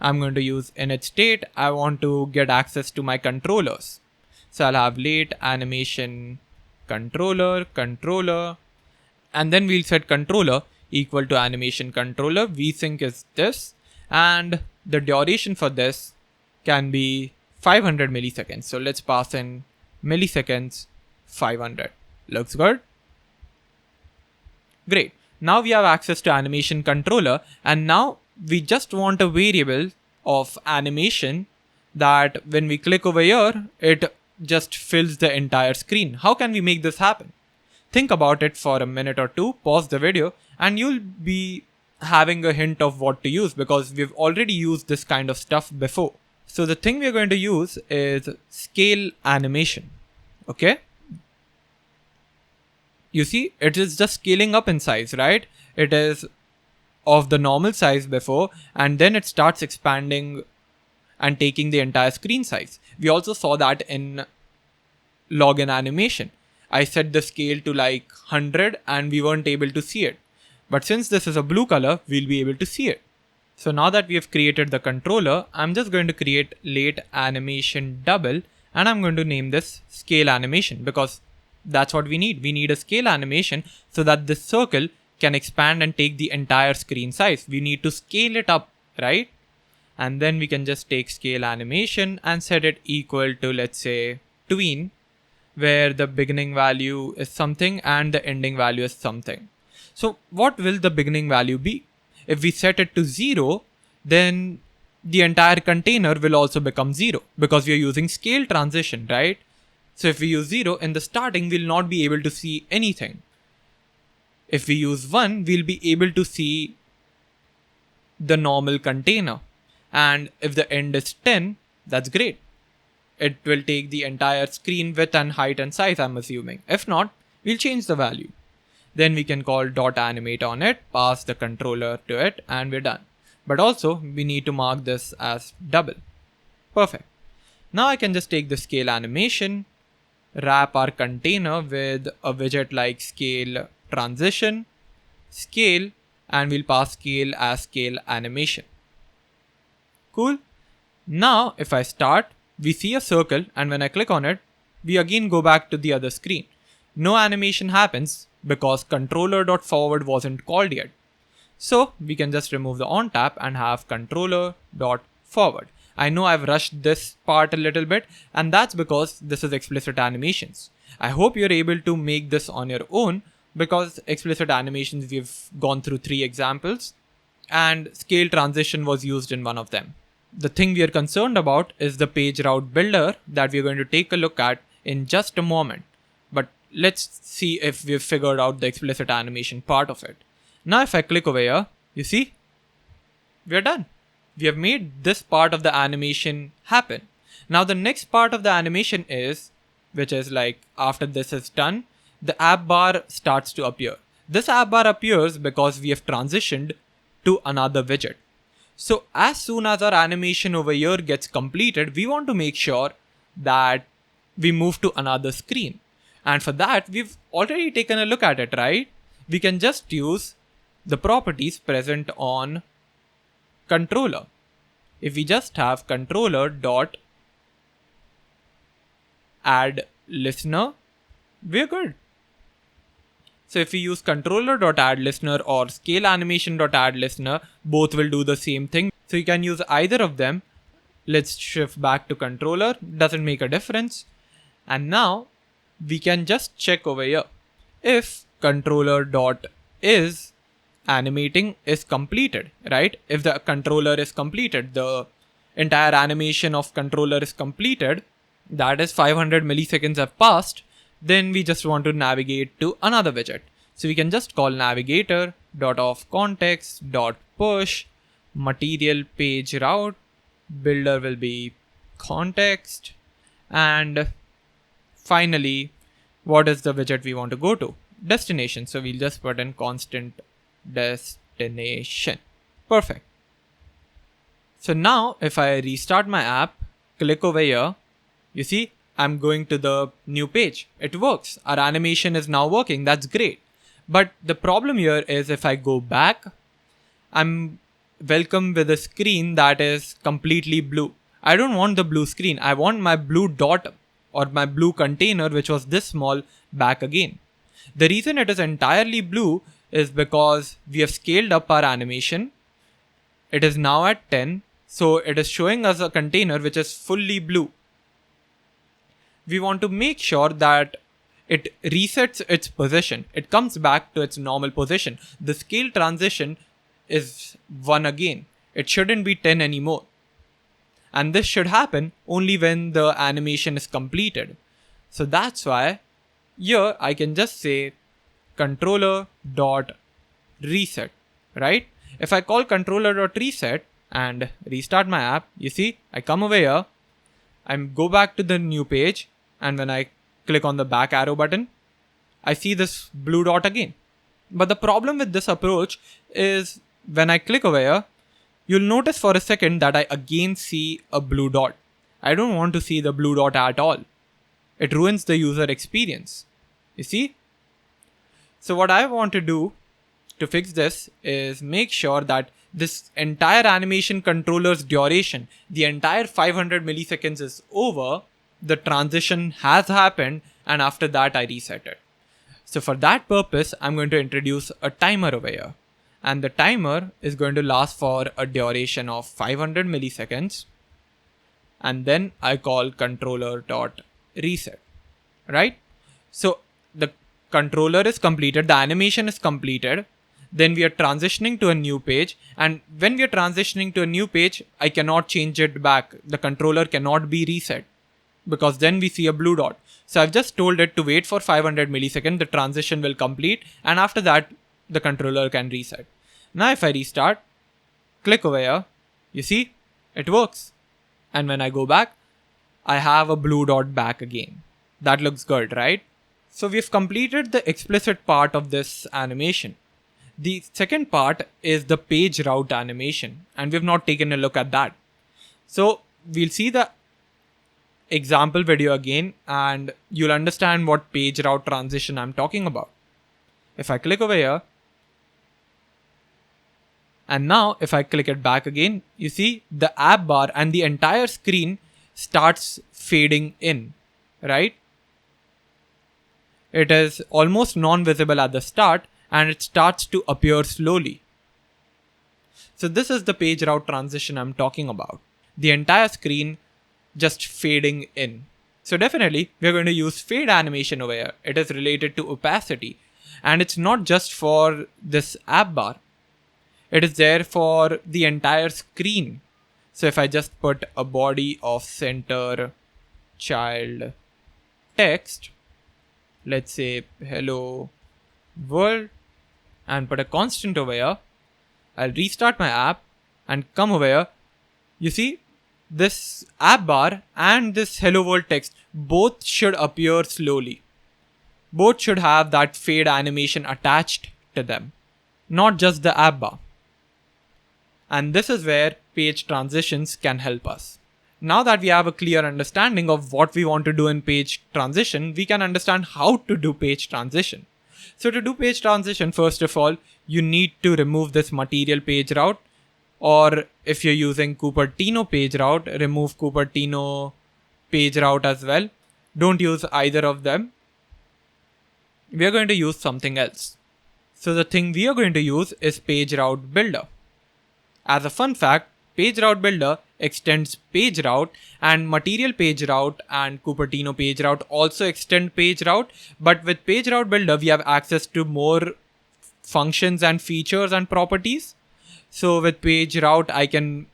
Speaker 1: I'm going to use init state. I want to get access to my controllers. So I'll have late animation controller, and then we'll set controller equal to animation controller. Vsync is this, and the duration for this can be 500 milliseconds. So let's pass in milliseconds 500. Looks good. Great. Now we have access to animation controller, and now we just want a variable of animation that when we click over here, it just fills the entire screen. How can we make this happen? Think about it for a minute or two, pause the video, and you'll be having a hint of what to use because we've already used this kind of stuff before. So the thing we're going to use is scale animation. Okay. You see, it is just scaling up in size, right? It is of the normal size before, and then it starts expanding and taking the entire screen size. We also saw that in login animation. I set the scale to like 100 and we weren't able to see it. But since this is a blue color, we'll be able to see it. So now that we have created the controller, I'm just going to create late animation double, and I'm going to name this scale animation because that's what we need. We need a scale animation so that this circle can expand and take the entire screen size. We need to scale it up, right? And then we can just take scale animation and set it equal to, let's say, tween, where the beginning value is something and the ending value is something. So what will the beginning value be? If we set it to 0, then the entire container will also become 0 because we are using scale transition, right? So if we use 0 in the starting, we'll not be able to see anything. If we use 1, we'll be able to see the normal container. And if the end is 10, that's great. It will take the entire screen width and height and size, I'm assuming. If not, we'll change the value. Then we can call .animate on it, pass the controller to it, and we're done. But also, we need to mark this as double. Perfect. Now I can just take the scale animation, wrap our container with a widget like scale transition, scale, and we'll pass scale as scale animation. Cool. Now if I start, we see a circle, and when I click on it, we again go back to the other screen. No animation happens because controller.forward wasn't called yet. So we can just remove the on tap and have controller.forward. I know I've rushed this part a little bit, and that's because this is Explicit Animations. I hope you're able to make this on your own, because Explicit Animations, we've gone through 3 examples, and scale transition was used in one of them. The thing we are concerned about is the page route builder that we're going to take a look at in just a moment. But let's see if we've figured out the explicit animation part of it. Now if I click over here, you see, we're done. We have made this part of the animation happen. Now the next part of the animation is, which is like after this is done, the app bar starts to appear. This app bar appears because we have transitioned to another widget. So as soon as our animation over here gets completed, we want to make sure that we move to another screen. And for that, we've already taken a look at it, right? We can just use the properties present on controller. If we just have controller.addListener, we're good. So if we use controller.addListener or scaleAnimation.addListener, both will do the same thing. So you can use either of them. Let's shift back to controller. Doesn't make a difference. And now we can just check over here. If controller.isAnimating is completed, right? If the controller is completed, the entire animation of controller is completed, that is 500 milliseconds have passed, then we just want to navigate to another widget. So we can just call navigator.offContext.push material page route, builder will be context, and finally, what is the widget we want to go to? Destination. So we'll just put in constant destination. Perfect. So now if I restart my app, click over here, you see, I'm going to the new page. It works. Our animation is now working. That's great. But the problem here is if I go back, I'm welcome with a screen that is completely blue. I don't want the blue screen. I want my blue dot or my blue container, which was this small, back again. The reason it is entirely blue is because we have scaled up our animation. It is now at 10. So it is showing us a container which is fully blue. We want to make sure that it resets its position. It comes back to its normal position. The scale transition is 1 again. It shouldn't be 10 anymore. And this should happen only when the animation is completed. So that's why here I can just say controller.reset, right? If I call controller.reset and restart my app, you see, I come over here, I go back to the new page, and when I click on the back arrow button, I see this blue dot again. But the problem with this approach is when I click over here, you'll notice for a second that I again see a blue dot. I don't want to see the blue dot at all. It ruins the user experience. You see? So what I want to do to fix this is make sure that this entire animation controller's duration, the entire 500 milliseconds is over, the transition has happened, and after that I reset it. So for that purpose, I'm going to introduce a timer over here. And the timer is going to last for a duration of 500 milliseconds. And then I call controller.reset, right? So the controller is completed, the animation is completed. Then we are transitioning to a new page. And when we are transitioning to a new page, I cannot change it back. The controller cannot be reset because then we see a blue dot. So I've just told it to wait for 500 milliseconds, the transition will complete, and after that, the controller can reset. Now if I restart, click over here, you see, it works. And when I go back, I have a blue dot back again. That looks good, right? So we've completed the explicit part of this animation. The second part is the page route animation, and we've not taken a look at that. So we'll see the example video again, and you'll understand what page route transition I'm talking about. If I click over here, and now if I click it back again, you see the app bar and the entire screen starts fading in, right? It is almost non-visible at the start, and it starts to appear slowly. So this is the page route transition I'm talking about. The entire screen just fading in. So definitely we're going to use fade animation over here. It is related to opacity, and it's not just for this app bar. It is there for the entire screen. So if I just put a body of center child text, let's say hello world, and put a constant over here, I'll restart my app and come over here. You see, this app bar and this hello world text both should appear slowly. Both should have that fade animation attached to them, not just the app bar. And this is where page transitions can help us. Now that we have a clear understanding of what we want to do in page transition, we can understand how to do page transition. So to do page transition, first of all, you need to remove this material page route, or if you're using Cupertino page route, remove Cupertino page route as well. Don't use either of them. We are going to use something else. So the thing we are going to use is page route builder. As a fun fact, page route builder extends page route, and material page route and Cupertino page route also extend page route. But with page route builder, we have access to more functions and features and properties. So with page route, I can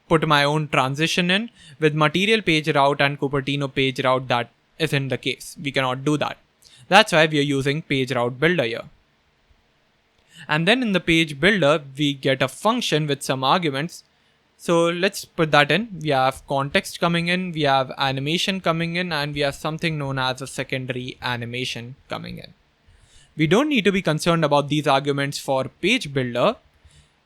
Speaker 1: put my own transition in. With material page route and Cupertino page route, that isn't the case. We cannot do that. That's why we are using page route builder here. And then in the page builder, we get a function with some arguments. So let's put that in. We have context coming in, we have animation coming in, and we have something known as a secondary animation coming in. We don't need to be concerned about these arguments for page builder.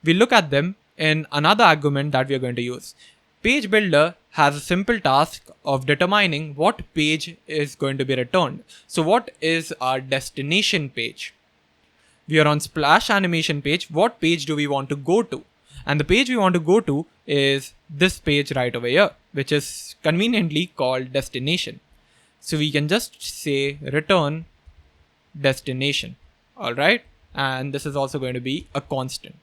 Speaker 1: We look at them in another argument that we are going to use. Page builder has a simple task of determining what page is going to be returned. So what is our destination page? We are on splash animation page. What page do we want to go to? And the page we want to go to is this page right over here, which is conveniently called destination. So we can just say return destination. All right. And this is also going to be a constant.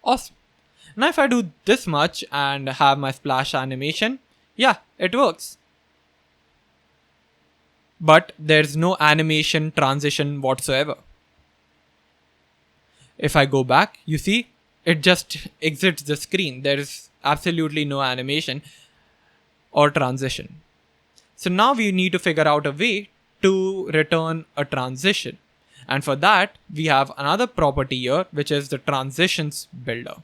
Speaker 1: Awesome. Now if I do this much and have my splash animation, yeah, it works. But there's no animation transition whatsoever. If I go back, you see, it just exits the screen. There is absolutely no animation or transition. So now we need to figure out a way to return a transition. And for that, we have another property here, which is the transitions builder.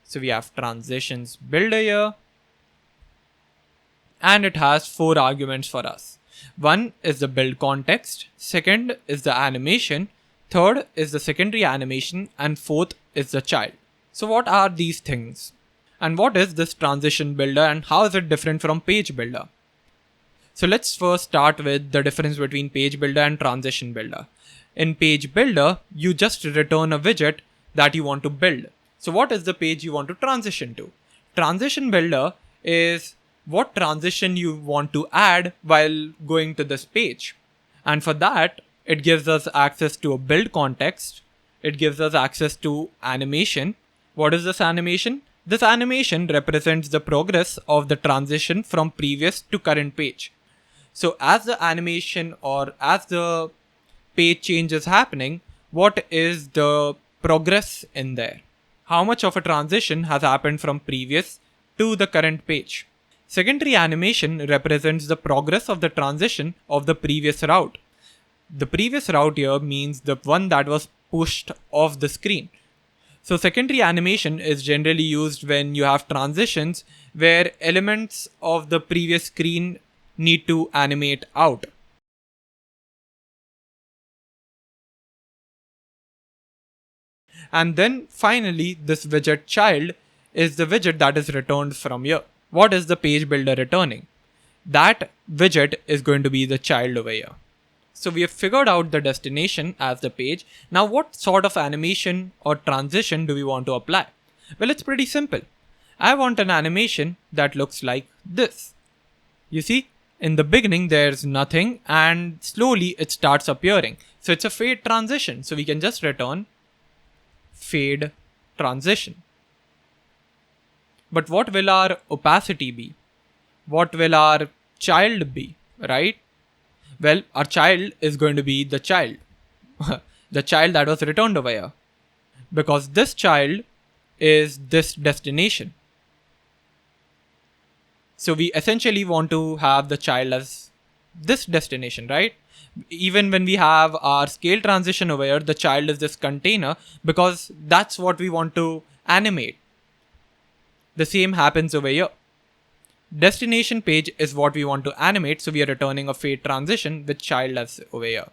Speaker 1: So we have transitions builder here, and it has 4 arguments for us. One is the build context, second is the animation, third is the secondary animation, and fourth is the child. So what are these things? And what is this transition builder, and how is it different from page builder? So let's first start with the difference between page builder and transition builder. In page builder, you just return a widget that you want to build. So what is the page you want to transition to? Transition builder is what transition you want to add while going to this page. And for that, it gives us access to a build context. It gives us access to animation. What is this animation? This animation represents the progress of the transition from previous to current page. So as the animation or as the page change is happening, what is the progress in there? How much of a transition has happened from previous to the current page? Secondary animation represents the progress of the transition of the previous route. The previous route here means the one that was pushed off the screen. So secondary animation is generally used when you have transitions where elements of the previous screen need to animate out. And then finally, this widget child is the widget that is returned from here. What is the page builder returning? That widget is going to be the child over here. So we have figured out the destination as the page. Now what sort of animation or transition do we want to apply? Well, it's pretty simple. I want an animation that looks like this. You see, in the beginning there's nothing and slowly it starts appearing. So it's a fade transition. So we can just return fade transition. But what will our opacity be? What will our child be, right? Well, our child is going to be the child. The child that was returned over here. Because this child is this destination. So we essentially want to have the child as this destination, right? Even when we have our scale transition over here, the child is this container because that's what we want to animate. The same happens over here. Destination page is what we want to animate, so we are returning a fade transition with child as over here.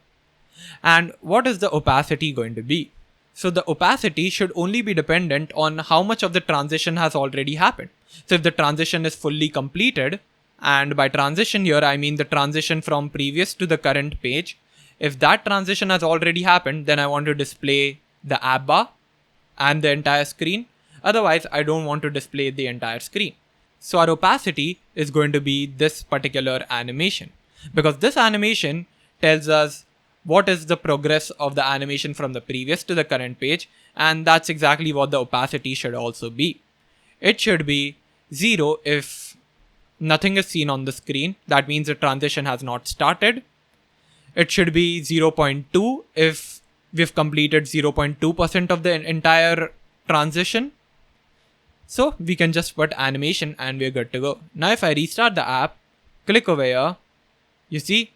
Speaker 1: And what is the opacity going to be? So the opacity should only be dependent on how much of the transition has already happened. So if the transition is fully completed, and by transition here I mean the transition from previous to the current page, if that transition has already happened, then I want to display the app bar and the entire screen. Otherwise, I don't want to display the entire screen. So our opacity is going to be this particular animation, because this animation tells us what is the progress of the animation from the previous to the current page, and that's exactly what the opacity should also be. It should be 0 if nothing is seen on the screen. That means the transition has not started. It should be 0.2 if we've completed 0.2% of the entire transition. So we can just put animation and we're good to go. Now if I restart the app, click over here, you see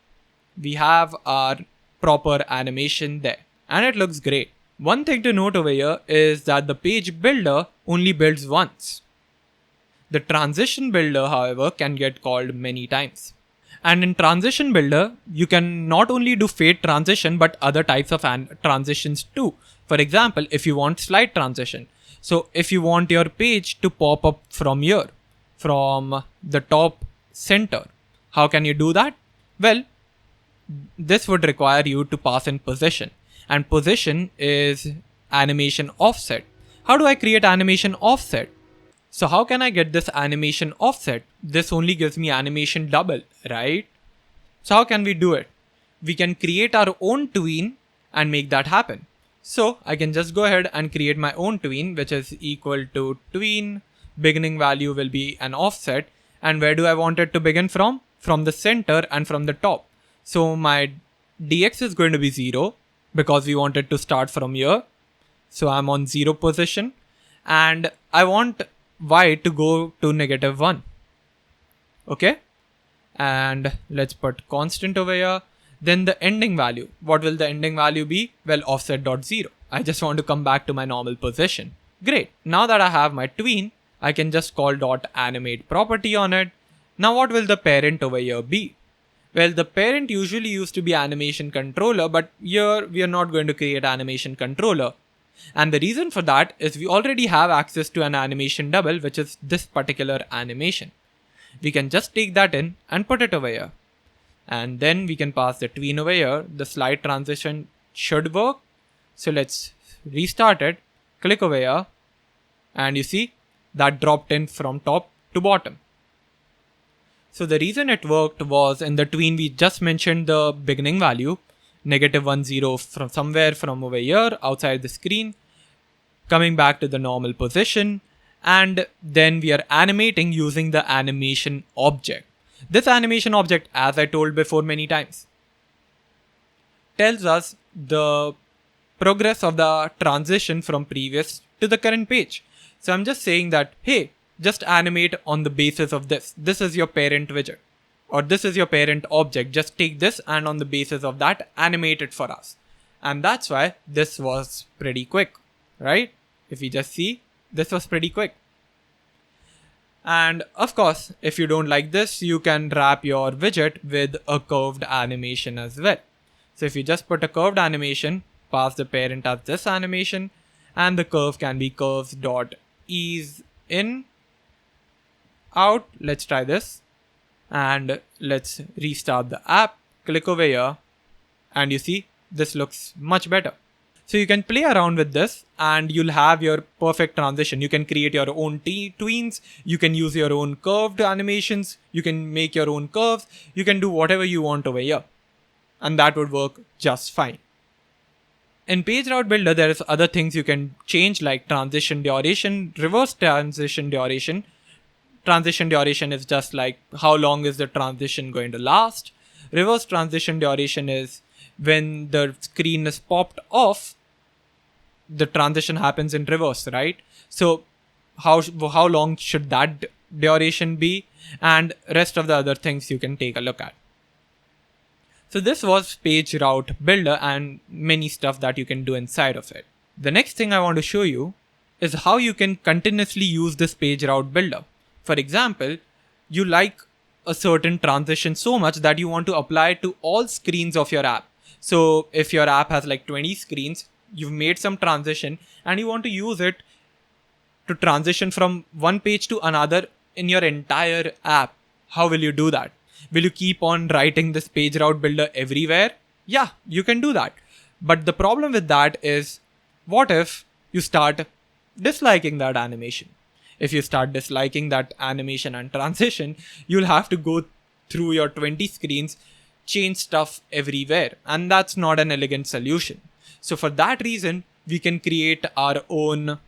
Speaker 1: we have our proper animation there and it looks great. One thing to note over here is that the page builder only builds once. The transition builder, however, can get called many times. And in transition builder, you can not only do fade transition, but other types of transitions too. For example, if you want slide transition. So if you want your page to pop up from here, from the top center, how can you do that? Well, this would require you to pass in position, and position is animation offset. How do I create animation offset? So how can I get this animation offset? This only gives me animation double, right? So how can we do it? We can create our own tween and make that happen. So I can just go ahead and create my own tween, which is equal to tween. Beginning value will be an offset. And where do I want it to begin from? From the center and from the top. So my dx is going to be 0 because we want it to start from here. So I'm on 0 position and I want y to go to -1. Okay. And let's put constant over here. Then the ending value. What will the ending value be? Well, offset.0. I just want to come back to my normal position. Great. Now that I have my tween, I can just call .animate property on it. Now what will the parent over here be? Well, the parent usually used to be animation controller, but here we are not going to create animation controller. And the reason for that is we already have access to an animation double, which is this particular animation. We can just take that in and put it over here. And then we can pass the tween over here. The slide transition should work. So let's restart it. Click over here. And you see that dropped in from top to bottom. So the reason it worked was in the tween we just mentioned the beginning value, -1, 0 from somewhere from over here outside the screen, coming back to the normal position. And then we are animating using the animation object. This animation object, as I told before many times, tells us the progress of the transition from previous to the current page. So I'm just saying that, hey, just animate on the basis of this. This is your parent widget, or this is your parent object. Just take this and on the basis of that, animate it for us. And that's why this was pretty quick, right? If we just see, this was pretty quick. And of course, if you don't like this, you can wrap your widget with a curved animation as well. So if you just put a curved animation, pass the parent as this animation, and the curve can be curves.ease in, out. Let's try this. And let's restart the app. Click over here, and you see, this looks much better. So you can play around with this and you'll have your perfect transition. You can create your own tweens. You can use your own curved animations. You can make your own curves. You can do whatever you want over here. And that would work just fine. In Page Route Builder, there is other things you can change like transition duration, reverse transition duration. Transition duration is just like how long is the transition going to last. Reverse transition duration is when the screen is popped off, the transition happens in reverse, right? So how long should that duration be? And rest of the other things you can take a look at. So this was Page Route Builder and many stuff that you can do inside of it. The next thing I want to show you is how you can continuously use this Page Route Builder. For example, you like a certain transition so much that you want to apply it to all screens of your app. So if your app has like 20 screens, you've made some transition and you want to use it to transition from one page to another in your entire app. How will you do that? Will you keep on writing this Page Route Builder everywhere? Yeah, you can do that. But the problem with that is, what if you start disliking that animation? If you start disliking that animation and transition, you'll have to go through your 20 screens, change stuff everywhere, and that's not an elegant solution. So for that reason, we can create our own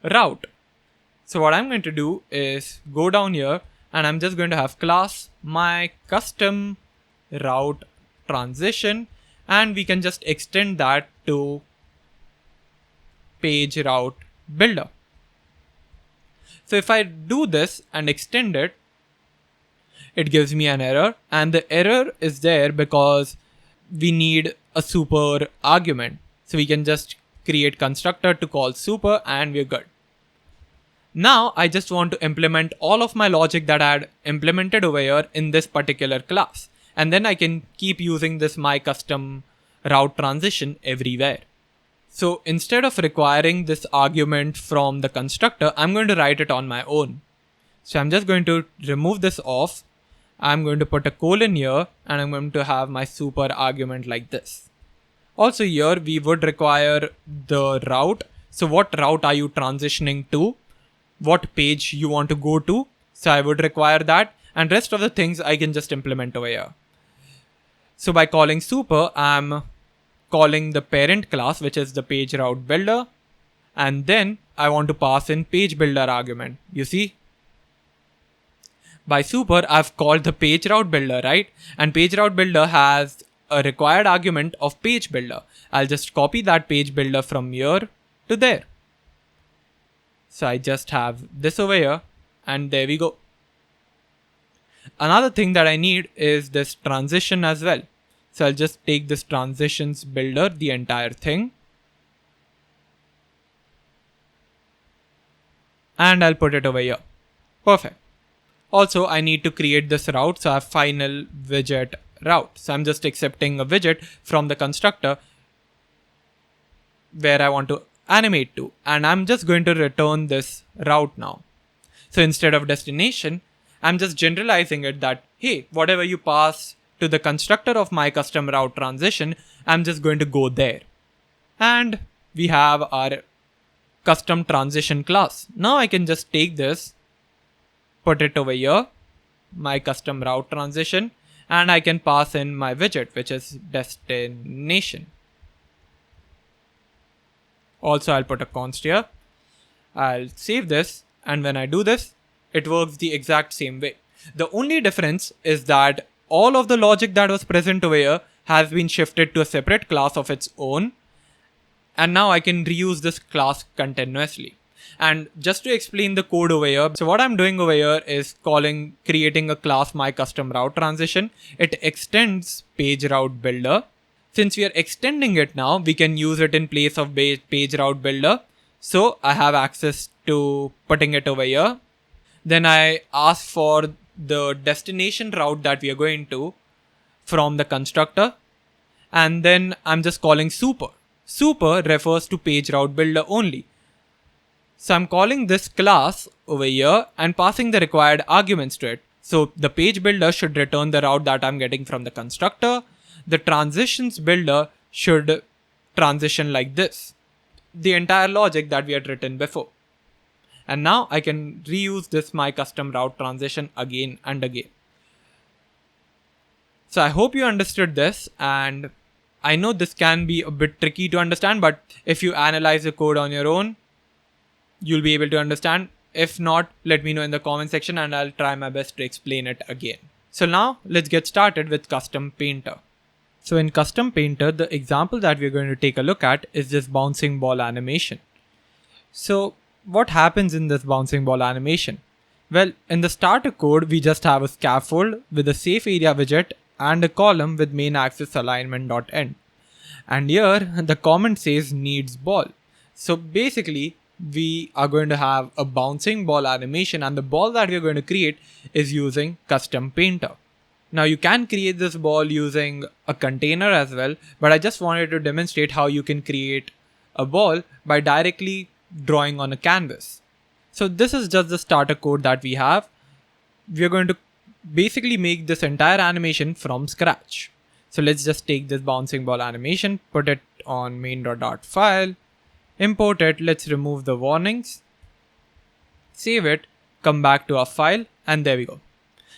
Speaker 1: route. So what I'm going to do is go down here and I'm just going to have class my custom route transition, and we can just extend that to Page Route Builder. So if I do this and extend it, it gives me an error, and the error is there because we need a super argument. So we can just create constructor to call super and we're good. Now I just want to implement all of my logic that I had implemented over here in this particular class. And then I can keep using this my custom route transition everywhere. So instead of requiring this argument from the constructor, I'm going to write it on my own. So I'm just going to remove this off. I'm going to put a colon here and I'm going to have my super argument like this. Also here we would require the route. So what route are you transitioning to? What page you want to go to? So I would require that, and rest of the things I can just implement over here. So by calling super, I'm calling the parent class, which is the Page Route Builder. And then I want to pass in Page Builder argument. You see? By super, I've called the Page Route Builder, right? And Page Route Builder has a required argument of Page Builder. I'll just copy that Page Builder from here to there. So I just have this over here, and there we go. Another thing that I need is this transition as well. So I'll just take this transitions builder, the entire thing. And I'll put it over here. Perfect. Also, I need to create this route. So I have final widget route. So I'm just accepting a widget from the constructor where I want to animate to. And I'm just going to return this route now. So instead of destination, I'm just generalizing it that, hey, whatever you pass to the constructor of my custom route transition, I'm just going to go there. And we have our custom transition class. Now I can just take this, put it over here, my custom route transition, and I can pass in my widget, which is destination. Also, I'll put a const here. I'll save this, and when I do this, it works the exact same way. The only difference is that all of the logic that was present over here has been shifted to a separate class of its own. And now I can reuse this class continuously. And just to explain the code over here, so what I'm doing over here is creating a class myCustomRouteTransition. It extends PageRouteBuilder. Since we are extending it now, we can use it in place of PageRouteBuilder. So I have access to putting it over here. Then I ask for the destination route that we are going to from the constructor. And then I'm just calling super. Super refers to PageRouteBuilder only. So I'm calling this class over here and passing the required arguments to it. So the page builder should return the route that I'm getting from the constructor. The transitions builder should transition like this. The entire logic that we had written before. And now I can reuse this myCustomRouteTransition again and again. So I hope you understood this, and I know this can be a bit tricky to understand, but if you analyze the code on your own, you'll be able to understand. If not, let me know in the comment section and I'll try my best to explain it again. So now let's get started with Custom Painter. So in Custom Painter, the example that we're going to take a look at is this bouncing ball animation. So what happens in this bouncing ball animation? Well, in the starter code, we just have a scaffold with a safe area widget and a column with main axis alignment.end. And here the comment says needs ball. So basically, we are going to have a bouncing ball animation, and the ball that we're going to create is using Custom Painter. Now you can create this ball using a container as well, but I just wanted to demonstrate how you can create a ball by directly drawing on a canvas. So this is just the starter code that we have. We are going to basically make this entire animation from scratch. So let's just take this bouncing ball animation, put it on main.dart file, import it, let's remove the warnings, save it, come back to our file, and there we go.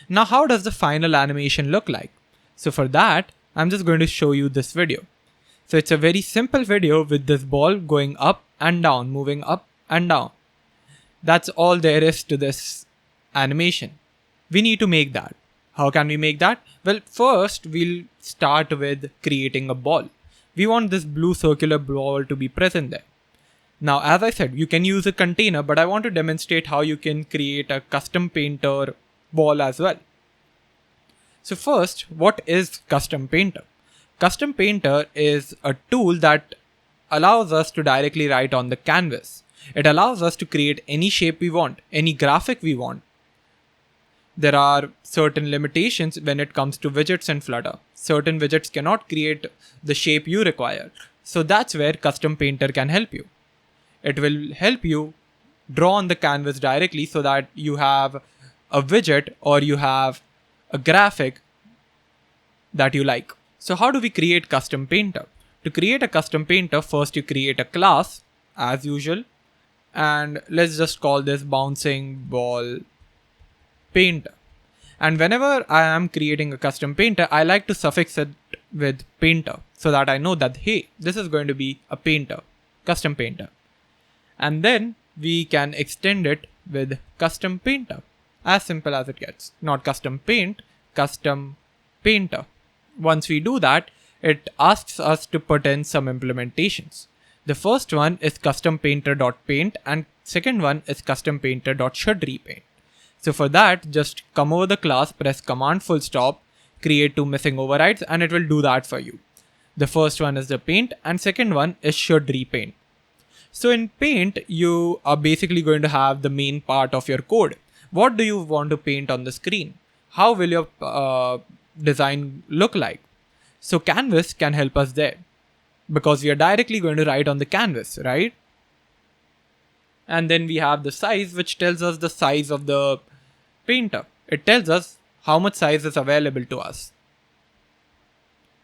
Speaker 1: Now how does the final animation look like? So for that, I'm just going to show you this video. So it's a very simple video with this ball going up and down, moving up and down. That's all there is to this animation. We need to make that. How can we make that? Well, first we'll start with creating a ball. We want this blue circular ball to be present there. Now, as I said, you can use a container, but I want to demonstrate how you can create a Custom Painter ball as well. So first, what is Custom Painter? Custom Painter is a tool that allows us to directly write on the canvas. It allows us to create any shape we want, any graphic we want. There are certain limitations when it comes to widgets in Flutter. Certain widgets cannot create the shape you require. So that's where Custom Painter can help you. It will help you draw on the canvas directly so that you have a widget or you have a graphic that you like. So how do we create Custom Painter? To create a Custom Painter, first you create a class as usual, and let's just call this bouncing ball painter. And whenever I am creating a Custom Painter, I like to suffix it with painter so that I know that, hey, this is going to be a painter, Custom Painter. And then we can extend it with Custom Painter. As simple as it gets. Not custom paint, Custom Painter. Once we do that, it asks us to put in some implementations. The first one is CustomPainter.paint and second one is CustomPainter.shouldRepaint. So for that, just come over the class, press Command full stop, create two missing overrides, and it will do that for you. The first one is the paint and second one is shouldRepaint. So in paint, you are basically going to have the main part of your code. What do you want to paint on the screen? How will your design look like? So canvas can help us there because we are directly going to write on the canvas, right? And then we have the size, which tells us the size of the painter. It tells us how much size is available to us.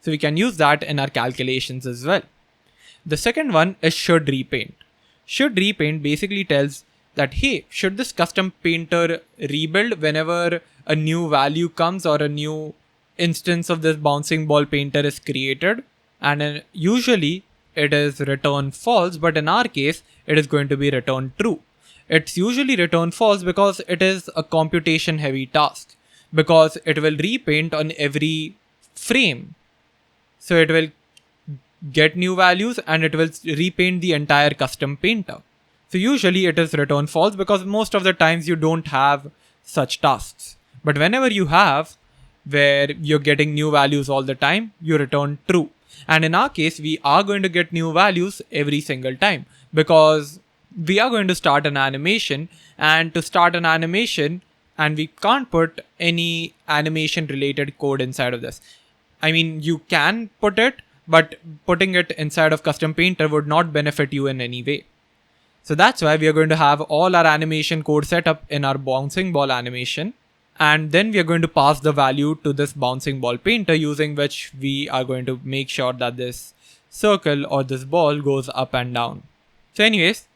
Speaker 1: So we can use that in our calculations as well. The second one is shouldRepaint. shouldRepaint basically tells that, hey, should this Custom Painter rebuild whenever a new value comes or a new instance of this bouncing ball painter is created? And usually it is returned false, but in our case, it is going to be returned true. It's usually returned false because it is a computation heavy task, because it will repaint on every frame. So it will get new values and it will repaint the entire Custom Painter. So usually it is return false because most of the times you don't have such tasks. But whenever you have, where you're getting new values all the time, you return true. And in our case, we are going to get new values every single time because we are going to start an animation, and to start an animation, and we can't put any animation related code inside of this. I mean, you can put it, but putting it inside of custom painter would not benefit you in any way. So that's why we are going to have all our animation code set up in our bouncing ball animation. And then we are going to pass the value to this bouncing ball painter, using which we are going to make sure that this circle or this ball goes up and down. So anyways,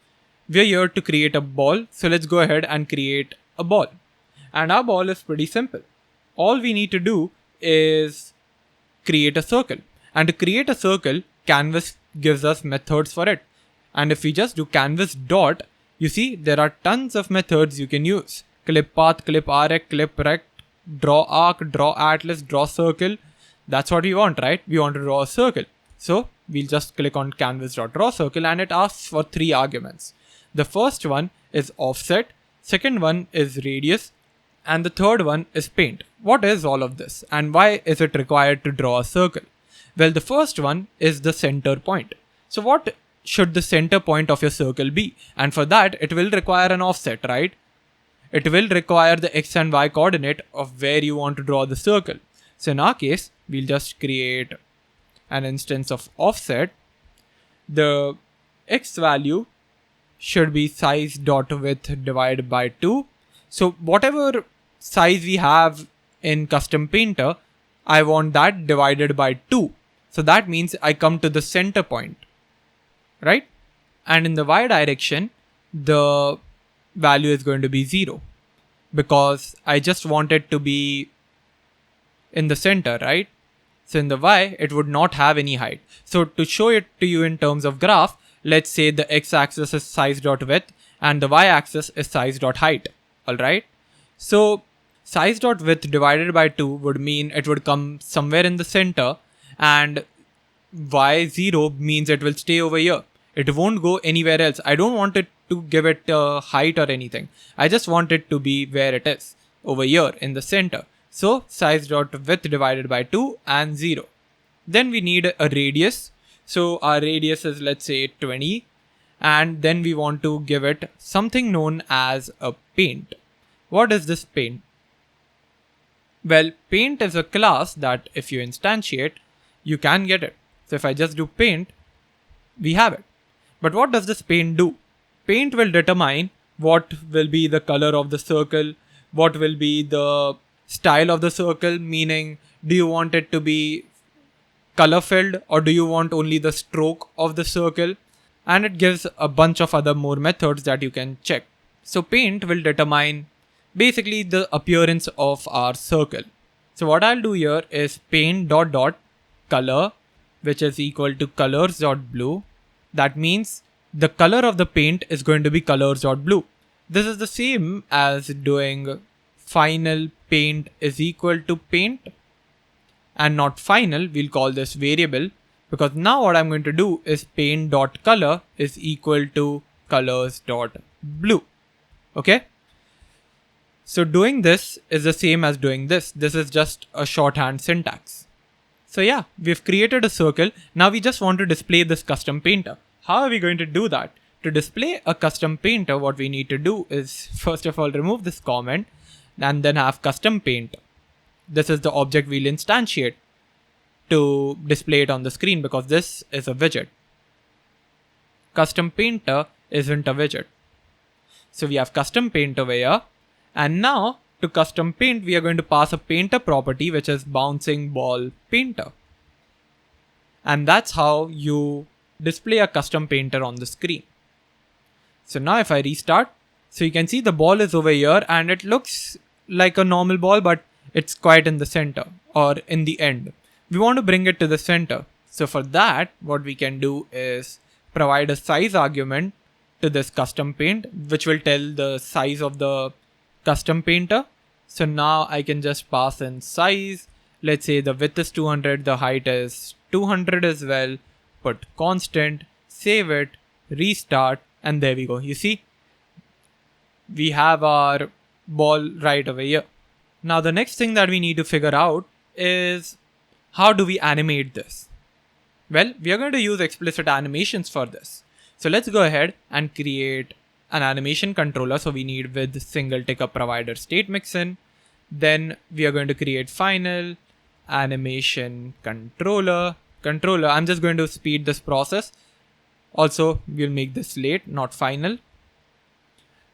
Speaker 1: we're here to create a ball. So let's go ahead and create a ball. And our ball is pretty simple. All we need to do is create a circle. And to create a circle, Canvas gives us methods for it. And if we just do canvas dot, you see there are tons of methods you can use. Clip path, clip rect, clip rect, draw arc, draw atlas, draw circle. That's what we want, right? We want to draw a circle. So we'll just click on canvas.draw circle and it asks for 3 arguments. The first one is offset, second one is radius, and the third one is paint. What is all of this and why is it required to draw a circle? Well, the first one is the center point. So what should the center point of your circle be? And for that, it will require an offset, right? It will require the x and y coordinate of where you want to draw the circle. So in our case, we'll just create an instance of offset. The x value should be size.width divided by 2. So whatever size we have in custom painter, I want that divided by 2. So that means I come to the center point, right? And in the y direction, the value is going to be 0 because I just want it to be in the center, right? So in the y, it would not have any height. So to show it to you in terms of graph, let's say the x-axis is size.width and the y-axis is size.height, alright? So size.width divided by 2 would mean it would come somewhere in the center, and y0 means it will stay over here. It won't go anywhere else. I don't want it to give it a height or anything. I just want it to be where it is, over here in the center. So size.width divided by 2 and 0. Then we need a radius. So our radius is, let's say, 20. And then we want to give it something known as a paint. What is this paint? Well, paint is a class that if you instantiate, you can get it. So if I just do paint, we have it. But what does this paint do? Paint will determine what will be the color of the circle, what will be the style of the circle, meaning do you want it to be color filled or do you want only the stroke of the circle? And it gives a bunch of other more methods that you can check. So paint will determine basically the appearance of our circle. So what I'll do here is paint dot dot color, which is equal to colors dot blue. That means the color of the paint is going to be colors dot blue. This is the same as doing final paint is equal to paint and not final. We'll call this variable because now what I'm going to do is paint dot color is equal to colors dot blue. Okay. So doing this is the same as doing this. This is just a shorthand syntax. So yeah, we've created a circle. Now we just want to display this custom painter. How are we going to do that? To display a custom painter, what we need to do is first of all remove this comment and then have custom paint. This is the object we'll instantiate to display it on the screen because this is a widget. Custom painter isn't a widget. So we have custom paint over here. And now to custom paint, we are going to pass a painter property, which is bouncing ball painter. And that's how you display a custom painter on the screen. So now if I restart, so you can see the ball is over here and it looks like a normal ball, but it's quite in the center or in the end. We want to bring it to the center. So for that, what we can do is provide a size argument to this custom paint, which will tell the size of the custom painter. So now I can just pass in size. Let's say the width is 200, the height is 200 as well. Put constant, save it, restart, And there we go. You see, we have our ball right over here. Now the next thing that we need to figure out is how do we animate this? Well, we are going to use explicit animations for this. So let's go ahead and create an animation controller. So we need with single ticker provider state mixin. Then we are going to create final animation controller. I'm just going to speed this process. Also, we'll make this late, not final,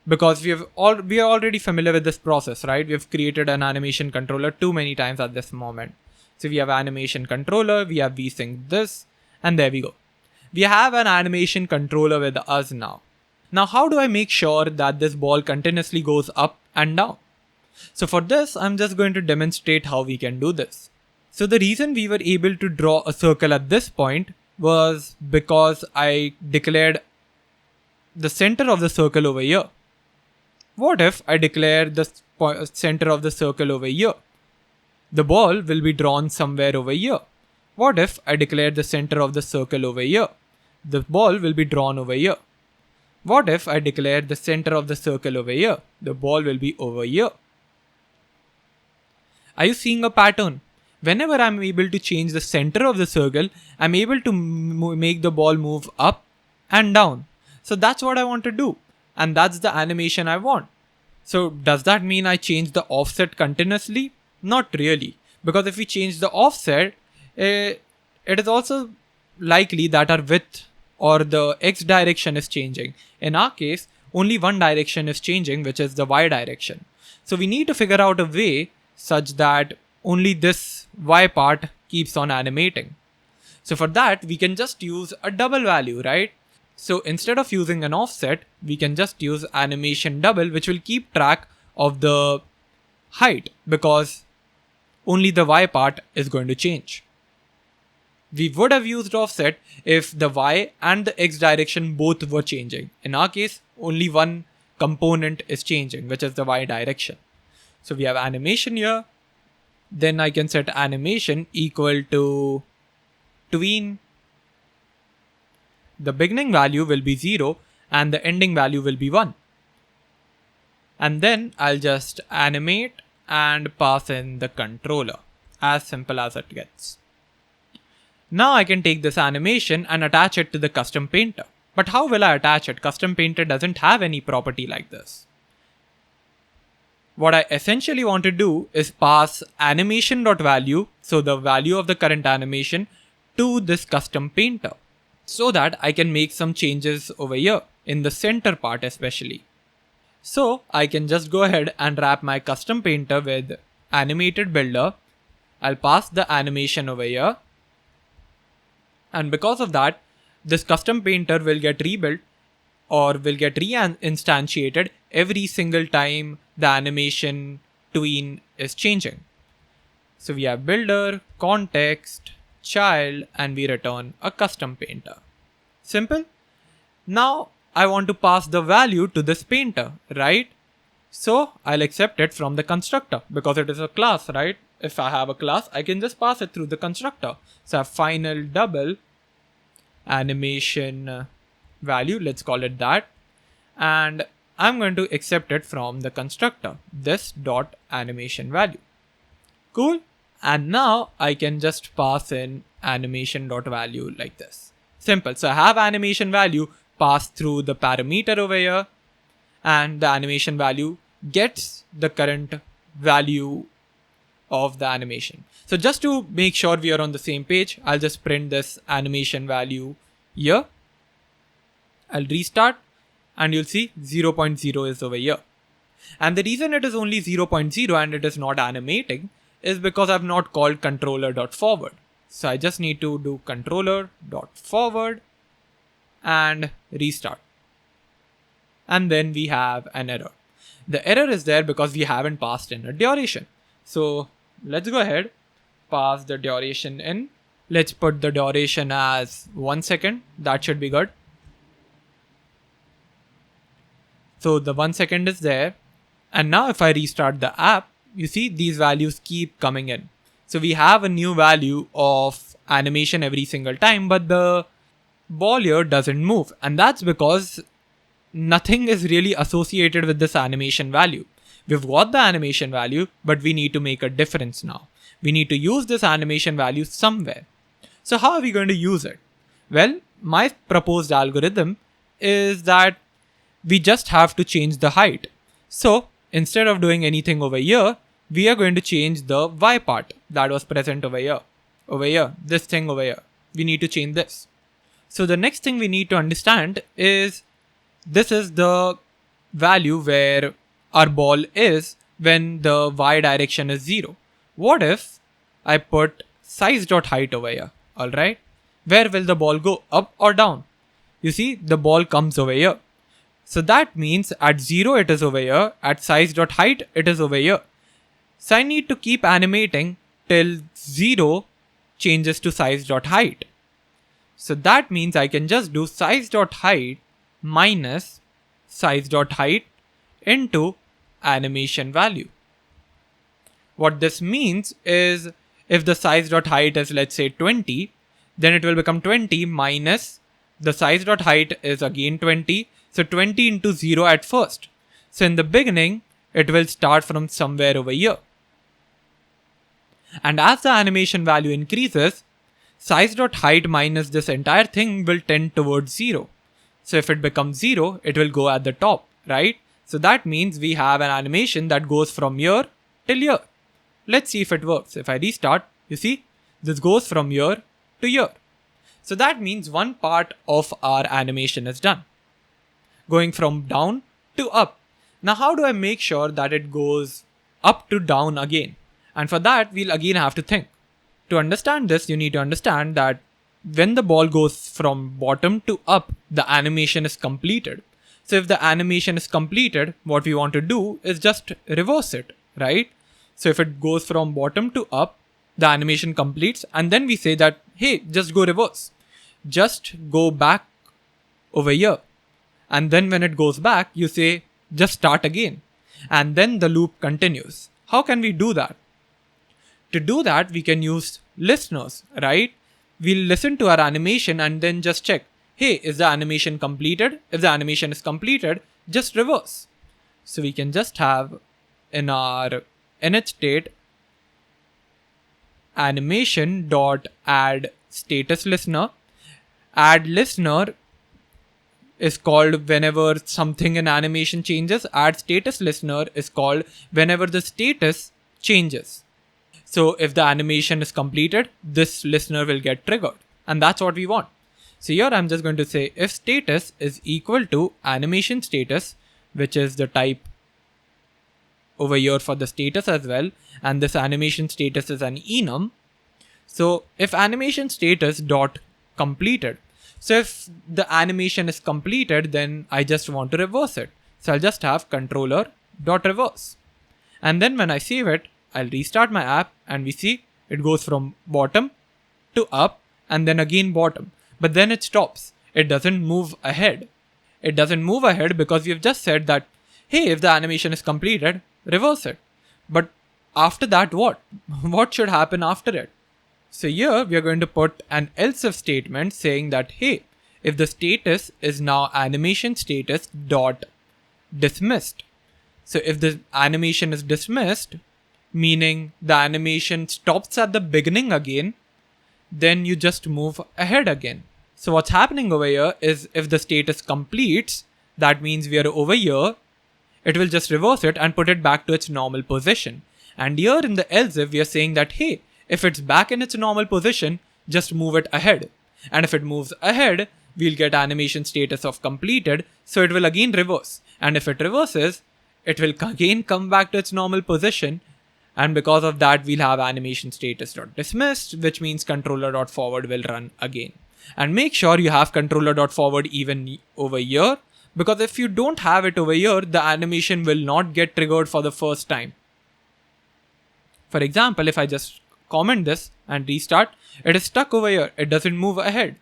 Speaker 1: because we are already familiar with this process, right? We have created an animation controller too many times at this moment. So we have animation controller, we have vsync this, and there we go. We have an animation controller with us now. Now, how do I make sure that this ball continuously goes up and down? So for this, I'm just going to demonstrate how we can do this. So the reason we were able to draw a circle at this point was because I declared the center of the circle over here. What if I declare the center of the circle over here? The ball will be drawn somewhere over here. What if I declare the center of the circle over here? The ball will be drawn over here. What if I declare the center of the circle over here? The ball will be over here. Are you seeing a pattern? Whenever I'm able to change the center of the circle, I'm able to make the ball move up and down. So that's what I want to do. And that's the animation I want. So does that mean I change the offset continuously? Not really. Because if we change the offset, it is also likely that our width or the x direction is changing. In our case, only one direction is changing, which is the y direction. So we need to figure out a way such that only this y part keeps on animating. So for that, we can just use a double value, right? So instead of using an offset, we can just use animation double, which will keep track of the height because only the y part is going to change. We would have used offset if the y and the x direction both were changing. In our case, only one component is changing, which is the y direction. So we have animation here. Then I can set animation equal to tween. The beginning value will be 0 and the ending value will be 1. And then I'll just animate and pass in the controller. As simple as it gets. Now I can take this animation and attach it to the custom painter. But how will I attach it? Custom painter doesn't have any property like this. What I essentially want to do is pass animation.value, so the value of the current animation, to this custom painter, so that I can make some changes over here, in the center part especially. So I can just go ahead and wrap my custom painter with AnimatedBuilder. I'll pass the animation over here. And because of that, this custom painter will get rebuilt or will get re-instantiated every single time the animation tween is changing. So we have builder, context, child, and we return a custom painter. Simple. Now I want to pass the value to this painter, right? So I'll accept it from the constructor because it is a class, right? If I have a class, I can just pass it through the constructor. So I have final double animation value, let's call it that. And I'm going to accept it from the constructor, this dot animation value. Cool. And now I can just pass in animation dot value like this. Simple. So I have animation value passed through the parameter over here, and the animation value gets the current value of the animation. So just to make sure we are on the same page, I'll just print this animation value here. I'll restart and you'll see 0.0 is over here. And the reason it is only 0.0 and it is not animating is because I've not called controller.forward. So I just need to do controller.forward and restart. And then we have an error. The error is there because we haven't passed in a duration. So let's go ahead, pass the duration in. Let's put the duration as 1 second. That should be good. So the 1 second is there. And now if I restart the app, you see these values keep coming in. So we have a new value of animation every single time, but the ball here doesn't move. And that's because nothing is really associated with this animation value. We've got the animation value, but we need to make a difference now. We need to use this animation value somewhere. So how are we going to use it? Well, my proposed algorithm is that we just have to change the height. So instead of doing anything over here, we are going to change the y part that was present over here. Over here, this thing over here. We need to change this. So the next thing we need to understand is this is the value where our ball is when the y direction is 0. What if I put size.height over here? Alright. Where will the ball go? Up or down? You see, the ball comes over here. So that means at 0 it is over here, at size.height it is over here. So I need to keep animating till 0 changes to size.height. So that means I can just do size.height minus size.height into animation value. What this means is if the size.height is, let's say, 20, then it will become 20 minus the size.height is again 20. So 20 into 0 at first. So in the beginning, it will start from somewhere over here. And as the animation value increases, size.height minus this entire thing will tend towards 0. So if it becomes 0, it will go at the top, right? So that means we have an animation that goes from here till here. Let's see if it works. If I restart, you see, this goes from here to here. So that means one part of our animation is done. Going from down to up. Now how do I make sure that it goes up to down again? And for that, we'll again have to think. To understand this, you need to understand that when the ball goes from bottom to up, the animation is completed. So if the animation is completed, what we want to do is just reverse it, right? So if it goes from bottom to up, the animation completes, and then we say that, hey, just go reverse. Just go back over here. And then when it goes back, you say, just start again. And then the loop continues. How can we do that? To do that, we can use listeners, right? We'll listen to our animation and then just check, hey, is the animation completed? If the animation is completed, just reverse. So we can just have in our init state animation.add status listener. Add listener is called whenever something in animation changes. Add status listener is called whenever the status changes. So if the animation is completed, this listener will get triggered. And that's what we want. So here I'm just going to say if status is equal to animation status, which is the type over here for the status as well. And this animation status is an enum. So if animation status dot completed. So if the animation is completed, then I just want to reverse it. So I'll just have controller.reverse. And then when I save it, I'll restart my app and we see it goes from bottom to up and then again bottom. But then it stops. It doesn't move ahead. It doesn't move ahead because we've just said that, hey, if the animation is completed, reverse it. But after that, what? What should happen after it? So here we are going to put an else if statement saying that, hey, if the status is now animation status dot dismissed. So if the animation is dismissed, meaning the animation stops at the beginning again, then you just move ahead again. So what's happening over here is if the status completes, that means we are over here, it will just reverse it and put it back to its normal position. And here in the else if, we are saying that, hey, if it's back in its normal position, just move it ahead. And if it moves ahead, we'll get animation status of completed. So it will again reverse. And if it reverses, it will again come back to its normal position. And because of that, we'll have animation status.dismissed, which means controller.forward will run again. And make sure you have controller.forward even over here, because if you don't have it over here, the animation will not get triggered for the first time. For example, if I just comment this and restart, it is stuck over here. It doesn't move ahead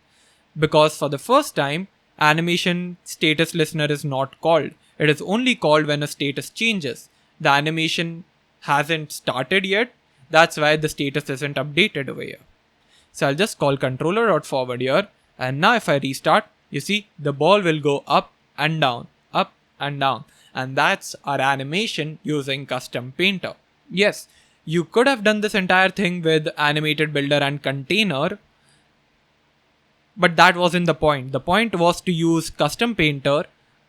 Speaker 1: because for the first time, animation status listener is not called. It is only called when a status changes. The animation hasn't started yet. That's why the status isn't updated over here. So I'll just call controller.forward here. And now if I restart, you see the ball will go up and down. and down. And that's our animation using custom painter. Yes, you could have done this entire thing with animated builder and container, but that wasn't the point. The point was to use custom painter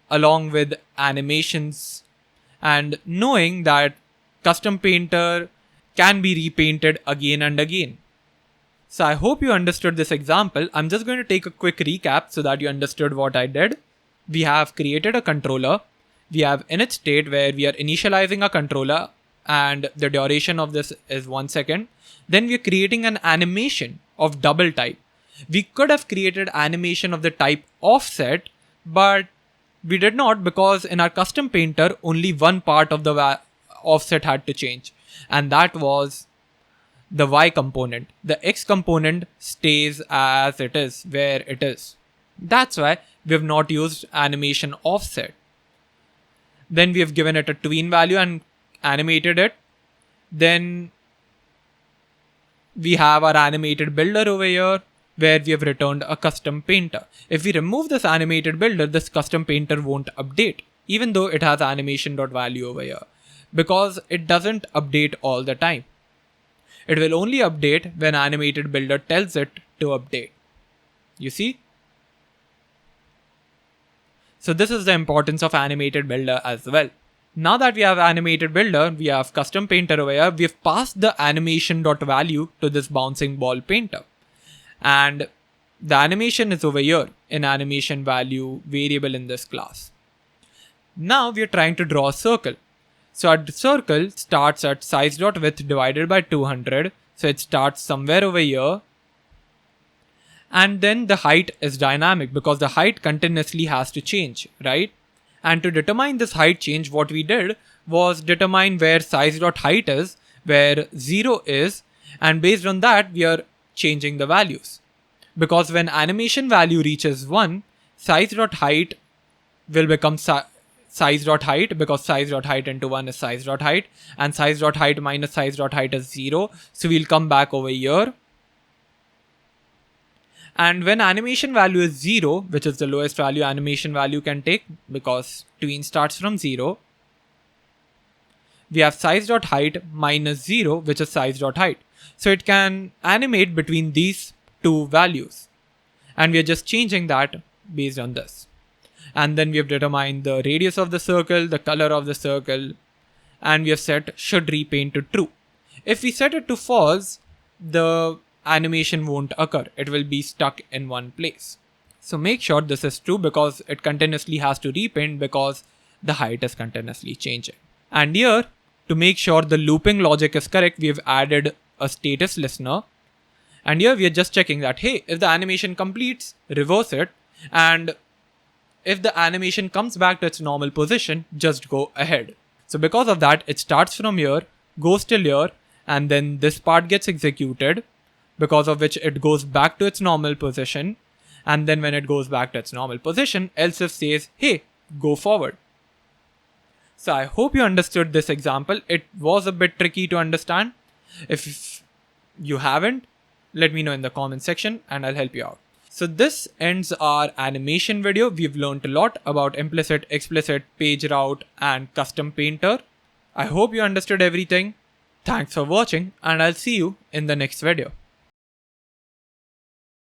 Speaker 1: along with animations and knowing that custom painter can be repainted again and again. So I hope you understood this example. I'm just going to take a quick recap so that you understood what I did. We have created a controller. We have init state where we are initializing a controller and the duration of this is 1 second. Then we're creating an animation of double type. We could have created animation of the type offset, but we did not because in our custom painter, only one part of the offset had to change. And that was the Y component. The X component stays as it is, where it is. That's why we have not used animation offset. Then we have given it a tween value and animated it. Then we have our animated builder over here where we have returned a custom painter. If we remove this animated builder, this custom painter won't update, even though it has animation.value over here, because it doesn't update all the time. It will only update when animated builder tells it to update. You see? So this is the importance of animated builder as well. Now that we have animated builder, we have custom painter over here, we have passed the animation.value to this bouncing ball painter. And the animation is over here in animation value variable in this class. Now we are trying to draw a circle. So our circle starts at size.width divided by 200. So it starts somewhere over here. And then the height is dynamic because the height continuously has to change, right? And to determine this height change, what we did was determine where size.height is, where 0 is, and based on that, we are changing the values. Because when animation value reaches 1, size.height will become size.height because size.height into 1 is size.height, and size.height minus size.height is 0. So we'll come back over here. And when animation value is 0, which is the lowest value animation value can take because tween starts from 0, we have size.height minus 0, which is size.height. So it can animate between these two values. And we are just changing that based on this. And then we have determined the radius of the circle, the color of the circle, and we have set should repaint to true. If we set it to false, the animation won't occur. It will be stuck in one place. So make sure this is true because it continuously has to repaint because the height is continuously changing. And here, to make sure the looping logic is correct, we have added a status listener. And here we are just checking that, hey, if the animation completes, reverse it. And if the animation comes back to its normal position, just go ahead. So because of that, it starts from here, goes till here, and then this part gets executed, because of which it goes back to its normal position. And then when it goes back to its normal position, else if says, hey, go forward. So I hope you understood this example. It was a bit tricky to understand. If you haven't, let me know in the comment section and I'll help you out. So this ends our animation video. We've learned a lot about implicit, explicit, page route, and custom painter. I hope you understood everything. Thanks for watching and I'll see you in the next video.